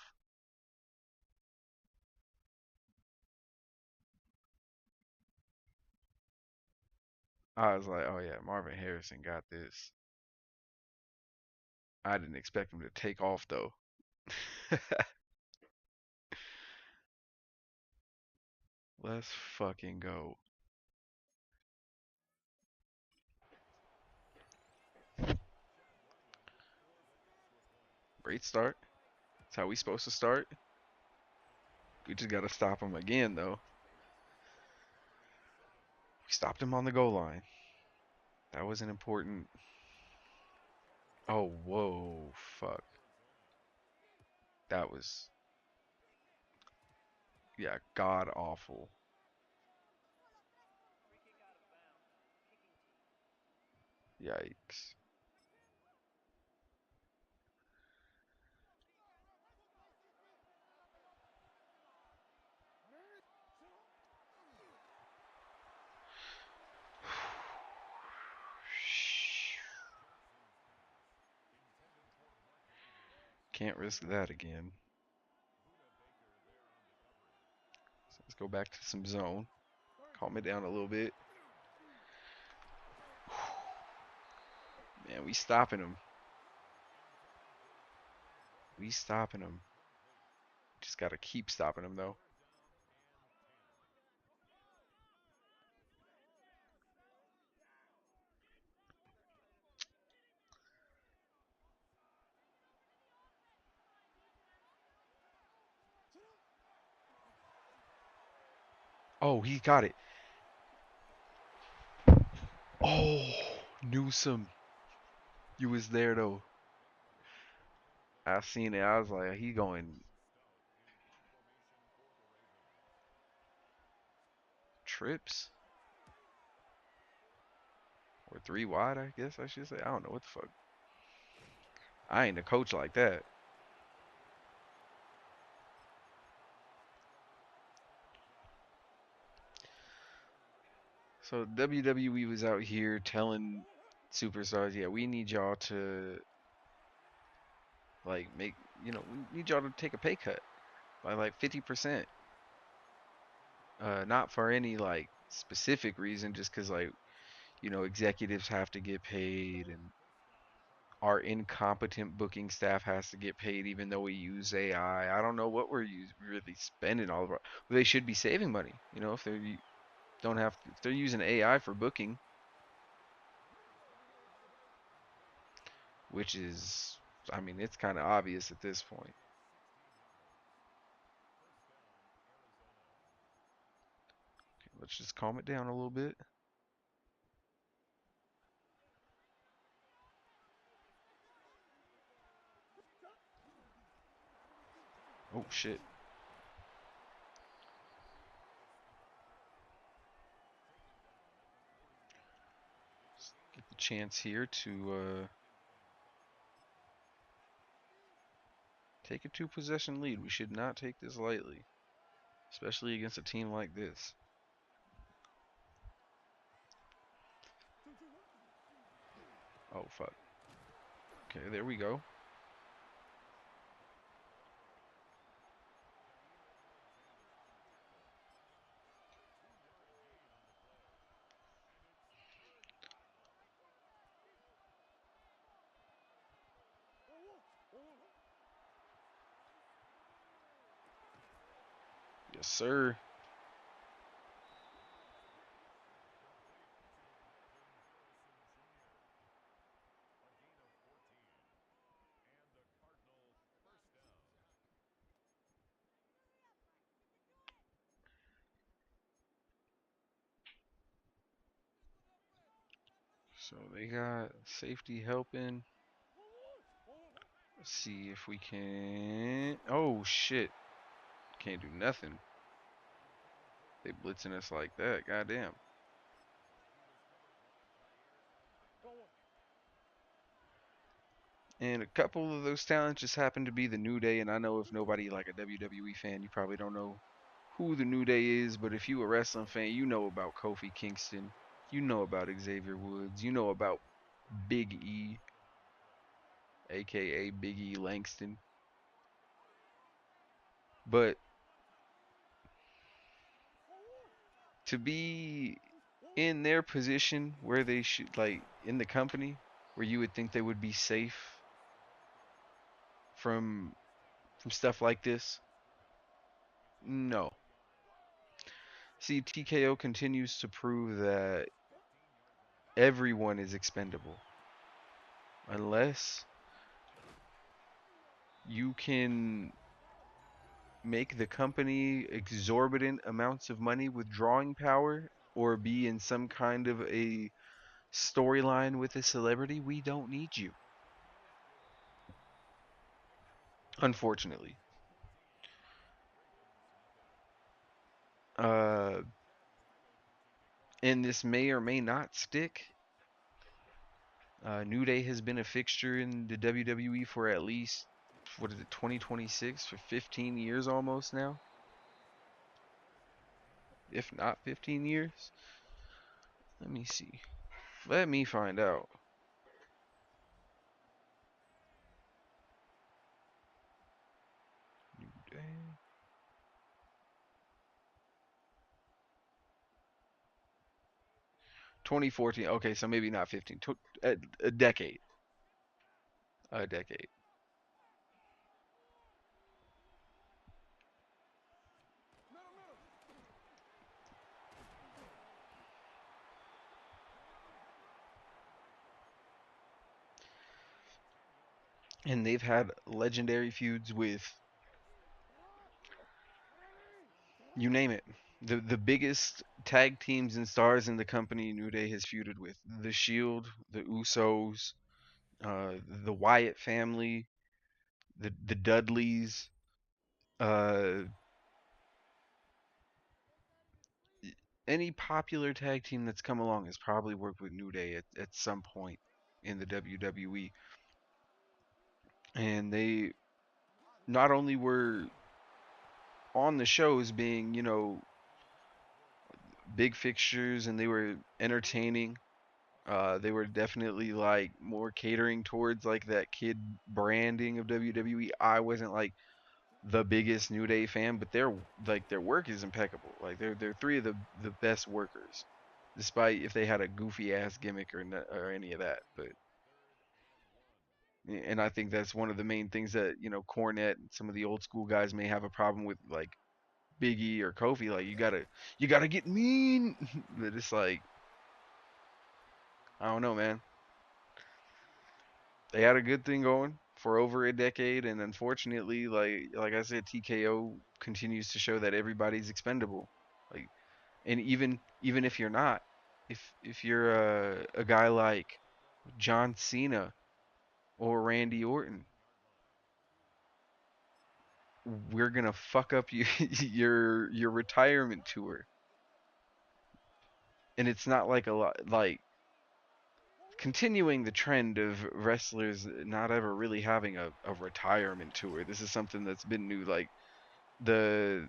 I was like, oh yeah, Marvin Harrison got this. I didn't expect him to take off though. Let's fucking go. Great start. That's how we supposed to start. We just gotta stop him again though. We stopped him on the goal line. That was an important. Oh, whoa, fuck. That was, yeah, god awful. Yikes. Can't risk that again. So let's go back to some zone. Calm it down a little bit. Man, we stopping him. We stopping him. Just gotta keep stopping him though. Oh, he got it. Oh, Newsom. You was there though. I seen it. I was like, he going trips or three wide, I guess I should say. I don't know what the fuck. I ain't a coach like that. So WWE was out here telling superstars, yeah, we need y'all to like make, we need y'all to take a pay cut by like 50%. Not for any like specific reason, just because like, executives have to get paid and our incompetent booking staff has to get paid even though we use AI. I don't know what we're really spending all of our. They should be saving money, if they don't have if they're using AI for booking, which is, I mean, it's kind of obvious at this point. Let's just calm it down a little bit. Oh shit. Get the chance here to take a two-possession lead. We should not take this lightly, especially against a team like this. Oh fuck. Okay, there we go. Yes, sir. So they got safety helping. Let's see if we can. Oh shit. Can't do nothing. They blitzing us like that. Goddamn. And a couple of those talents just happen to be the New Day. And I know if nobody like a WWE fan, you probably don't know who the New Day is. But if you a wrestling fan, you know about Kofi Kingston. You know about Xavier Woods. You know about Big E, aka Big E Langston. But to be in their position where they should, like in the company, where you would think they would be safe from stuff like this, no. See, TKO continues to prove that everyone is expendable unless you can make the company exorbitant amounts of money with drawing power or be in some kind of a storyline with a celebrity. We don't need you, unfortunately. uh and this may or may not stick. New Day has been a fixture in the WWE for at least, what is it, 2026, for 15 years almost now, if not 15 years. Let me see. Let me find out. New Day. 2014. Okay, so maybe not 15. A decade. A decade. And they've had legendary feuds with, you name it. The biggest tag teams and stars in the company New Day has feuded with. The Shield, the Usos, the Wyatt family, the Dudleys, uh, any popular tag team that's come along has probably worked with New Day at some point in the WWE. And they not only were on the shows being, big fixtures and they were entertaining. They were definitely like more catering towards like that kid branding of WWE. I wasn't like the biggest New Day fan, but their work is impeccable. Like they're three of the best workers, despite if they had a goofy ass gimmick or any of that. But and I think that's one of the main things that Cornette and some of the old school guys may have a problem with, like Biggie or Kofi. Like you gotta get mean, but it's like I don't know, man. They had a good thing going for over a decade, and unfortunately, like I said, TKO continues to show that everybody's expendable. Like And even if you're not, if you're a guy like John Cena or Randy Orton, we're gonna fuck up your retirement tour. And it's not like a lot like continuing the trend of wrestlers not ever really having a retirement tour. This is something that's been new. Like the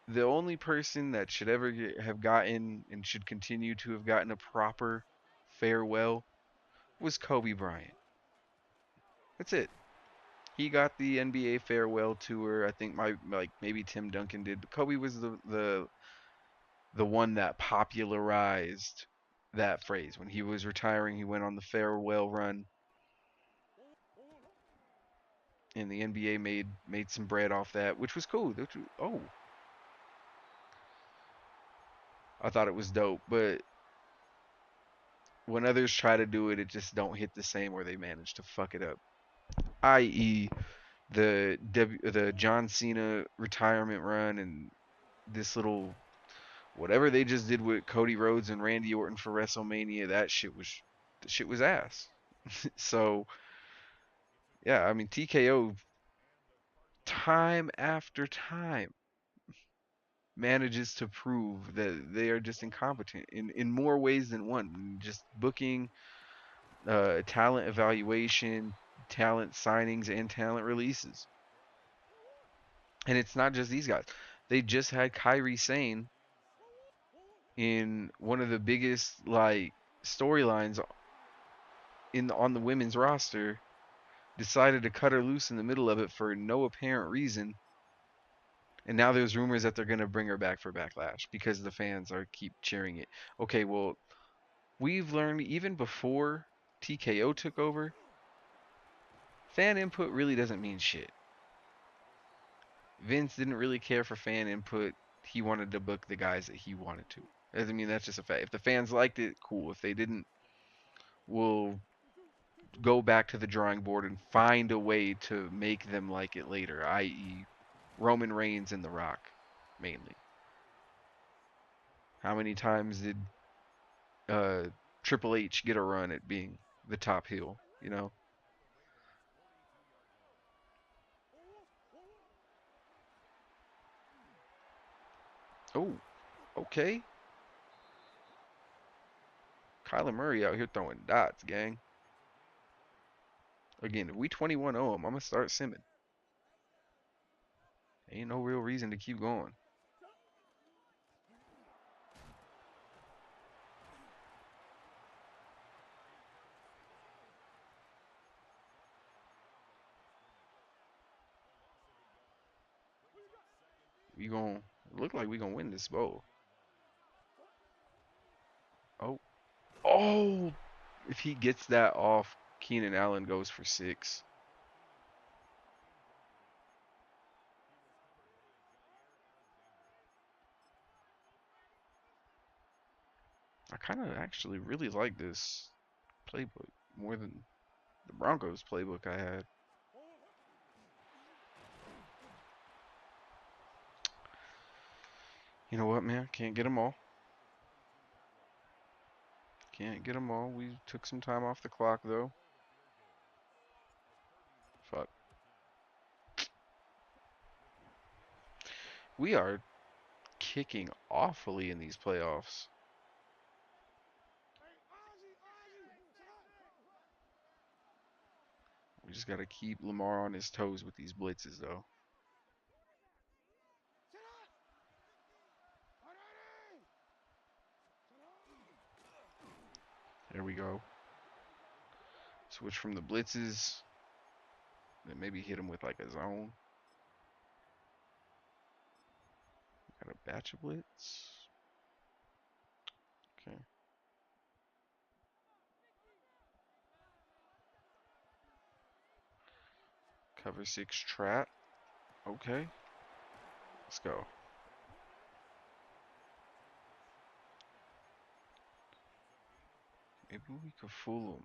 the only person that should ever have gotten and should continue to have gotten a proper farewell was Kobe Bryant. That's it. He got the NBA farewell tour. I think my like maybe Tim Duncan did, but Kobe was the one that popularized that phrase. When he was retiring, he went on the farewell run, and the NBA made some bread off that, which was cool. Oh, I thought it was dope, but when others try to do it, it just don't hit the same, or they manage to fuck it up. I.e., the John Cena retirement run and this little whatever they just did with Cody Rhodes and Randy Orton for WrestleMania. That shit was ass. So yeah, I mean TKO time after time manages to prove that they are just incompetent in more ways than one. Just booking, talent evaluation, talent signings, and talent releases. And it's not just these guys. They just had Kyrie Sane in one of the biggest like storylines in on the women's roster, decided to cut her loose in the middle of it for no apparent reason. And now there's rumors that they're going to bring her back for Backlash because the fans are keep cheering it. Okay, well, we've learned even before TKO took over, fan input really doesn't mean shit. Vince didn't really care for fan input. He wanted to book the guys that he wanted to. I mean, that's just a fact. If the fans liked it, cool. If they didn't, we'll go back to the drawing board and find a way to make them like it later, i.e., Roman Reigns and The Rock, mainly. How many times did uh, Triple H get a run at being the top heel? You know. Oh, okay. Kyler Murray out here throwing dots, gang. Again, if we 21-0 him, I'm gonna start simming. Ain't no real reason to keep going. We gon' look like we gonna win this bowl. Oh, oh! If he gets that off, Keenan Allen goes for 6. I kind of actually really like this playbook more than the Broncos playbook I had. You know what, man? Can't get them all. Can't get them all. We took some time off the clock, though. Fuck. We are kicking awfully in these playoffs. We just got to keep Lamar on his toes with these blitzes, though. There we go. Switch from the blitzes. Then maybe hit him with like a zone. Got a batch of blitz. Okay. Cover 6 trap. Okay. Let's go. Maybe we could fool him.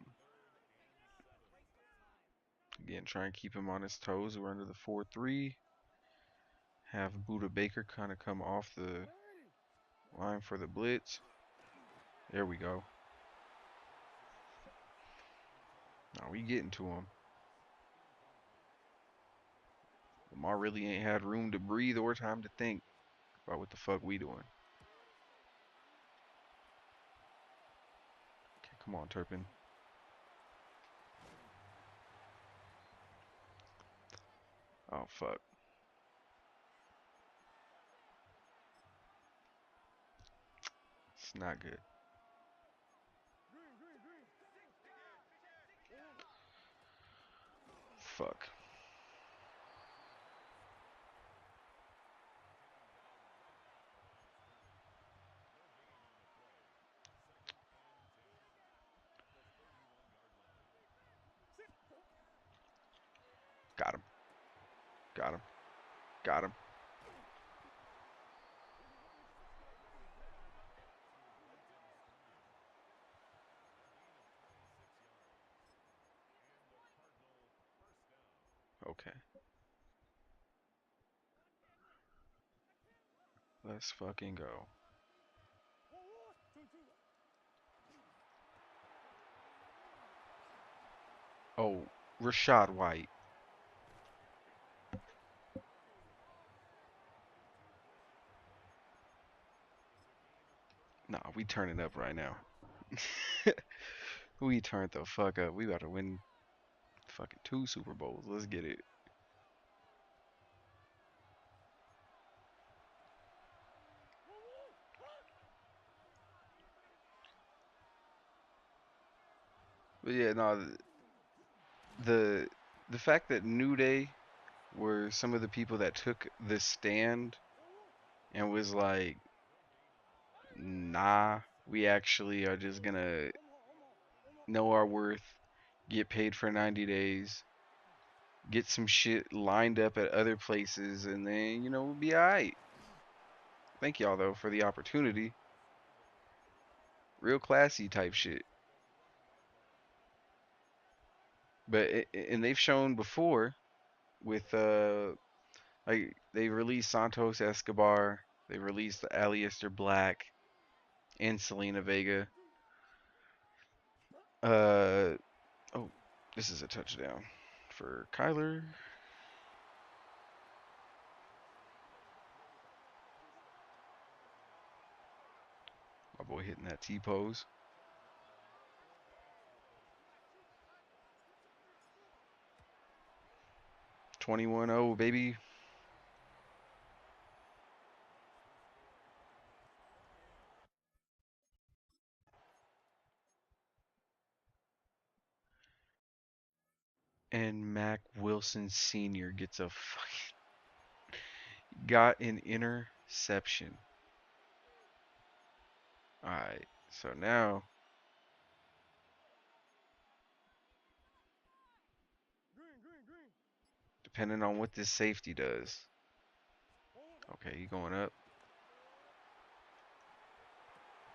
Again, try and keep him on his toes. We're under the 4-3. Have Buda Baker kind of come off the Line for the blitz. There we go. Now we getting to him. Lamar really ain't had room to breathe or time to think about what the fuck we doing. Okay, come on, Turpin. Oh, fuck. It's not good. Fuck. Got him. Got him. Got him. Okay. Let's fucking go. Oh, Rashad White. Nah, we turning up right now. We turned the fuck up. We about to win fucking 2 Super Bowls. Let's get it. But yeah, no, the the fact that New Day were some of the people that took the stand and was like, nah, we actually are just gonna know our worth, get paid for 90 days, get some shit lined up at other places, and then, we'll be alright. Thank y'all, though, for the opportunity. Real classy type shit. But, and they've shown before with, like, they released Santos Escobar, they released Aleister Black, and Selena Vega. Uh, oh, this is a touchdown for Kyler. My boy hitting that T-pose. 21-0, baby. And Mac Wilson Sr. gets a fucking got an interception. Alright, so now depending on what this safety does. Okay, he going up.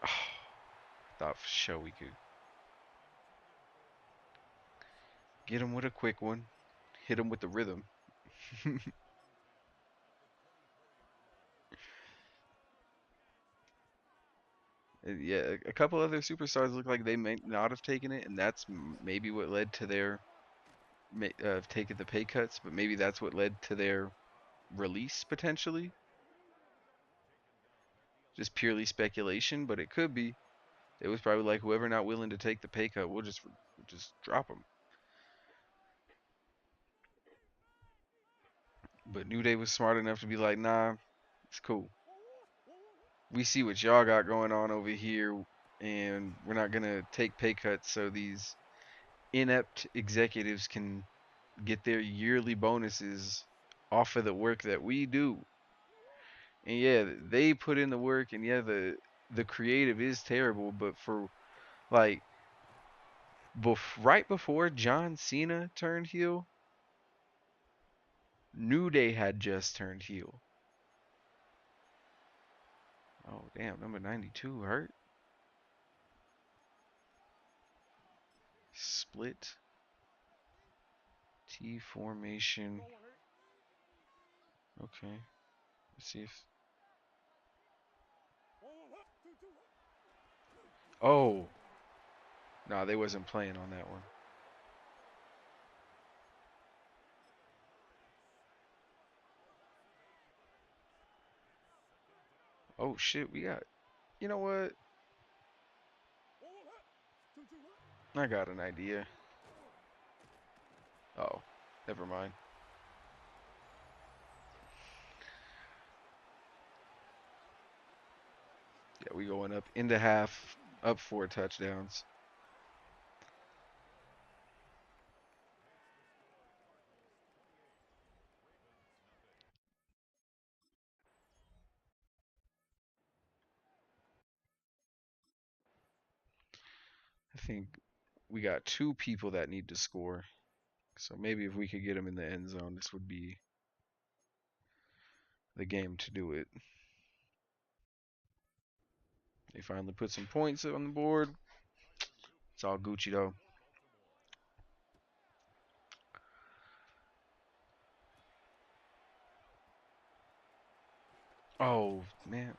Oh, I thought for sure we could get him with a quick one. Hit him with the rhythm. Yeah, a couple other superstars look like they may not have taken it, and that's maybe what led to their taking the pay cuts. But maybe that's what led to their release potentially. Just purely speculation, but it could be. It was probably like whoever not willing to take the pay cut, we'll just drop them. But New Day was smart enough to be like, nah, it's cool. We see what y'all got going on over here, and we're not gonna take pay cuts so these inept executives can get their yearly bonuses off of the work that we do. And yeah, they put in the work, and yeah, the creative is terrible, but for like right before John Cena turned heel, New Day had just turned heel. Oh damn, number 92 hurt. Split T formation. Okay, let's see if Oh, nah, they wasn't playing on that one. Oh shit, we got. You know what? I got an idea. Oh, never mind. Yeah, we going up into half, up 4 touchdowns. I think we got 2 people that need to score. So maybe if we could get them in the end zone, this would be the game to do it. They finally put some points on the board. It's all Gucci though. Oh man,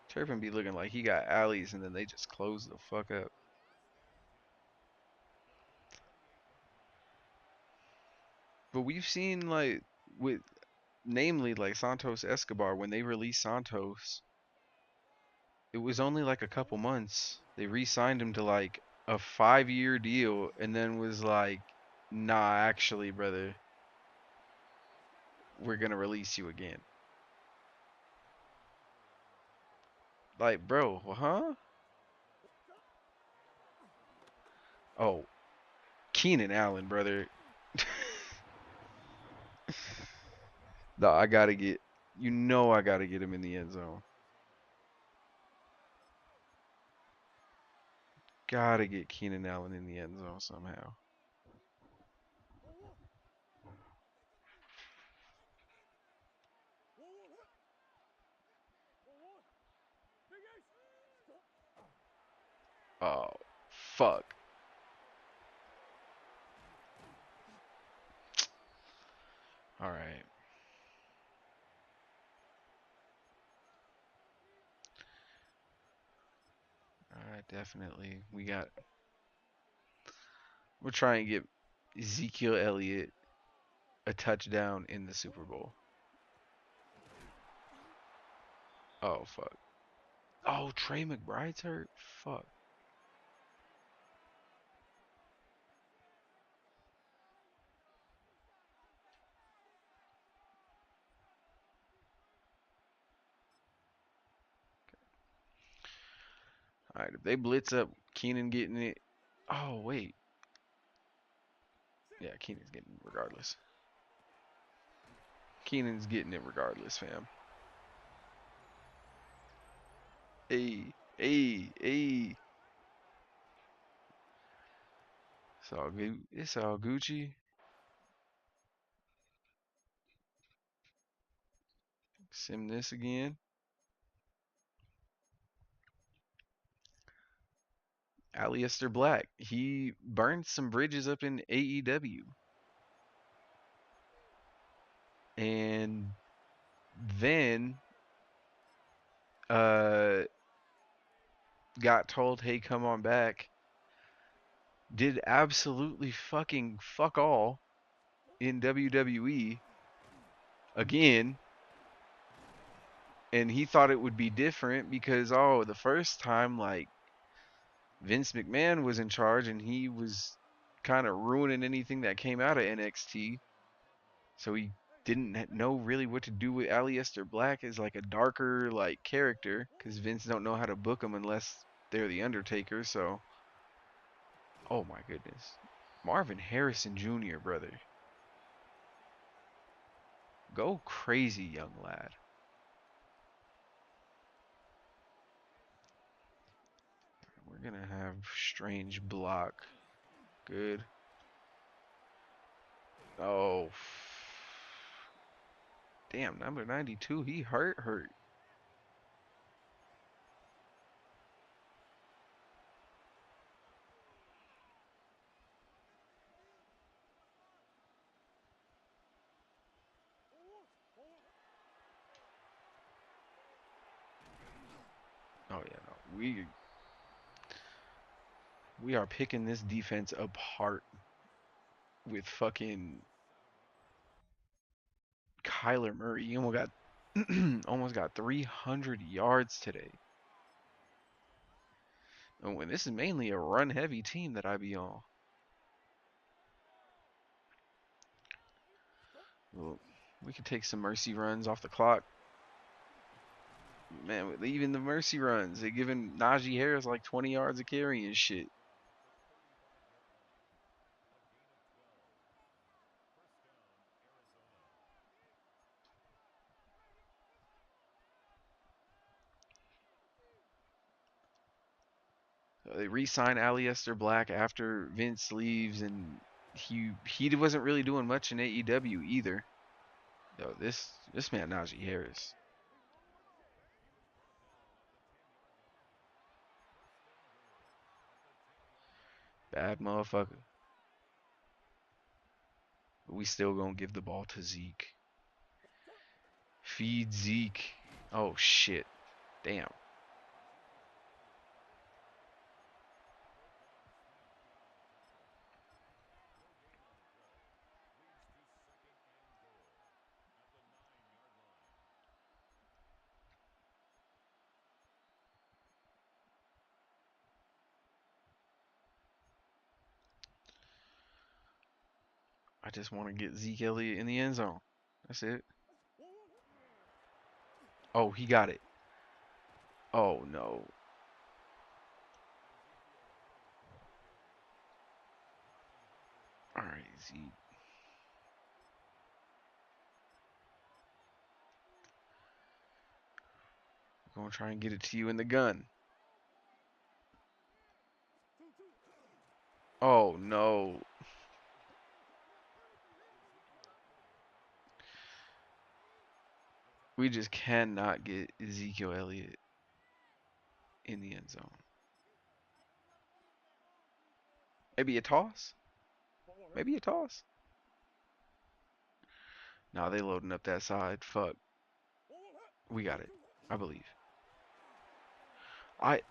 Turpin be looking like he got alleys, and then they just close the fuck up. But we've seen like with namely like Santos Escobar when they released Santos, it was only like a couple months. They re-signed him to like a 5-year deal, and then was like, "Nah, actually, brother, we're gonna release you again." Like, bro, huh? Oh, Keenan Allen, brother. No, I gotta get. You know, I gotta get him in the end zone. Gotta get Keenan Allen in the end zone somehow. Oh, fuck. All right. All right, definitely. We're trying to get Ezekiel Elliott a touchdown in the Super Bowl. Oh, fuck. Oh, Trey McBride's hurt? Fuck. All right, if they blitz up, Keenan getting it. Oh, wait. Yeah, Keenan's getting it regardless. Keenan's getting it regardless, fam. Hey, hey, hey. It's all good. It's all Gucci. Sim this again. Aleister Black. He burned some bridges up in AEW. And then uh got told, hey, come on back. Did absolutely fucking fuck all in WWE again. And he thought it would be different because, oh, the first time, like, Vince McMahon was in charge and he was kind of ruining anything that came out of NXT. So he didn't know really what to do with Aleister Black as like a darker like character because Vince don't know how to book him unless they're the Undertaker. So, oh my goodness, Marvin Harrison Jr., brother, go crazy, young lad. We're gonna have strange block. Good. Oh, damn, number 92, he hurt. Oh yeah, no. We are picking this defense apart with fucking Kyler Murray. He almost got almost got 300 yards today. And when this is mainly a run heavy team that I be on. Well, we could take some mercy runs off the clock. Man, even the mercy runs, they giving Najee Harris like 20 yards of carry and shit. They re-sign Aleister Black after Vince leaves, and he wasn't really doing much in AEW either. Yo, this man Najee Harris, bad motherfucker. But we still gonna give the ball to Zeke. Feed Zeke. Oh shit. Damn. I just want to get Zeke Elliott in the end zone. That's it. Oh, he got it. Oh no. All right, Zeke. Gonna try and get it to you in the gun. Oh no. We just cannot get Ezekiel Elliott in the end zone. Maybe a toss? Maybe a toss? Nah, they loading up that side. Fuck. We got it. I believe. I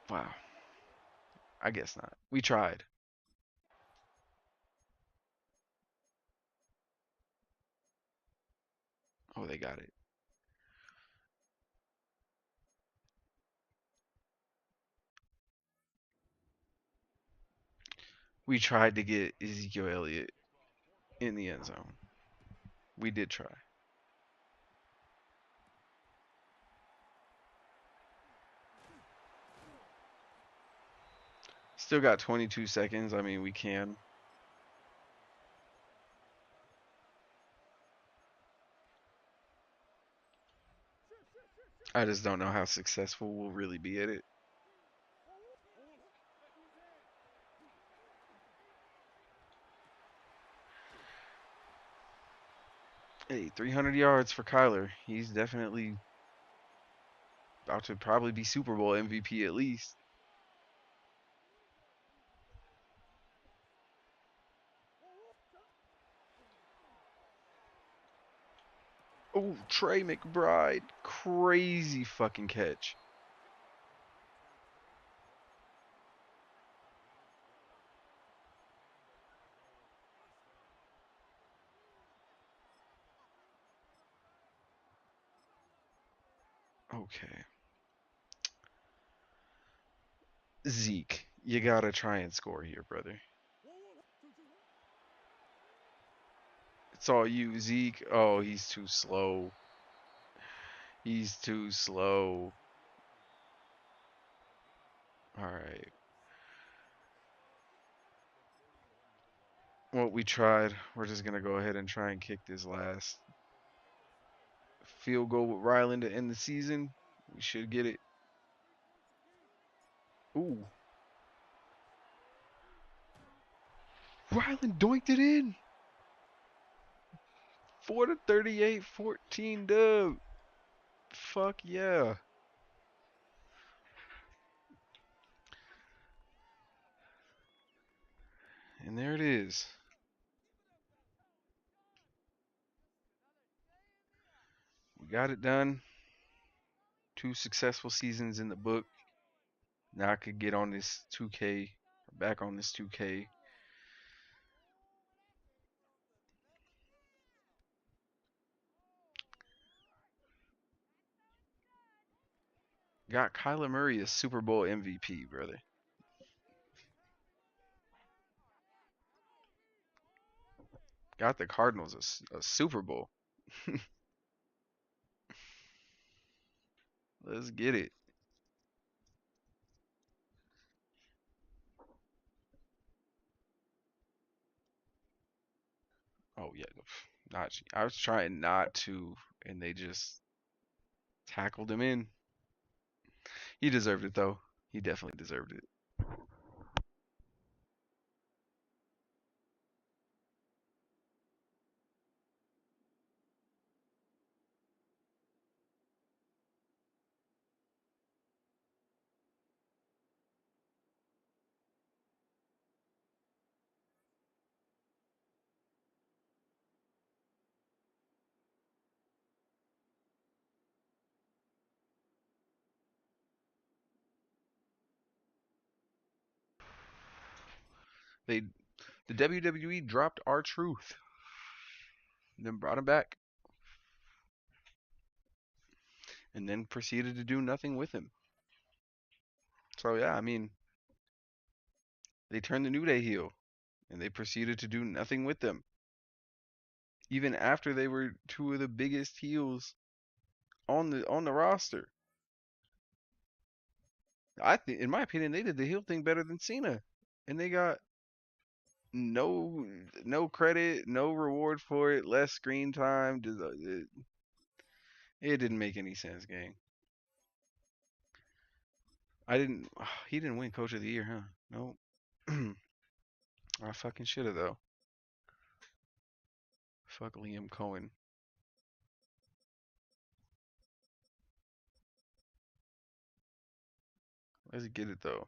Wow. I guess not. We tried. Oh, they got it. We tried to get Ezekiel Elliott in the end zone. We did try. Still got 22 seconds. I mean, we can. I just don't know how successful we'll really be at it. Hey, 300 yards for Kyler. He's definitely about to probably be Super Bowl MVP at least. Oh, Trey McBride. Crazy fucking catch. Okay. Zeke, you gotta try and score here, brother. It's all you, Zeke. Oh, he's too slow. He's too slow. All right. Well, we tried. We're just gonna go ahead and try and kick this last field goal with Ryland to end the season. We should get it. Ooh. Ryland doinked it in. 4 to 38, 14 dub. Fuck yeah. And there it is. We got it done. 2 successful seasons in the book. Now I could get on this 2K, back on this 2K. Got Kyler Murray a Super Bowl MVP, brother. Got the Cardinals a Super Bowl. Let's get it. Oh yeah, not. I was trying not to, and they just tackled him in. He deserved it though. He definitely deserved it. They the WWE dropped our truth, then brought him back, and then proceeded to do nothing with him. So yeah, I mean, they turned the New Day heel, and they proceeded to do nothing with them, even after they were two of the biggest heels on the roster. I think, in my opinion, they did the heel thing better than Cena, and they got no no credit, no reward for it, less screen time. It didn't make any sense, gang. I didn't. He didn't win Coach of the Year, huh? Nope. I fucking should have though. Fuck Liam Cohen. Let's get it though.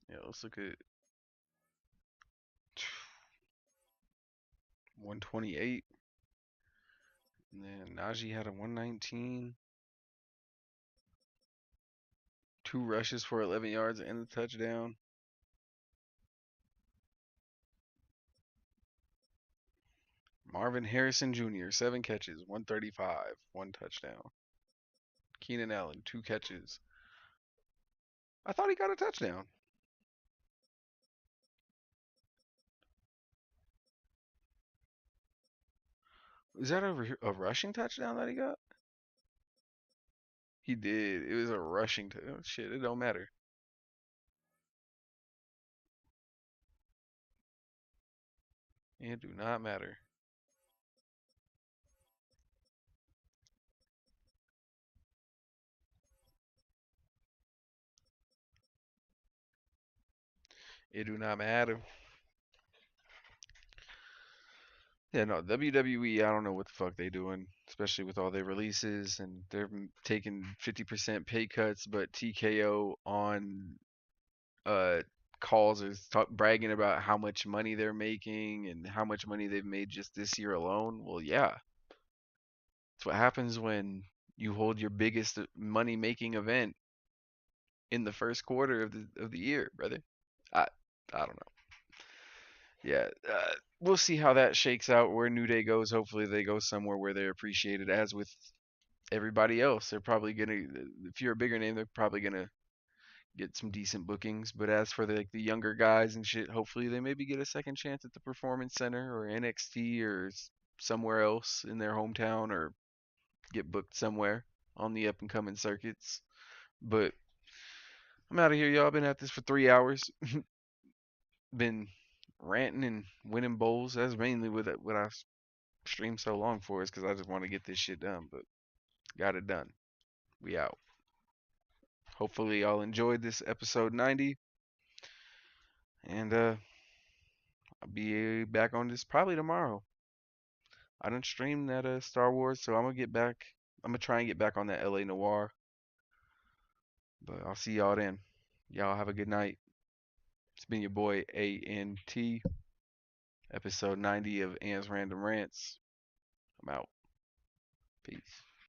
Yeah, let's look at 128. And then Najee had a 119. 2 rushes for 11 yards and a touchdown. Marvin Harrison Jr., 7 catches, 135, 1 touchdown. Keenan Allen, 2 catches. I thought he got a touchdown. Is that a rushing touchdown that he got? He did. It was a rushing touchdown. Oh, shit, it don't matter. It do not matter. It do not matter. Yeah, no, WWE, I don't know what the fuck they doing, especially with all their releases and they're taking 50% pay cuts, but TKO on uh calls is bragging about how much money they're making and how much money they've made just this year alone. Well, yeah, that's what happens when you hold your biggest money making event in the first quarter of the year, brother. I I don't know. Yeah, we'll see how that shakes out. Where New Day goes, hopefully they go somewhere where they're appreciated. As with everybody else, they're probably gonna. If you're a bigger name, they're probably gonna get some decent bookings. But as for the younger guys and shit, hopefully they maybe get a second chance at the Performance Center or NXT or somewhere else in their hometown or get booked somewhere on the up and coming circuits. But I'm out of here, y'all. Been at this for 3 hours. Been ranting and winning bowls. That's mainly what I stream so long for, is because I just want to get this shit done. But got it done. We out. Hopefully y'all enjoyed this episode 90, and I'll be back on this probably tomorrow. I done streamed that Star Wars, so I'm gonna get back. I'm gonna try and get back on that LA Noir. But I'll see y'all then. Y'all have a good night. It's been your boy ANT, episode 90 of Ant's Random Rants. I'm out. Peace.